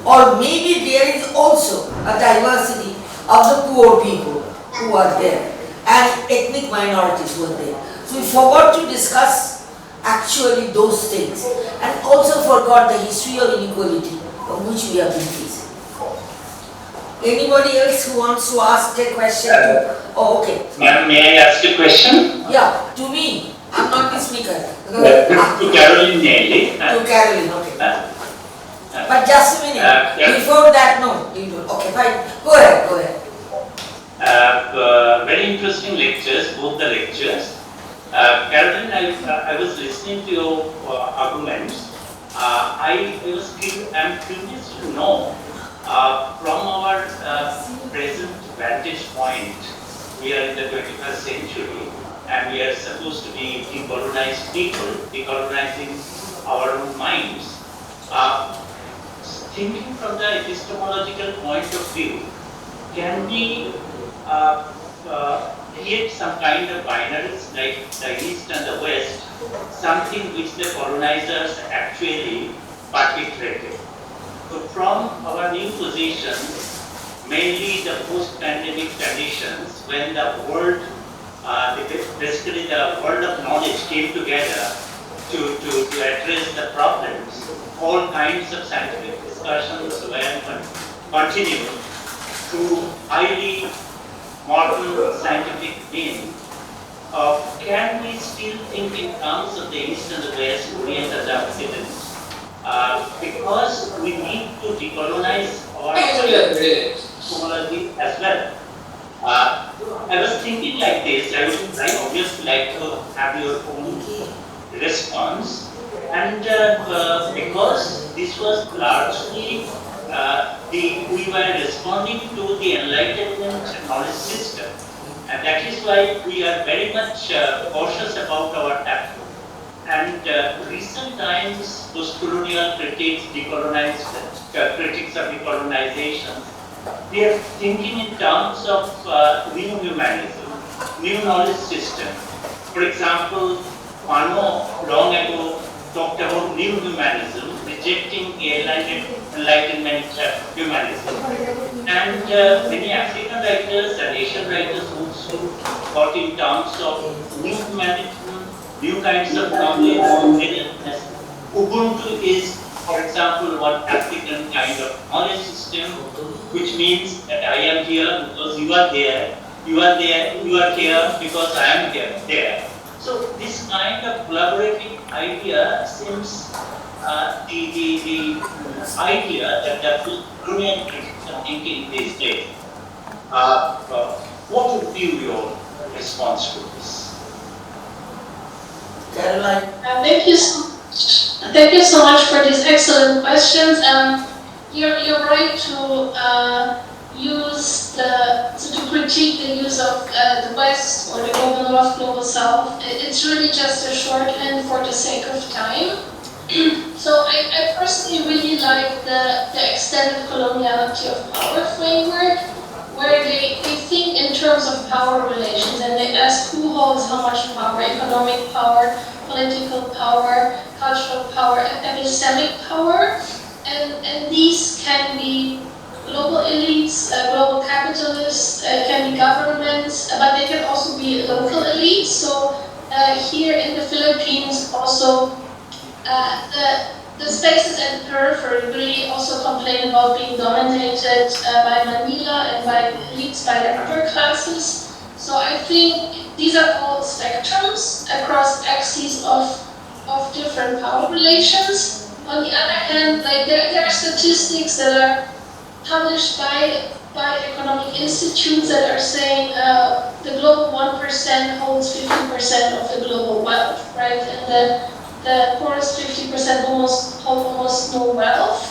Or maybe there is also a diversity of the poor people who are there and ethnic minorities who are there. So we forgot to discuss actually those things and also forgot the history of inequality of which we have been facing. Anybody else who wants to ask a question? Oh, okay. Ma'am, may I ask a question? Yeah, to me. I'm not the speaker. To Caroline mainly. To Caroline, okay. But just a minute. Before that, no. You don't. Okay, fine. Go ahead. Very interesting lectures, both the lectures. Caroline, I was listening to your arguments. I'm curious to know, from our present vantage point, we are in the 21st century and we are supposed to be decolonized people, decolonizing our own minds. Thinking from the epistemological point of view, can we create some kind of binaries like the East and the West, something which the colonizers actually perpetrated? So from our new positions, mainly the post-pandemic conditions, when the world, basically the world of knowledge came together to address the problems, all kinds of scientific discussions were continued through highly modern scientific means. Can we still think in terms of the East and the West, Orient and the Occident? Because we need to decolonize our technology as well. I was thinking like this, I would obviously like to have your own response. And because this was largely, we were responding to the Enlightenment knowledge system. And that is why we are very much cautious about our tackle. And recent times, post-colonial critics, critics of decolonization, they are thinking in terms of new humanism, new knowledge system. For example, Mano long ago talked about new humanism, rejecting Enlightenment humanism. And many African writers and Asian writers also thought in terms of new humanism, new kinds of knowledge, awareness. Ubuntu is, for example, one African kind of knowledge system, which means that I am here because you are there, you are there, you are here because I am here, there. So this kind of collaborative idea seems the idea that the brilliant critics are thinking these days. What would be your response to this? Caroline? Thank you so much for these excellent questions. You're right to to critique the use of the West or the global North, global South. It's really just a shorthand for the sake of time. So I personally really like the extended coloniality of power framework, where they think in terms of power relations and they ask who holds how much power: economic power, political power, cultural power, epistemic power, and these can be global elites, global capitalists, can be governments, but they can also be local elites. So here in the Philippines also the spaces at the periphery really also complain about being dominated by Manila and by elites, by the upper classes. So I think these are all spectrums across axes of different power relations. On the other hand, like there are statistics that are published by economic institutes that are saying the global 1% holds 50% of the global wealth, right? And the poorest 50% hold almost no wealth.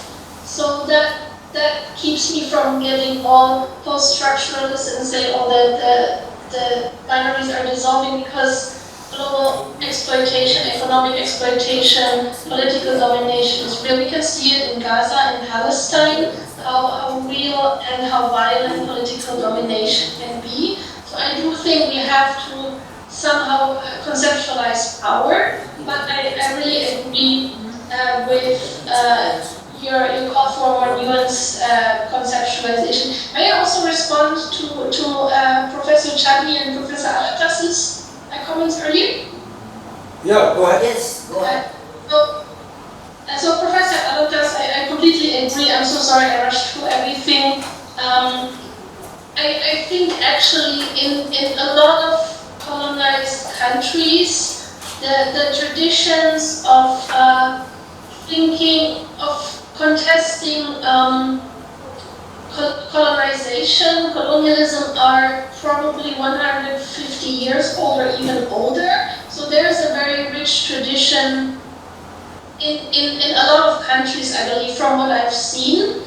So that keeps me from getting all post-structuralists and say, oh, that the binaries are dissolving because global exploitation, economic exploitation, political domination is real. We can see it in Gaza and Palestine, how real and how violent political domination can be. So I do think we have to somehow conceptualize power, but I really agree with your call for more nuanced conceptualization. May I also respond to Professor Chadni and Professor Alatas's comments earlier? Yeah, go ahead. Yes, go ahead. So Professor Alatas, I completely agree. I'm so sorry I rushed through everything. I think actually in a lot of colonized countries, the traditions of thinking, of contesting colonization, colonialism are probably 150 years old or even older. So there's a very rich tradition in a lot of countries, I believe, from what I've seen.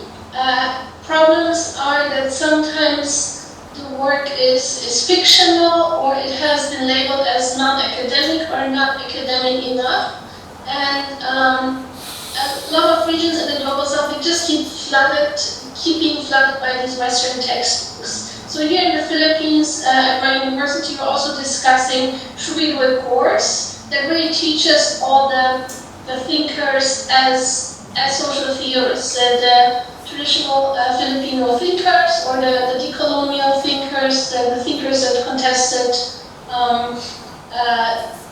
Problems are that sometimes the work is fictional, or it has been labeled as non-academic or not academic enough. And a lot of regions in the global south, they just keep being flooded by these Western textbooks. So here in the Philippines, at my university, we're also discussing, should we do a course that really teaches all the thinkers as social theorists, the traditional Filipino thinkers, or the decolonial thinkers, the thinkers that contested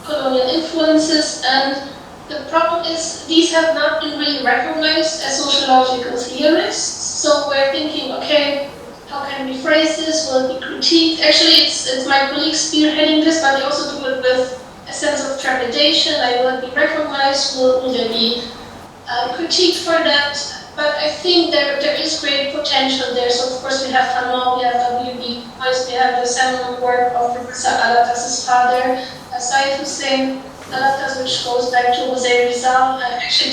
colonial influences. And the problem is these have not been really recognized as sociological theorists. So we're thinking, okay, how can we phrase this? Will it be critiqued? Actually, it's my colleagues spearheading this, but they also do it with a sense of trepidation. Like, will it be recognized? Will there be critiqued for that? But I think there is great potential there. So of course we have Hanoi, we have WB, we have the seminal work of Professor Alatas's father, Syed Hussein Alatas, which goes back to Jose Rizal. Actually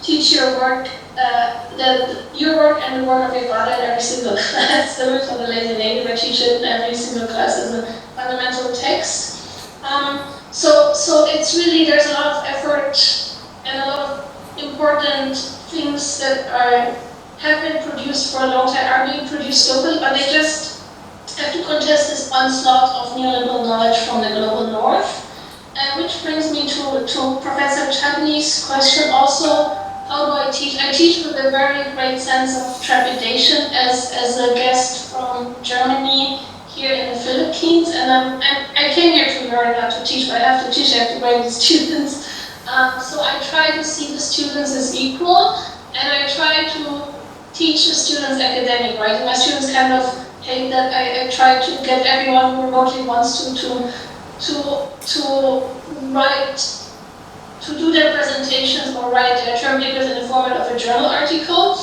teach your work, your work and the work of your father in every single class. Similar to the lazy lady, I teach it in every single class as a fundamental text. So it's really, there's a lot of effort and a lot of important things that have been produced for a long time, are being produced locally, but they just have to contest this onslaught of neoliberal knowledge from the global north. Which brings me to Professor Chadni's question also, how do I teach? I teach with a very great sense of trepidation as a guest from Germany here in the Philippines, and I came here to learn how to teach, but I have to teach, I have to grade the students. So I try to see the students as equal, and I try to teach the students academic writing. My students kind of hate that I try to get everyone who remotely wants to write, to do their presentations or write their term papers in the format of a journal article,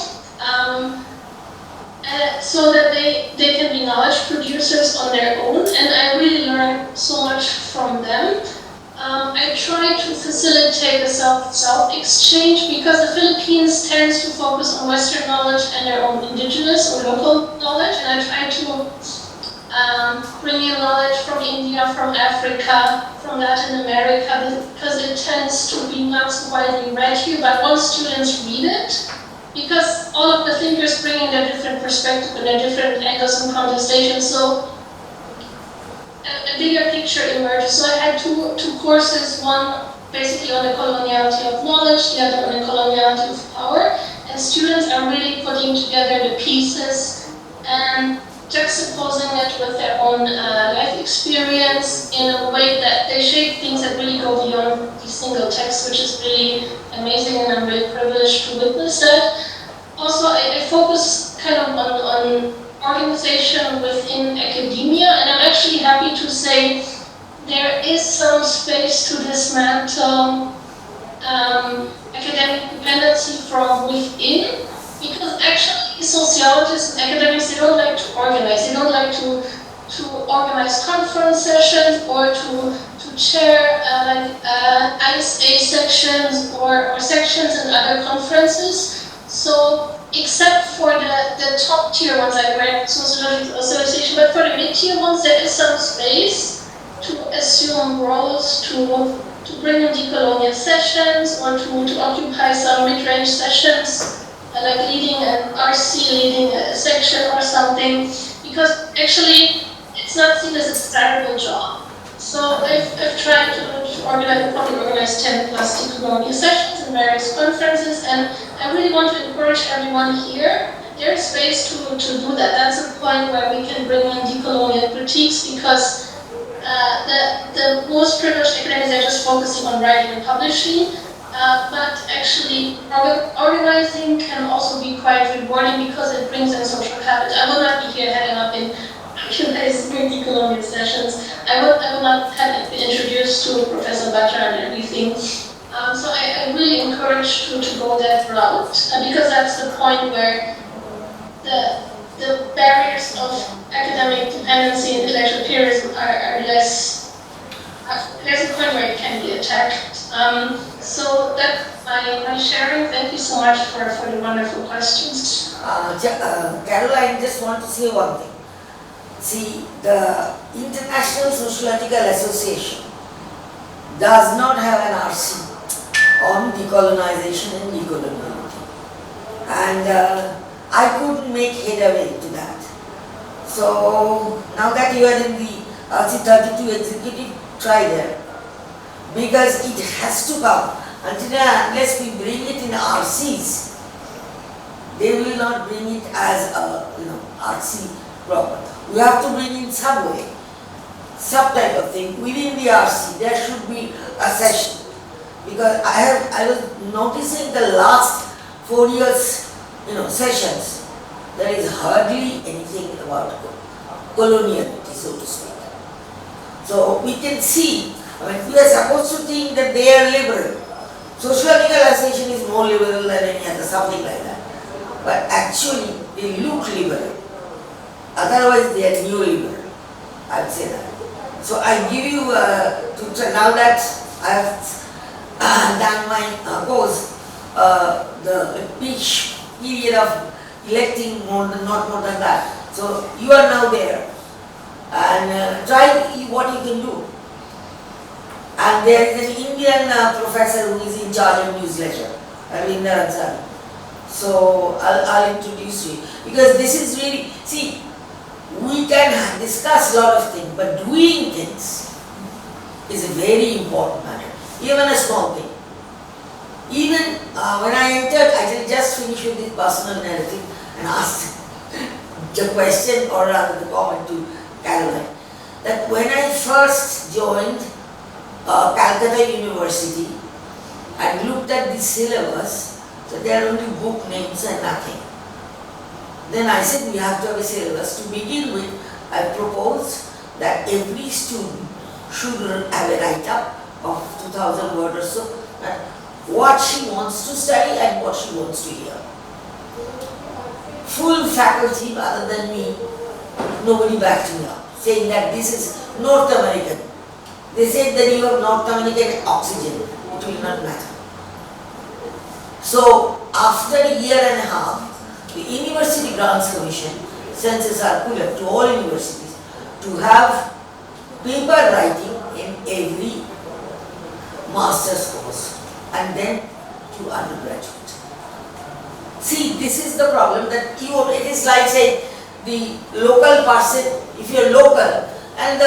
so that they can be knowledge producers on their own, and I really learn so much from them. I try to facilitate a South-South exchange because the Philippines tends to focus on Western knowledge and their own indigenous or local knowledge, and I try to bring in knowledge from India, from Africa, from Latin America, because it tends to be not so widely read here, but once students read it, because all of the thinkers bring in their different perspective and their different angles and contestations, so a bigger picture emerges. So I had two courses, one basically on the coloniality of knowledge, the other on the coloniality of power, and students are really putting together the pieces and juxtaposing it with their own life experience in a way that they shape things that really go beyond the single text, which is really amazing, and I'm really privileged to witness that. Also, I focus kind of on organization within academia, and I'm actually happy to say there is some space to dismantle academic dependency from within, because actually sociologists and academics, they don't like to organize. They don't like to organize conference sessions or to chair ISA sections or sections in other conferences. So except for the top tier ones like American Sociological Association, but for the mid-tier ones there is some space to assume roles, to bring in decolonial sessions or to occupy some mid-range sessions, like leading an RC, leading a section or something, because actually it's not seen as a desirable job. So I've tried to organize, probably organize 10 plus decolonial sessions in various conferences, and I really want to encourage everyone here. There's space to do that. That's a point where we can bring in decolonial critiques, because the most privileged academics are just focusing on writing and publishing, but actually organizing can also be quite rewarding because it brings in social habits. I will not be here heading up in decolonial sessions. I would not have been introduced to Professor Bhadra and everything. So I really encourage to go that route, because that's the point where the barriers of academic dependency and intellectual pluralism are less. There's a point where it can be attacked. So that's my sharing. Thank you so much for the wonderful questions. Caroline, just want to say one thing. See, the International Sociological Association does not have an RC on decolonization and decoloniality. And I couldn't make headway to that. So now that you are in the RC32 executive, try there. Because it has to come. Unless we bring it in RCs, they will not bring it as a RC proper. We have to bring in some way, some type of thing within the RC. There should be a session, because I was noticing the last 4 years, sessions. There is hardly anything about coloniality, so to speak. So we can see. We are supposed to think that they are liberal. Sociological Association is more liberal than any other, something like that. But actually, they look liberal. Otherwise, they are neoliberal. I would say that. So I give you, now that I have done my course, the peak period of electing not more than that. So you are now there. And try what you can do. And there is an Indian professor who is in charge of newsletter, Arvinder Ansari. So I'll introduce you, because this is really, see, we can discuss a lot of things, but doing things is a very important matter, even a small thing. Even when I entered, I just finished with this personal narrative and asked the question, or rather the comment to Caroline, that when I first joined Calcutta University and looked at the syllabus, so there are only book names and nothing. Then I said we have to have a syllabus. To begin with, I proposed that every student should have a write-up of 2,000 words or so, that what she wants to study and what she wants to hear. Full faculty, other than me, nobody backed me up, saying that this is North American. They said that you have not communicated oxygen, it will not matter. So after a year and a half, the University Grants Commission sends a circular to all universities to have paper writing in every master's course and then to undergraduate. See, this is the problem that it is like say the local person, if you are local and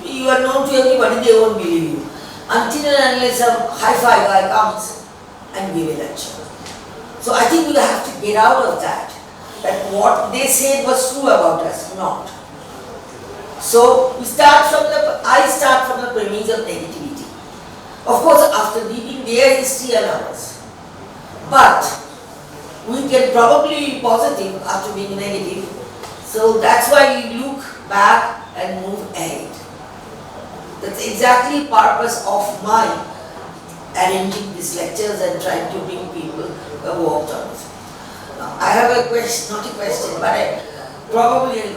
you are known to everybody, they won't believe you. Until and unless a hi-fi guy comes and give a lecture. So I think we have to get out of that what they said was true about us, not. So I start from the premise of negativity. Of course, after reading their history and ours. But we can probably be positive after being negative. So that's why we look back and move ahead. That's exactly the purpose of my arranging these lectures and trying to bring people who walked on it. I have a question, not a question, but probably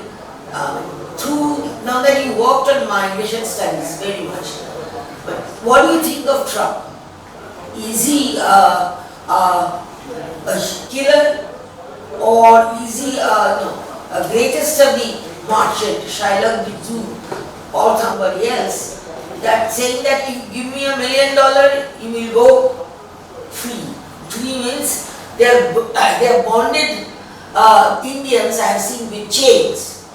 now that you worked on migration studies very much, but what do you think of Trump? Is he a killer, or is he a greatest of the merchant, Shylock the Jew, or somebody else, that saying that if you give me $1 million, you will go free. Free means they are bonded Indians I have seen with chains.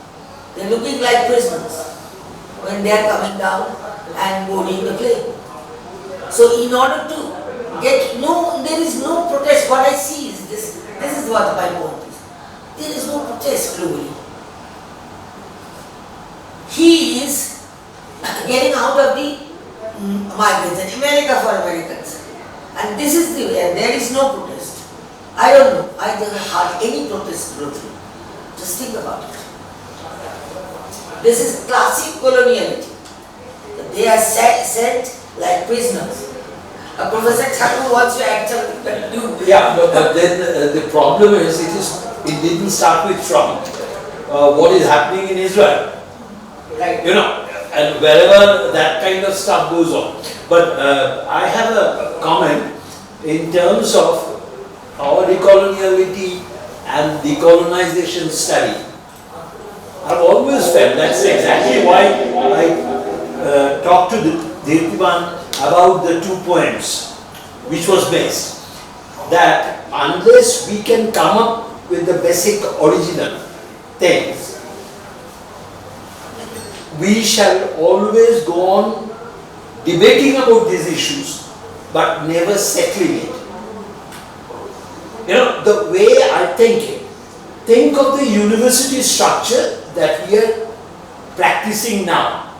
They are looking like prisoners when they are coming down and boarding the plane. So in order to get there is no protest. What I see is this. This is what my point is. There is no protest globally. He is getting out of the migrants and America for Americans. And this is the way, and there is no protest. I don't know, I don't have any protest go through. Just think about it. This is classic coloniality. They are sent like prisoners. Professor Chakraborty wants to actually do. Yeah, but then the problem is, it didn't start with Trump. What is happening in Israel? Right. You know, and wherever that kind of stuff goes on. But I have a comment in terms of our decoloniality and decolonization study. I've always felt that's exactly why I talked to Dhritiman about the 2 poems, which was based. That unless we can come up with the basic original things, we shall always go on debating about these issues, but never settling it. You know, the way I think of the university structure that we are practicing now.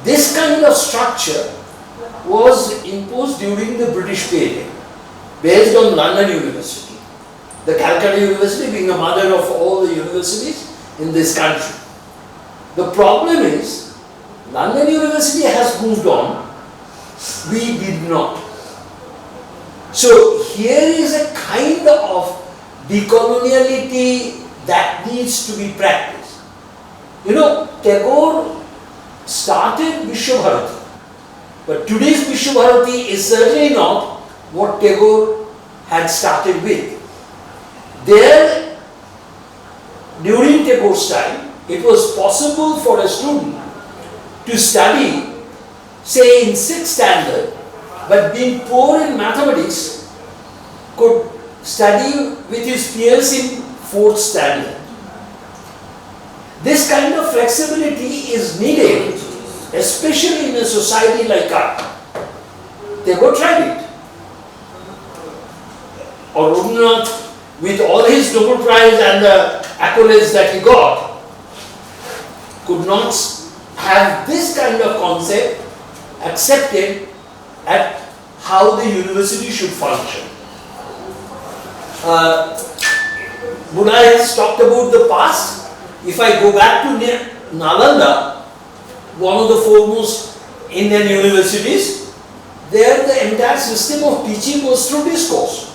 This kind of structure was imposed during the British period, based on London University. The Calcutta University being the mother of all the universities in this country. The problem is, London University has moved on, we did not. So here is a kind of decoloniality that needs to be practiced. You know, Tagore started Vishwabharati, but today's Vishwabharati is certainly not what Tagore had started with. There, during Tagore's time, it was possible for a student to study, say in 6th standard, but being poor in mathematics, could study with his peers in 4th standard. This kind of flexibility is needed, especially in a society like ours. Tagore tried it. Or Rabindranath, with all his Nobel Prize and the accolades that he got, could not have this kind of concept accepted at how the university should function. Bula has talked about the past. If I go back to Nalanda, one of the foremost Indian universities, there the entire system of teaching was through discourse.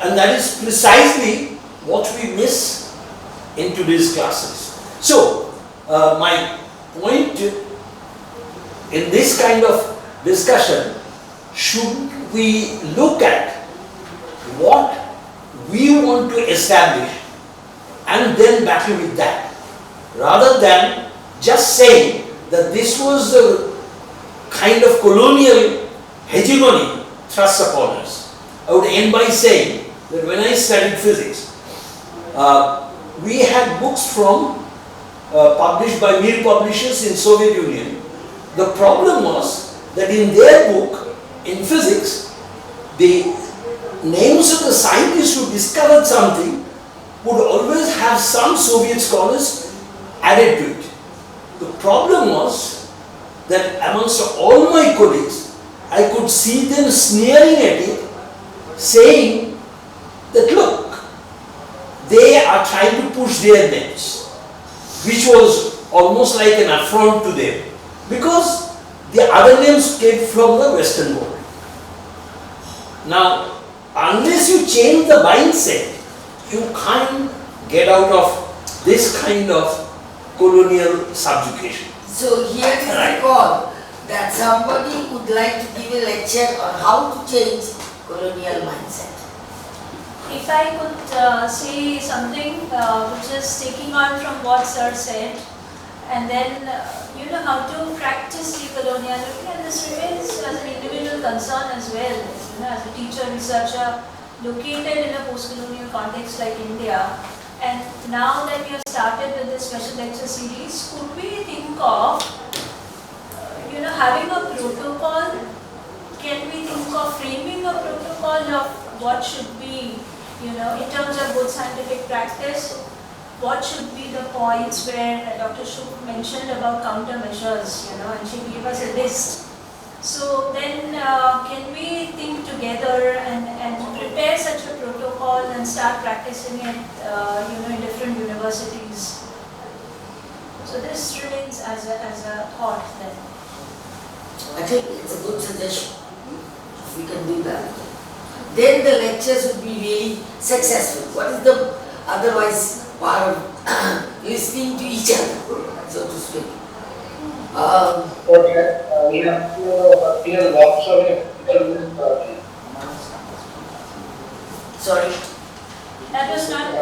And that is precisely what we miss in today's classes. So, my point in this kind of discussion, should we look at what we want to establish and then battle with that, rather than just saying that this was the kind of colonial hegemony thrust upon us. I would end by saying that when I studied physics, we had books from published by Mir publishers in Soviet Union. The problem was that in their book, in physics, the names of the scientists who discovered something would always have some Soviet scholars added to it. The problem was that amongst all my colleagues, I could see them sneering at it, saying that look, they are trying to push their names, which was almost like an affront to them, because the other names came from the Western world. Now, unless you change the mindset, you can't get out of this kind of colonial subjugation. So here is the call that somebody would like to give a lecture on how to change colonial mindset. If I could say something which is taking on from what Sir said, and then how to practice decoloniality, and this remains as an individual concern as well, as a teacher, researcher, located in a post-colonial context like India. And now that we have started with this special lecture series, could we think of, having a protocol? Can we think of framing a protocol of what should be, in terms of good scientific practice? What should be the points where Dr. Schoepf mentioned about countermeasures, and she gave us a list. So then can we think together and prepare such a protocol and start practicing it, in different universities? So this remains as a thought then. I think it's a good suggestion, if we can do that. Then the lectures would be really successful. What is the otherwise part of listening to each other, so to speak? We have to a workshop in Sorry? That was not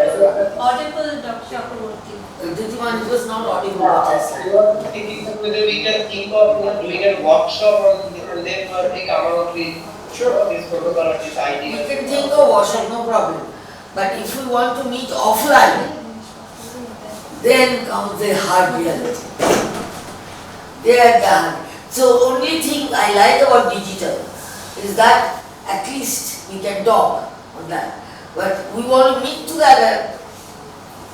audible, Dr. Chakraborty. Dhritiman, it was not audible. I was thinking whether we can think of doing a workshop and then come out with this protocol or this idea. We can think of workshop, no problem. But if we want to meet offline, then comes the hard reality. They are done. So only thing I like about digital is that at least we can talk on that. But we want to meet together,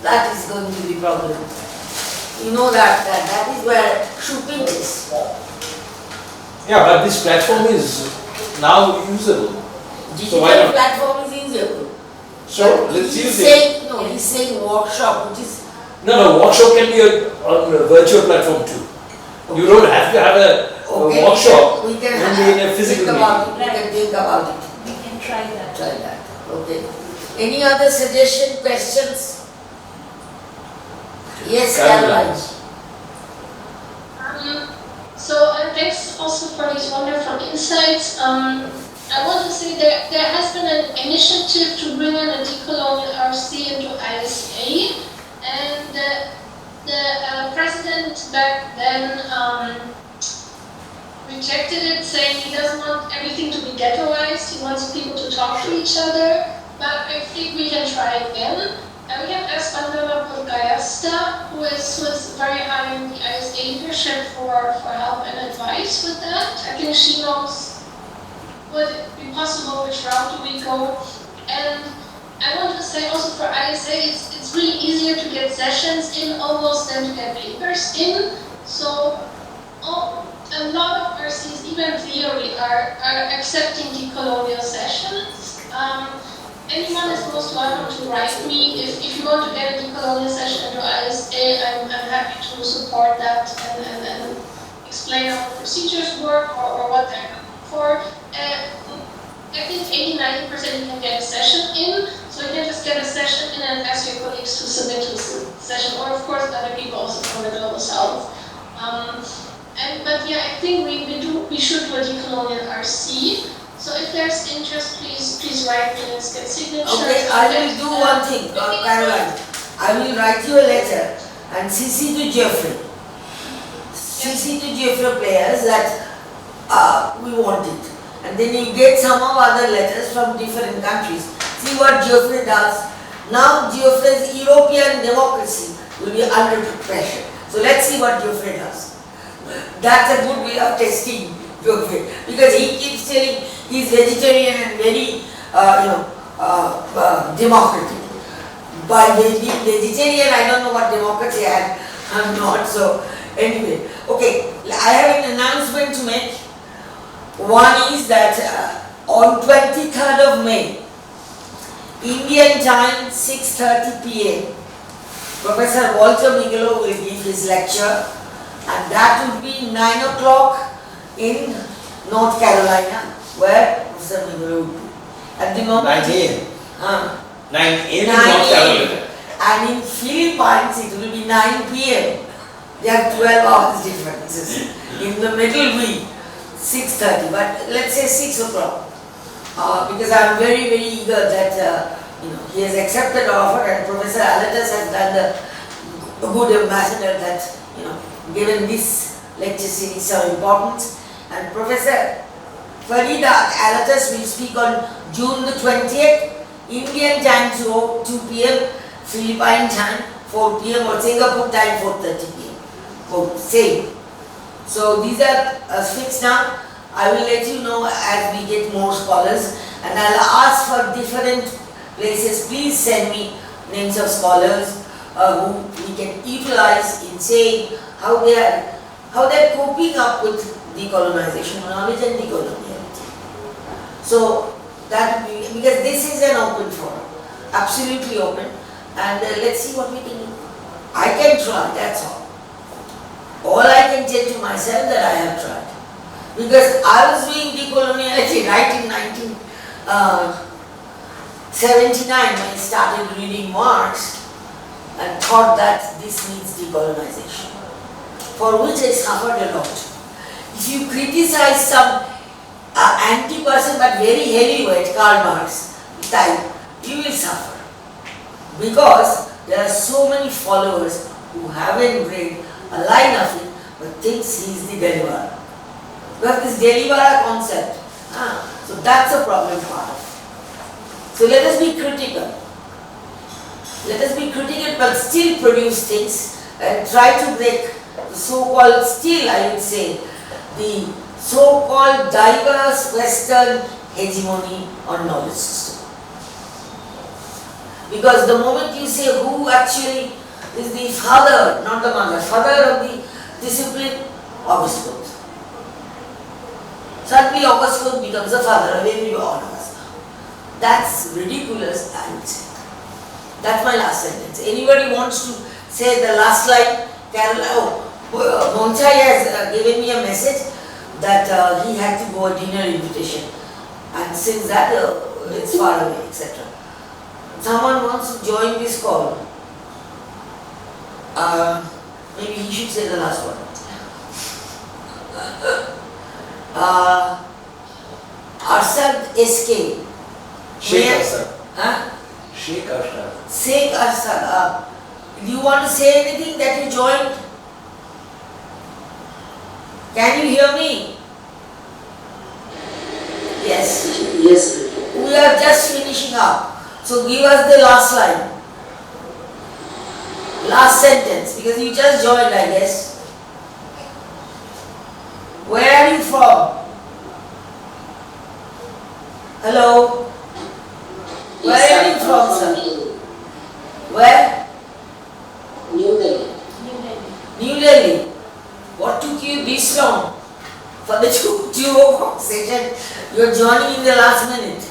that is going to be the problem. You know that is where shopping is. Yeah, but this platform is now usable. Digital platform is usable. So let's use it. He's saying workshop, which is... No, workshop can be on a virtual platform too. Okay. You don't have to have a workshop we can in a physical think about it. We can think about it. We can try that. Try that. Okay. Any other suggestion, questions? Yes, Caroline. And thanks also for these wonderful insights. I want to say there has been an initiative to bring in a decolonial RC into ISA, and the president back then rejected it, saying he doesn't want everything to be ghettoized, he wants people to talk to each other. But I think we can try again. And we can ask Malda who is very high in the ISA leadership for help and advice with that. I think she knows would it be possible, which route do we go. And I want to say also for ISA, it's really easier to get sessions in almost than to get papers in. So a lot of RCs, even theory, are accepting decolonial sessions. Anyone is most welcome to write me. If you want to get a decolonial session into ISA, I'm happy to support that and explain how the procedures work or what they're looking for. I think 80-90% you can get a session in, so you can just get a session in and ask your colleagues to submit to the session, or of course other people also from the Global South. But but yeah, I think we should do a decolonial RC. So if there's interest, please write me. Let's get signatures. Okay, I will do one thing, Caroline. I will write you a letter and CC to Jeffrey. CC to Jeffrey players that we want it. And then you get some of other letters from different countries. See what Jeffrey does. Now Jeffrey's European democracy will be under pressure. So let's see what Jeffrey does. That's a good way of testing Jeffrey, because he keeps telling he's vegetarian and very democratic. By being vegetarian, I don't know what democracy I'm not. So anyway, okay, I have an announcement to make. One is that on 23rd of May, Indian time, 6:30 p.m., Professor Walter Bigelow will give his lecture, and that will be 9 o'clock in North Carolina, where Professor Bigelow will be. At the moment, 9 a.m. 9 a.m. in 9 North Carolina. And in Philippines, it will be 9 p.m. There are 12 hours differences. In the middle week, 6:30, but let's say 6 o'clock. Because I'm very, very eager that he has accepted the offer, and Professor Alatas has done a good ambassador that given this lecture series so important. And Professor Farida Alatas will speak on June the 20th, Indian time 2 p.m, Philippine time 4 p.m, or Singapore time 4:30 p.m. Oh, same. So these are fixed now. I will let you know as we get more scholars, and I'll ask for different places. Please send me names of scholars who we can utilize in saying how they're coping up with decolonization knowledge and decoloniality. So that will be, because this is an open forum, absolutely open, and let's see what we can do. I can try, that's all. All I can tell to myself that I have tried. Because I was doing decoloniality right in 1979 when I started reading Marx and thought that this needs decolonization, for which I suffered a lot. If you criticize some anti-person but very heavyweight Karl Marx type, you will suffer. Because there are so many followers who haven't read a line of it, but thinks he is the deliverer. We have this deliverer concept. So that's a problem for us. So let us be critical. Let us be critical, but still produce things and try to break the so-called, still I would say, the so-called diverse Western hegemony on knowledge system. Because the moment you say who actually is the father, not the mother, father of the discipline, August. Suddenly August becomes the father of every one of us now. That's ridiculous, I would say. That's my last sentence. Anybody wants to say the last line? Monchai has given me a message that he had to go a dinner invitation, and since that it's far away, etc. Someone wants to join this call. Maybe he should say the last one. Arshad SK. Sheikh Arshad. Huh? Sheikh Arshad. Sheikh Arshad. Do you want to say anything that you joined? Can you hear me? Yes. Yes. We are just finishing up. So give us the last line. Last sentence, because you just joined, I guess. Where are you from? Hello? Where are you from, sir? Where? New Delhi. New Delhi. What took you this long? For the 2 o'clock session, you are joining in the last minute.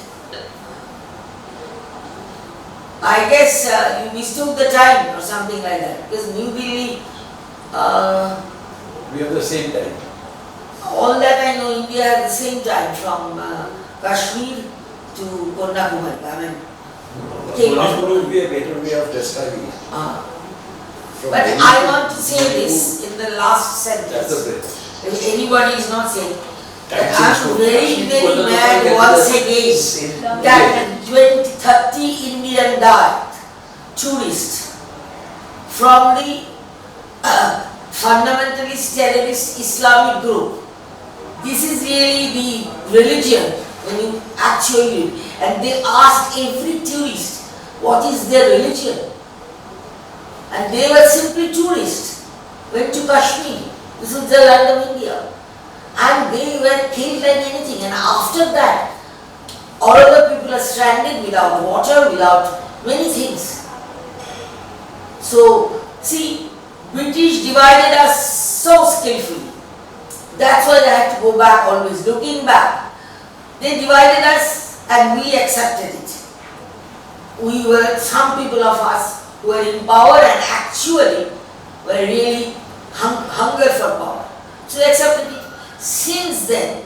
I guess you mistook the time or something like that, because New Delhi, We have the same time. all that I know, India has the same time from Kashmir to Kanyakumari. I mean, Kanyakumari would be a better way of describing it. but I want to say this in the last That's sentence. the best. if anybody is not saying, that I'm very, very mad once again that 30 Indian died, tourists, from the fundamentalist terrorist Islamic group. This is really the religion when you actually, and they asked every tourist what is their religion, and they were simply tourists, went to Kashmir, this is the land of India, and they were killed like anything, and after that all of the people are stranded without water, without many things. So see, British divided us so skillfully. That's why they had to go back always. Looking back, they divided us and we accepted it. We were, some people of us were in power and actually were really hunger for power. So they accepted it. Since then,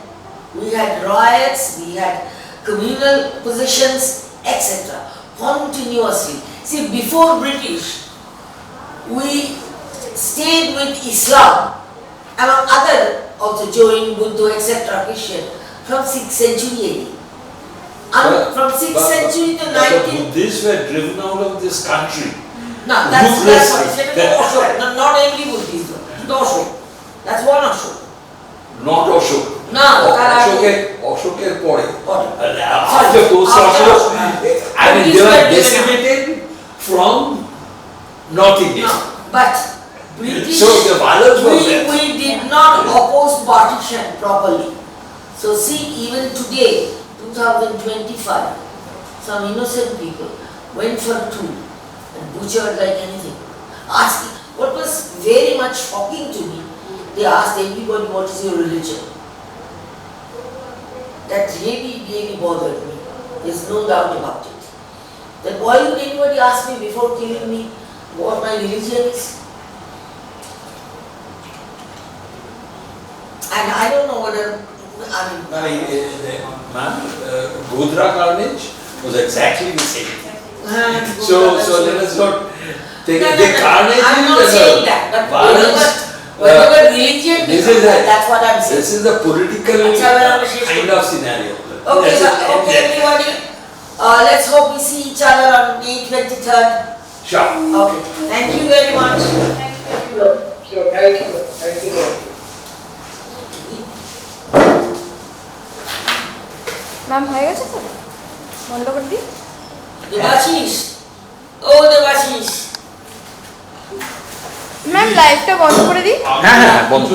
we had riots, we had communal positions, etc. continuously. See, before British, we stayed with Islam, among other also Jain, Buddha, etc. Christian, from 6th century AD. From 6th century to 19th. The Buddhists were driven out of this country. No, that's what not every Buddhism. That's one Ashok. Not Ashok. No, Ashoker pore. After those Ashok, I mean they were decimated from North India. No, but British, so the violence was there. We did not oppose partition properly. So see, even today, 2025, some innocent people went for a tour and butchered like anything. Asking, what was very much shocking to me, they asked everybody, what is your religion? That really, really bothered me. There's no doubt about it. Then why would anybody ask me before killing me what my religion is? And I don't know whether, Bhadra carnage was exactly the same thing. So let us not take the carnage. I'm not saying that, but whatever religion that's what I'm saying. This is the political kind of scenario. Okay, everybody, let's hope we see each other on May 23rd. Sure. Okay, thank you very much. Sure, thank you. Thank you. Ma'am হয়ে গেছে তো বন্ধ করে দিই দেবাশিস ও Debashis ma'am লাইভটা বন্ধ করে দিই হ্যাঁ বন্ধ